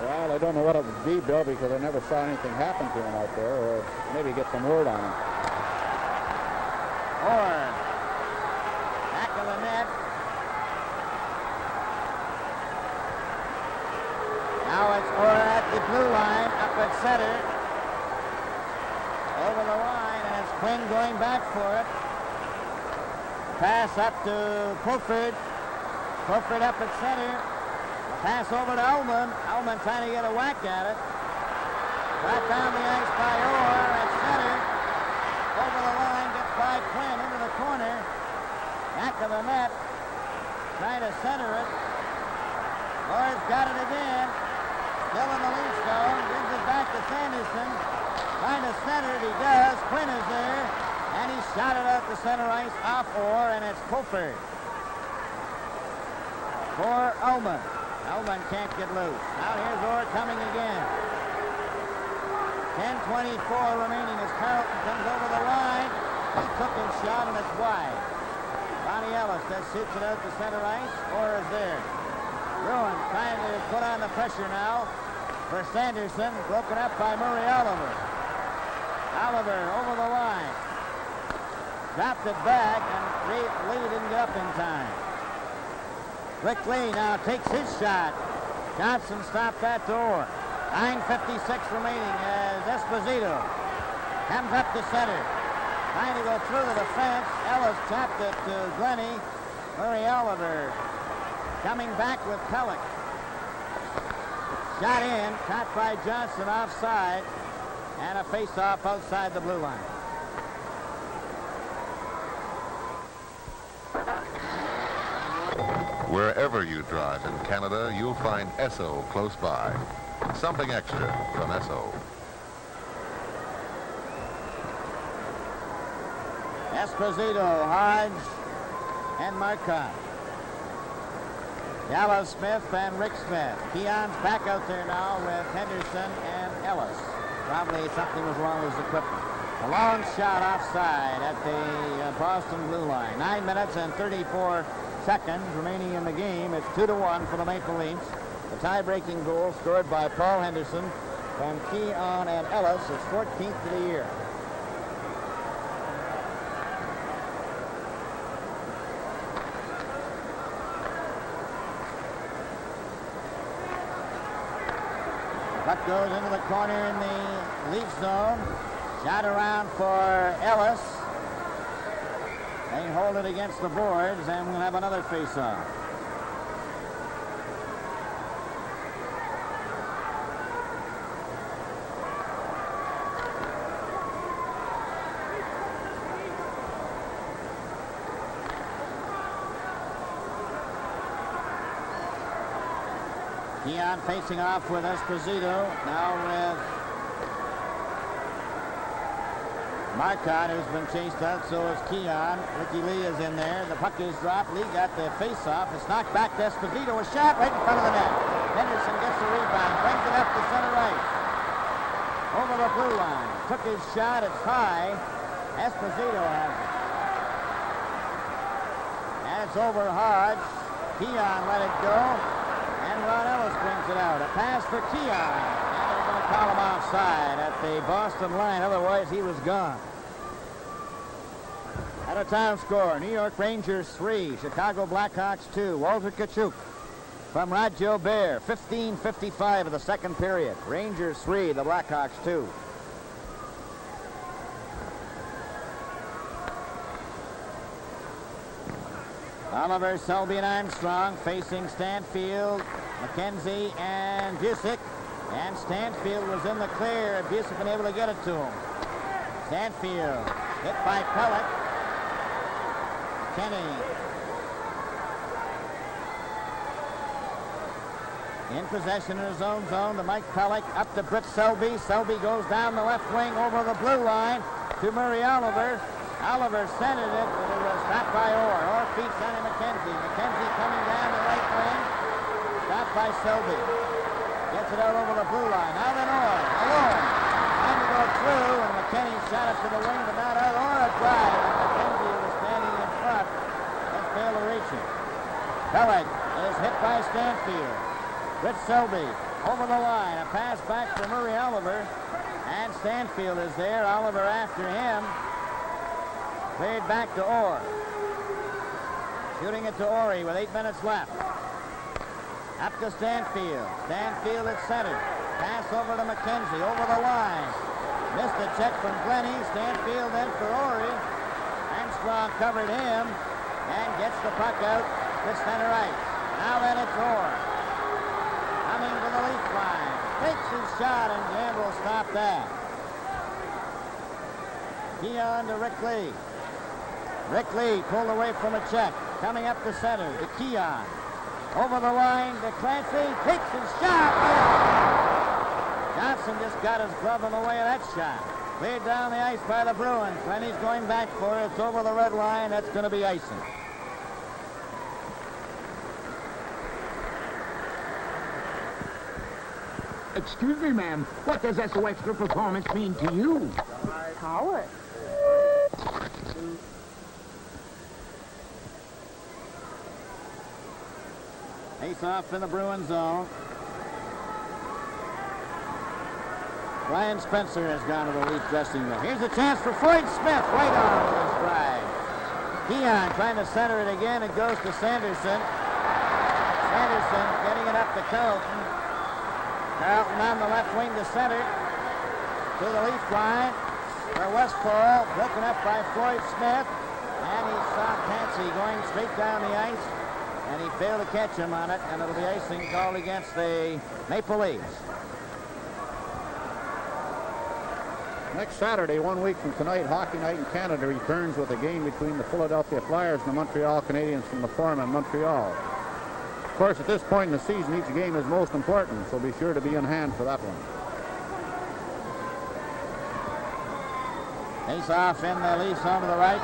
Well, I don't know what it would be, Bill, because I never saw anything happen to him out there, or maybe get some word on him. Orr. Back of the net. Now it's Orr at the blue line, up at center. Over the line, and it's Quinn going back for it. Pass up to Pulford. Pulford up at center. Pass over to Ullman. Ullman trying to get a whack at it. Brought down the ice by Orr at center. Over the line, gets by Quinn into the corner. Back of the net. Trying to center it. Orr's got it again. Still in the Leaf zone. Gives it back centered. He does. Quinn is there. And he shot it out to center ice off Orr, and it's Pulford for Ullman. Ullman can't get loose. Now here's Orr coming again. 10:24 remaining as Carlton comes over the line. He took his shot, and it's wide. Ronnie Ellis just shoots it out to center ice. Orr is there. Bruins trying to put on the pressure now for Sanderson, broken up by Murray Oliver. Oliver over the line. Dropped it back, and Lee didn't get up in time. Rick Lee now takes his shot. Johnson stopped that to Orr. 9:56 remaining as Esposito comes up to center. Trying to go through the defense. Ellis tapped it to Glennie. Murray Oliver coming back with Pellick. Shot in, caught by Johnson offside, and a face-off outside the blue line. Wherever you drive in Canada, you'll find Esso close by. Something extra from Esso. Esposito, Hodge, and Marcotte. Gallo Smith and Rick Smith. Keon's back out there now with Henderson and Ellis. Probably something was wrong with his equipment. A long shot offside at the Boston blue line. 9 minutes and 34 seconds remaining in the game. It's 2-1 for the Maple Leafs. The tie-breaking goal scored by Paul Henderson from Keon and Ellis is 14th of the year. Puck goes into the corner in the Leaf zone. Shot around for Ellis. They hold it against the boards, and we'll have another face-off. Keon facing off with Esposito. Now with Marcotte, who's been chased out, so is Keon. Ricky Lee is in there. The puck is dropped. Lee got the face-off. It's knocked back to Esposito. A shot right in front of the net. Henderson gets the rebound. Brings it up to center ice. Over the blue line. Took his shot. It's high. Esposito has it. And it's over Hodge. Keon let it go. And Ron Ellis brings it out. A pass for Keon. And they're going to call him offside at the Boston line. Otherwise, he was gone. At a time score, New York Rangers 3, Chicago Blackhawks 2. Walter Tkachuk from Rod Gilbert. 15:55 of the second period. Rangers 3, the Blackhawks 2. Oliver, Selby, and Armstrong facing Stanfield, McKenzie, and Busick. And Stanfield was in the clear. Busick been able to get it to him. Stanfield hit by Pellick. Kenny in possession in his own zone to Mike Pellick. Up to Britt Selby. Selby goes down the left wing over the blue line to Murray Oliver. Oliver centered it, but it was stopped by Orr. Orr feeds Johnny McKenzie. McKenzie coming down the right wing. Stopped by Selby. Gets it out over the blue line. Now then Orr, alone. Trying to go through, and McKenny shot it to the wing, but not out. Orr a drive, and McKenzie was standing in front. Just failed to reach it. Pellick is hit by Stanfield. Britt Selby over the line. A pass back for Murray Oliver. And Stanfield is there. Oliver after him. Played back to Orr. Shooting it to Orry with 8 minutes left. Up to Stanfield. Stanfield at center. Pass over to McKenzie. Over the line. Missed the check from Glennie. Stanfield then for Orry. Armstrong covered him. And gets the puck out to center ice. Now then it's Orr. Coming to the Leaf line. Takes his shot, and Gamble stopped that. Keon to Rick Lee. Rick Lee pulled away from a check. Coming up the center to Keon. Over the line to Clancy. Takes his shot. Johnson just got his glove in the way of that shot. Cleared down the ice by the Bruins. Lenny's going back for it. It's over the red line. That's going to be icing. Excuse me, ma'am. What does SO extra performance mean to you? Power. Face off in the Bruin zone. Brian Spencer has gone to the Leaf dressing room. Here's a chance for Floyd Smith. Right on with his drive. Keon trying to center it again. It goes to Sanderson. Sanderson getting it up to Carlton. Carlton on the left wing to center. To the Leaf line. For Westfall. Broken up by Floyd Smith. And he saw Patsy going straight down the ice. And he failed to catch him on it. And it'll be icing called against the Maple Leafs. Next Saturday, 1 week from tonight, Hockey Night in Canada returns with a game between the Philadelphia Flyers and the Montreal Canadiens from the Forum in Montreal. Of course, at this point in the season, each game is most important, so be sure to be in hand for that one. Face off in the Leafs zone to the right.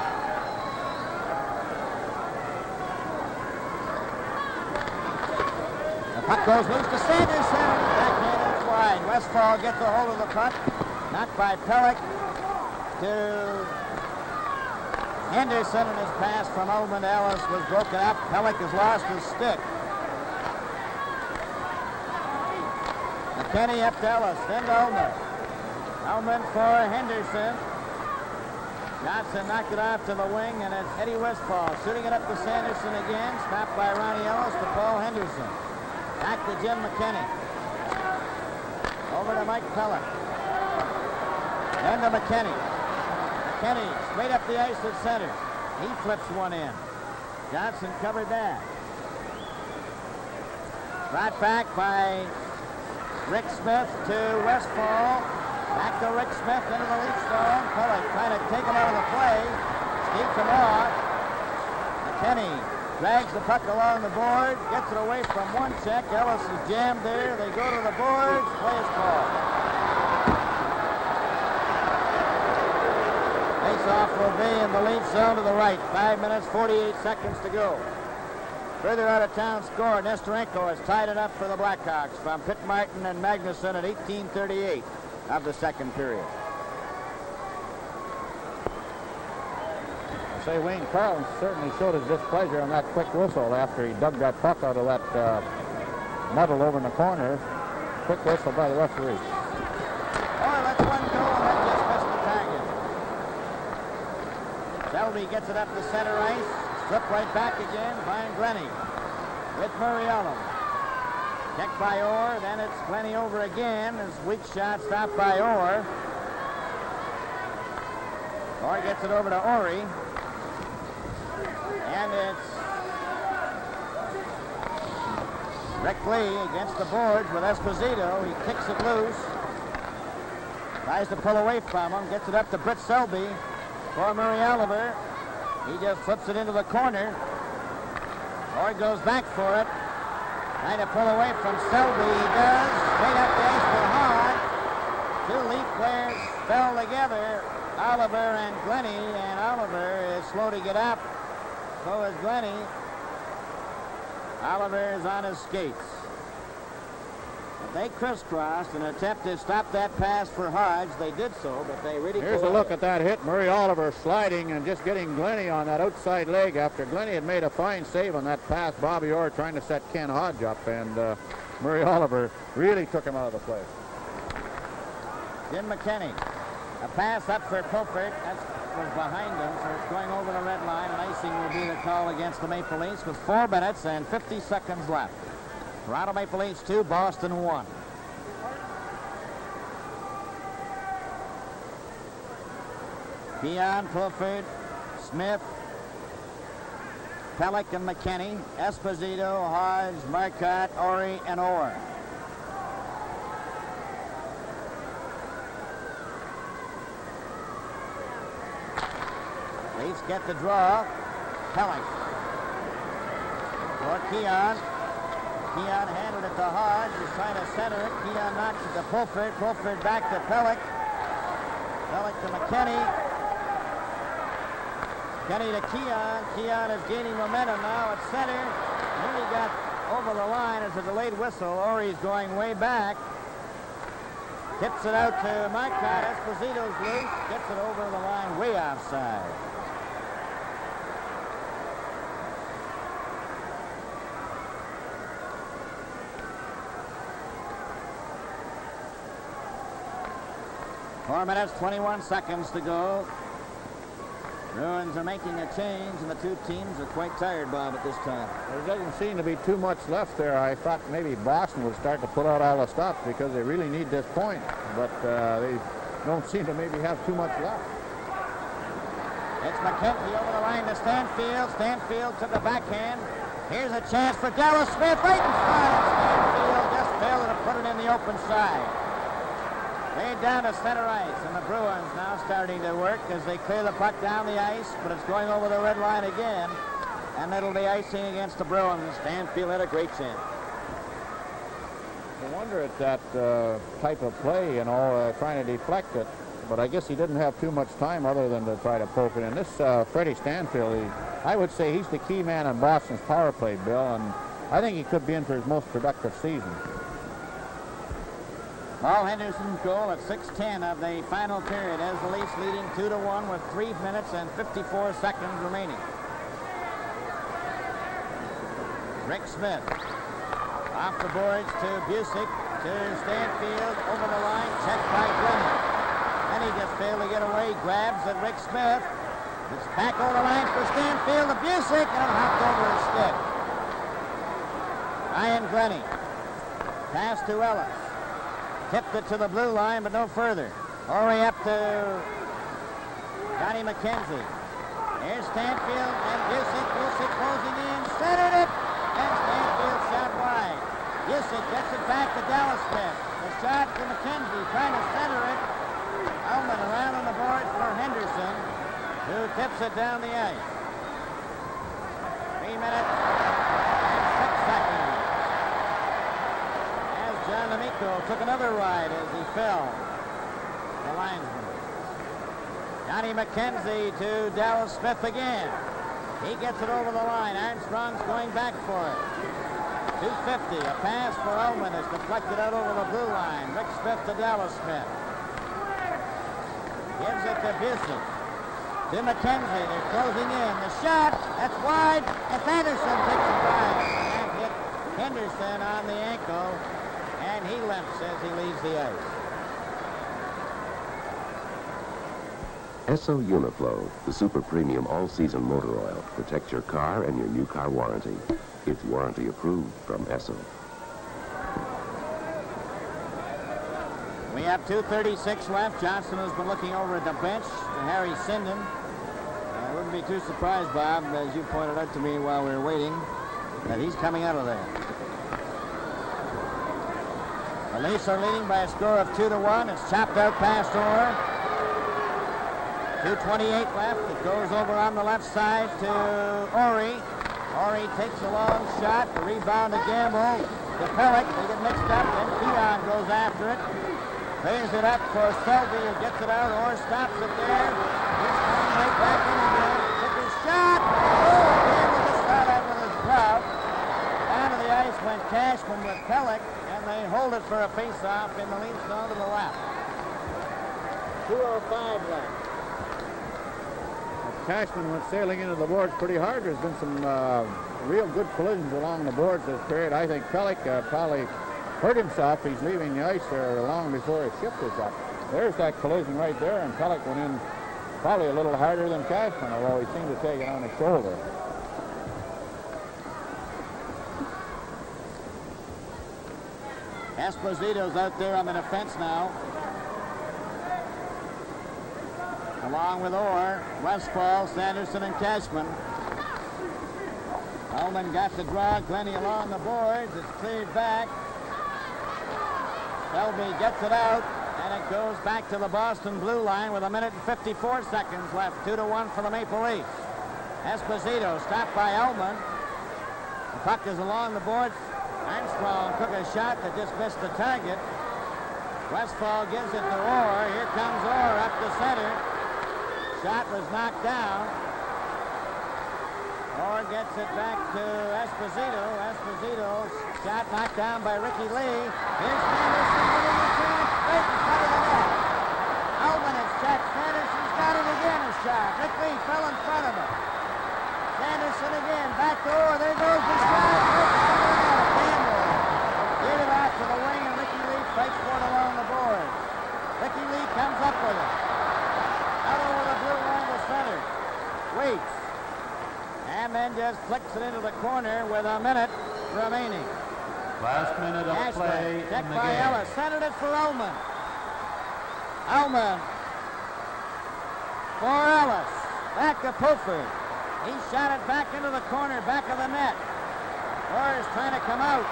The puck goes loose to Sanderson. Backhanded it's wide. Westfall gets a hold of the puck. Knocked by Pellick to Henderson, and his pass from Ullman to Ellis was broken up. Pellick has lost his stick. McKinney up to Ellis, then to Ullman. Ullman for Henderson. Johnson knocked it off to the wing, and it's Eddie Westfall shooting it up to Sanderson again. Stopped by Ronnie Ellis to Paul Henderson. Back to Jim McKinney. Over to Mike Pellick. Then to McKinney. McKinney straight up the ice at center. He flips one in. Johnson covered that. Brought back by Rick Smith to Westfall. Back to Rick Smith into the Leaf zone. Pellick trying to take him out of the play. Sneaks him off. McKinney drags the puck along the board. Gets it away from one check. Ellis is jammed there. They go to the boards. Play is called. Face-off will be in the Leaf zone to the right. 5 minutes, 48 seconds to go. Further out of town score, Nestorenko has tied it up for the Blackhawks from Pitt Martin and Magnuson at 18:38 of the second period. I say Wayne Carlton certainly showed his displeasure on that quick whistle after he dug that puck out of that muddle over in the corner. Quick whistle by the referee. Oh, that's one goal, and that just missed the target. Selby gets it up the center ice. Flipped right back again by Glenny with Murray Ullum. Checked by Orr, then it's Glenny over again. His weak shot stopped by Orr. Orr gets it over to Orry. And it's Rick Lee against the boards with Esposito. He kicks it loose. Tries to pull away from him. Gets it up to Britt Selby for Murray Oliver. He just flips it into the corner. Orr goes back for it. Trying to pull away from Selby. He does. Straight up the ice for Hahn. Two Leaf players fell together, Oliver and Glenny, and Oliver is slow to get up. So is Glenny. Oliver is on his skates. But they crisscrossed and attempted to stop that pass for Hodge. They did so, but they really... Here's a look at that hit. Murray Oliver sliding and just getting Glenny on that outside leg after Glenny had made a fine save on that pass. Bobby Orr trying to set Ken Hodge up, and Murray Oliver really took him out of the play. Jim McKinney. A pass up for Pilford. That was behind him, so it's going over the red line, and icing will be the call against the Maple Leafs with 4 minutes and 50 seconds left. Toronto Maple Leafs 2, Boston 1. Keon, Pilford, Smith, Pellick and McKinney, Esposito, Hodge, Marcotte, Orry, and Orr. Leafs get the draw. Pellick for Keon. Keon handled it to Hodge. He's trying to center it. Keon knocks it to Pilford. Pilford back to Pellick. Pellick to McKinney. Kenny to Keon. Keon is gaining momentum now at center. Nearly got over the line as a delayed whistle. Ori's going way back. Tips it out to Marcotte. Esposito's loose. Gets it over the line way offside. Four minutes, 21 seconds to go. Bruins are making a change, and the two teams are quite tired, Bob, at this time. There doesn't seem to be too much left there. I thought maybe Boston would start to put out all the stops because they really need this point, but they don't seem to maybe have too much left. It's McKenzie over the line to Stanfield. Stanfield to the backhand. Here's a chance for Dallas Smith right in front. Stanfield just failed to put it in the open side. Laid down to center ice, and the Bruins now starting to work as they clear the puck down the ice, but it's going over the red line again, and it'll be icing against the Bruins. Stanfield had a great chance. I wonder at that type of play, trying to deflect it, but I guess he didn't have too much time other than to try to poke it in. This Freddie Stanfield, I would say he's the key man in Boston's power play, Bill, and I think he could be in for his most productive season. Paul Henderson's goal at 6:10 of the final period as the Leafs leading 2-1 with 3 minutes and 54 seconds remaining. Rick Smith off the boards to Busick to Stanfield over the line, checked by Glenn. Then he just failed to get away, grabs at Rick Smith. It's back over the line for Stanfield to Busick, and it hopped over his stick. Ian Glenny. Pass to Ellis. Tipped it to the blue line, but no further. Ori up to Johnny McKenzie. Here's Stanfield and Busick. Busick closing in, centered it, and Stanfield shot wide. Busick gets it back to Dallas Smith. The shot to McKenzie, trying to center it. Ullman around on the boards for Henderson, who tips it down the ice. 3 minutes and 6 seconds. John Amico took another ride as he fell. The linesman. Johnny McKenzie to Dallas Smith again. He gets it over the line. Armstrong's going back for it. 250. A pass for Ullman is deflected out over the blue line. Rick Smith to Dallas Smith. Gives it to Busick. To McKenzie. They're closing in. The shot. That's wide. It's Anderson takes it by. And hit Henderson on the ankle. And he limps as he leaves the ice. Esso Uniflow, the super premium all-season motor oil, protects your car and your new car warranty. It's warranty approved from Esso. We have 2:36 left. Johnson has been looking over at the bench to Harry Sinden. I wouldn't be too surprised, Bob, as you pointed out to me while we were waiting, that he's coming out of there. The Leafs are leading by a score of 2-1. It's chopped out past Orr. 2:28 left. It goes over on the left side to Ori. Ori takes a long shot. The rebound to Gamble. To Pellick. They get mixed up. Then Keon goes after it. Clears it up for Selby, who gets it out. Orr stops it there. He's coming right back in again. Took his shot. Oh, Gamble just shot out with his glove. Down to the ice went Cashman with Pellick. They hold it for a face-off in the Leafs zone to the left. 2:05 left. Cashman went sailing into the boards pretty hard. There's been some real good collisions along the boards this period. I think Pellick probably hurt himself. He's leaving the ice there long before his shift is up. There's that collision right there, and Pellick went in probably a little harder than Cashman, although he seemed to take it on his shoulder. Esposito's out there on the defense now. Along with Orr, Westfall, Sanderson, and Cashman. Ullman got the draw. Glenny along the boards. It's cleared back. Selby gets it out, and it goes back to the Boston blue line with 1 minute and 54 seconds left. 2-1 for the Maple Leafs. Esposito stopped by Ullman. The puck is along the boards. Armstrong took a shot that just missed the target. Westfall gives it to Orr. Here comes Orr up the center. Shot was knocked down. Orr gets it back to Esposito. Esposito's shot knocked down by Ricky Lee. Here's Sanderson getting the chance right in front of the net. Ullman has checked. Sanderson's got it again, a shot. Rick Lee fell in front of him. Sanderson again, back to Orr. There goes the shot. Campbell gave it out to the wing, and Ricky Lee fights for it along the board. Ricky Lee comes up with it. Out over the blue line to center. Waits. And then just flicks it into the corner with a minute remaining. Last minute of play checked in the by game. Ellis. Centered it for Ullman. Ullman for Ellis. Back to Pulford. He shot it back into the corner, back of the net. Orr is trying to come out.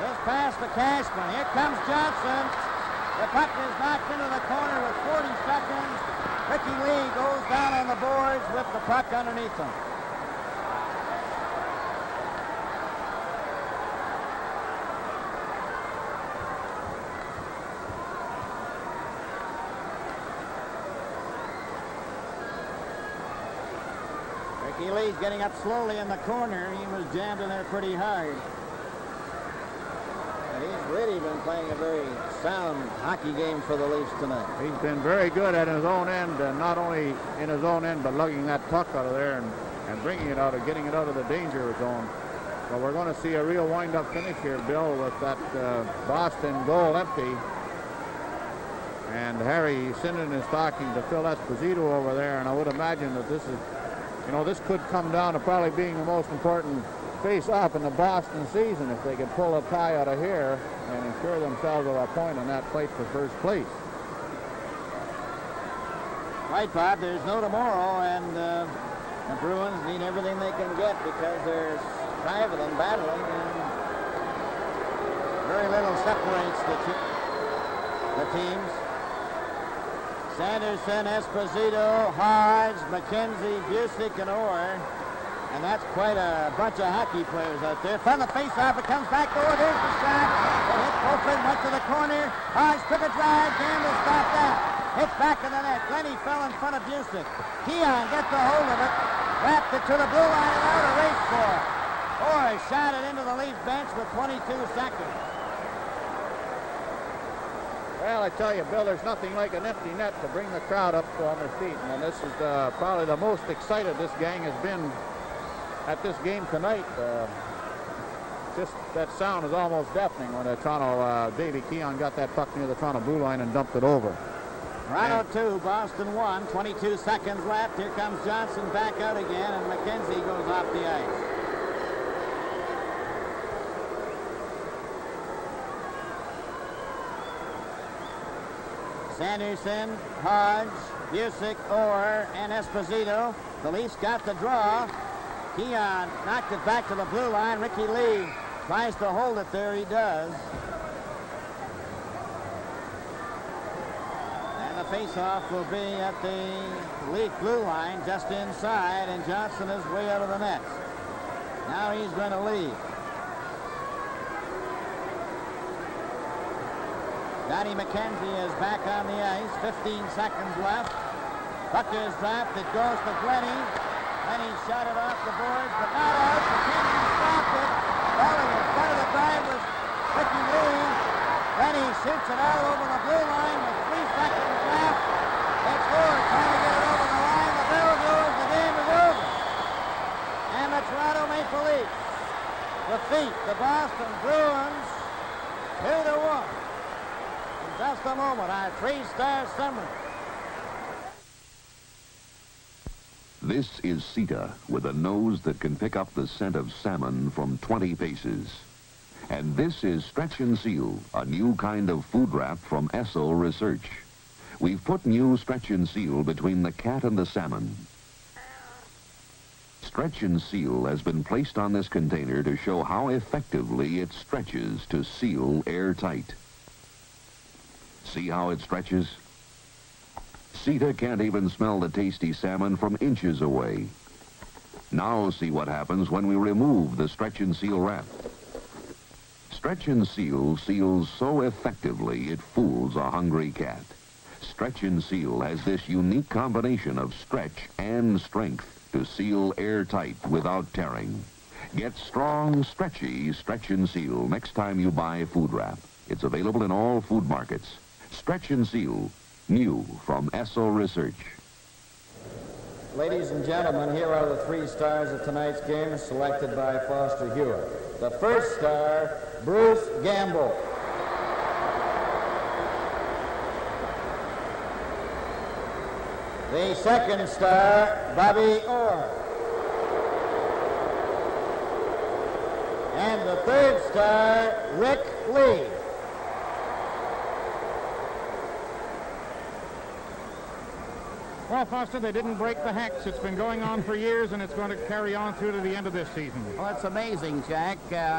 This pass to Cashman. Here comes Johnson. The puck is knocked into the corner with 40 seconds. Ricky Lee goes down on the boards with the puck underneath him. Ricky Lee's getting up slowly in the corner. He was jammed in there pretty hard. And he's really been playing a very sound hockey game for the Leafs tonight. He's been very good at his own end, and not only in his own end, but lugging that puck out of there and bringing it out, or getting it out of the danger zone. But we're going to see a real wind-up finish here, Bill, with that Boston goal empty. And Harry Sinden is talking to Phil Esposito over there, and I would imagine that this is, you know, this could come down to probably being the most important face-off in the Boston season if they could pull a tie out of here and ensure themselves of a point in that fight for first place. Right, Bob, there's no tomorrow, and the Bruins need everything they can get because there's 5 of them battling, and very little separates the teams. Sanderson, Esposito, Hodge, McKenzie, Busick, and Orr. And that's quite a bunch of hockey players out there. From the face-off, it comes back to Orr. There's the shot. It hit Fulton, went to the corner. Hodge took a drive. Gamble stopped that. Hits back in the net. Glenny fell in front of Busick. Keon gets a hold of it. Wrapped it to the blue line and out. A race for it. Orr shot it into the Leaf bench with 22 seconds. Well, I tell you, Bill, there's nothing like an empty net to bring the crowd up on their feet. And this is probably the most excited this gang has been at this game tonight. Just that sound is almost deafening when the Toronto, Davey Keon got that puck near the Toronto blue line and dumped it over. Toronto 2, Boston 1, 22 seconds left. Here comes Johnson back out again, and McKenzie goes off the ice. Sanderson, Hodge, Busick, Orr, and Esposito. The Leafs got the draw. Keon knocked it back to the blue line. Ricky Lee tries to hold it there. He does. And the face-off will be at the Leaf blue line, just inside, and Johnson is way out of the net. Now he's going to leave. Johnny McKenzie is back on the ice. 15 seconds left. Puck is dropped. It goes to Glenny. Glenny shot it off the boards, but not out. McKenzie stopped it. Falling in front of the drive was Ricky Lee. Glenny shoots it out over the blue line with 3 seconds left. It's Orr trying to get it over the line. The bell goes. The game is over. And the Toronto Maple Leafs defeat the Boston Bruins 2-1. Just a moment, our 3-star summary. This is Sita with a nose that can pick up the scent of salmon from 20 paces. And this is Stretch and Seal, a new kind of food wrap from Esso Research. We've put new Stretch and Seal between the cat and the salmon. Stretch and Seal has been placed on this container to show how effectively it stretches to seal airtight. See how it stretches? Sita can't even smell the tasty salmon from inches away. Now see what happens when we remove the Stretch and Seal wrap. Stretch and Seal seals so effectively it fools a hungry cat. Stretch and Seal has this unique combination of stretch and strength to seal airtight without tearing. Get strong, stretchy Stretch and Seal next time you buy food wrap. It's available in all food markets. Stretch and Seal, new from Esso Research. Ladies and gentlemen, here are the 3 stars of tonight's game selected by Foster Hewitt. The first star, Bruce Gamble. The second star, Bobby Orr. And the third star, Rick Lee. Well, Foster, they didn't break the hex. It's been going on for years, and it's going to carry on through to the end of this season. Well, it's amazing, Jack.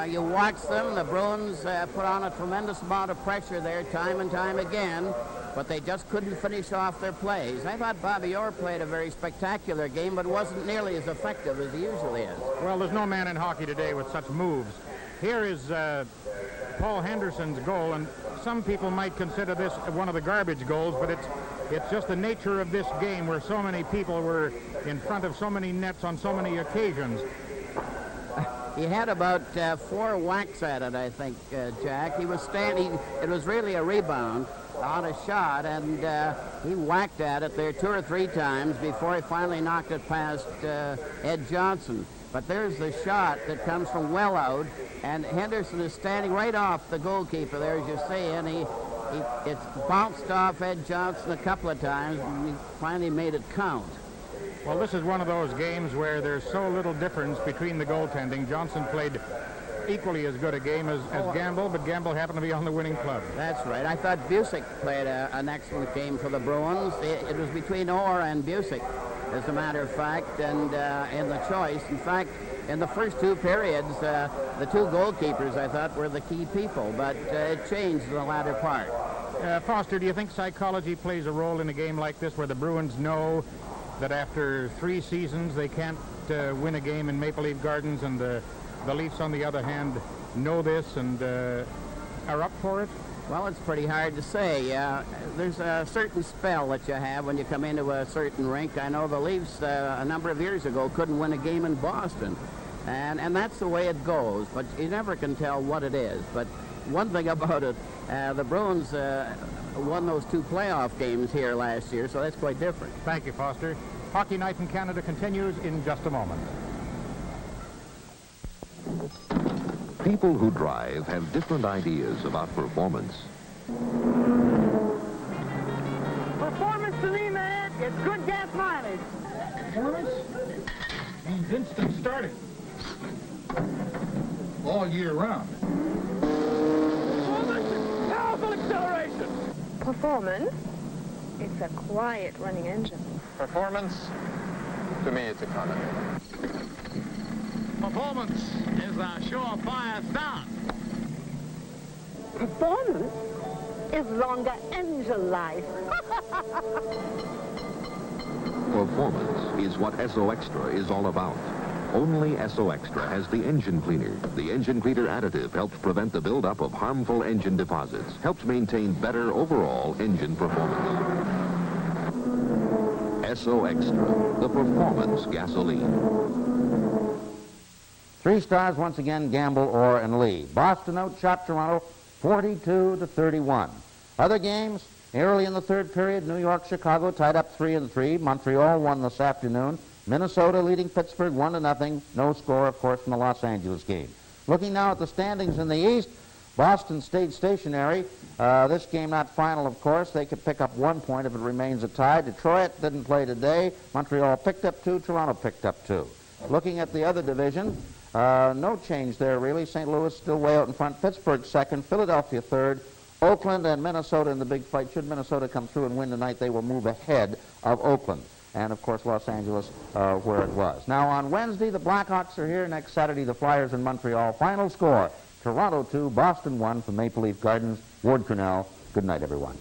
You watch them. The Bruins put on a tremendous amount of pressure there time and time again, but they just couldn't finish off their plays. I thought Bobby Orr played a very spectacular game, but wasn't nearly as effective as he usually is. Well, there's no man in hockey today with such moves. Here is Paul Henderson's goal, and some people might consider this one of the garbage goals, but it's just the nature of this game where so many people were in front of so many nets on so many occasions. He had about 4 whacks at it, I think, Jack. He was standing. It was really a rebound on a shot, and he whacked at it there 2 or 3 times before he finally knocked it past Ed Johnson. But there's the shot that comes from well out, and Henderson is standing right off the goalkeeper there, as you see, and it bounced off Ed Johnson a couple of times, and he finally made it count. Well, this is one of those games where there's so little difference between the goaltending. Johnson played equally as good a game as Gamble, but Gamble happened to be on the winning club. That's right. I thought Busick played an excellent game for the Bruins. It was between Orr and Busick, as a matter of fact, and in the choice. In fact, in the first 2 periods, the 2 goalkeepers, I thought, were the key people, but it changed in the latter part. Foster, do you think psychology plays a role in a game like this where the Bruins know that after 3 seasons they can't win a game in Maple Leaf Gardens, and the Leafs, on the other hand, know this and are up for it? Well, it's pretty hard to say. There's a certain spell that you have when you come into a certain rink. I know the Leafs a number of years ago couldn't win a game in Boston, and that's the way it goes, but you never can tell what it is. But one thing about it, the Bruins won those 2 playoff games here last year, so that's quite different. Thank you, Foster. Hockey Night in Canada continues in just a moment. People who drive have different ideas about performance. Performance to me, man, is good gas mileage. Performance means instant starting. All year round. Performance, powerful acceleration. Performance, it's a quiet running engine. Performance, to me, it's economy. Performance is a surefire start. Performance is longer engine life. Performance is what Esso Extra is all about. Only Esso Extra has the engine cleaner. The engine cleaner additive helps prevent the buildup of harmful engine deposits, helps maintain better overall engine performance. Esso Extra, the performance gasoline. 3 stars once again, Gamble, Orr, and Lee. Boston outshot Toronto 42-31. Other games, early in the 3rd period, New York, Chicago tied up 3-3. Montreal won this afternoon. Minnesota leading Pittsburgh 1-0. No score, of course, from the Los Angeles game. Looking now at the standings in the East, Boston stayed stationary. This game not final, of course. They could pick up 1 point if it remains a tie. Detroit didn't play today. Montreal picked up 2. Toronto picked up 2. Looking at the other division, no change there, really. St. Louis still way out in front. Pittsburgh 2nd. Philadelphia 3rd. Oakland and Minnesota in the big fight. Should Minnesota come through and win tonight, they will move ahead of Oakland. And, of course, Los Angeles where it was. Now, on Wednesday, the Blackhawks are here. Next Saturday, the Flyers in Montreal. Final score, Toronto 2, Boston 1 from Maple Leaf Gardens. Ward Cornell, good night, everyone.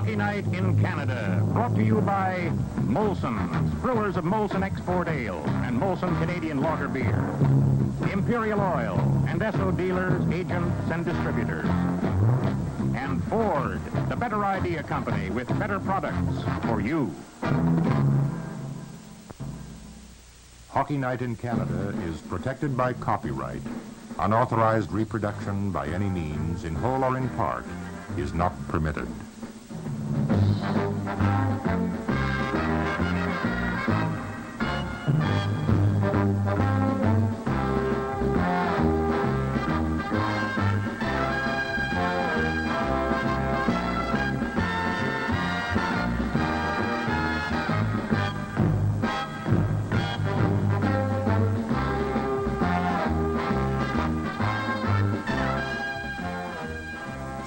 Hockey Night in Canada, brought to you by Molson's, brewers of Molson Export Ale and Molson Canadian Lager Beer, Imperial Oil, and Esso dealers, agents, and distributors. And Ford, the better idea company with better products for you. Hockey Night in Canada is protected by copyright. Unauthorized reproduction by any means, in whole or in part, is not permitted.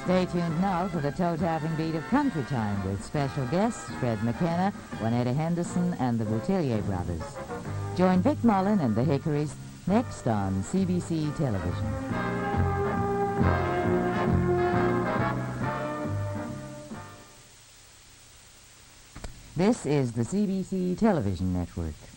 Stay tuned now for the toe-tapping beat of Country Time with special guests Fred McKenna, Juanetta Henderson, and the Boutillier brothers. Join Vic Mullen and the Hickories next on CBC Television. This is the CBC Television Network.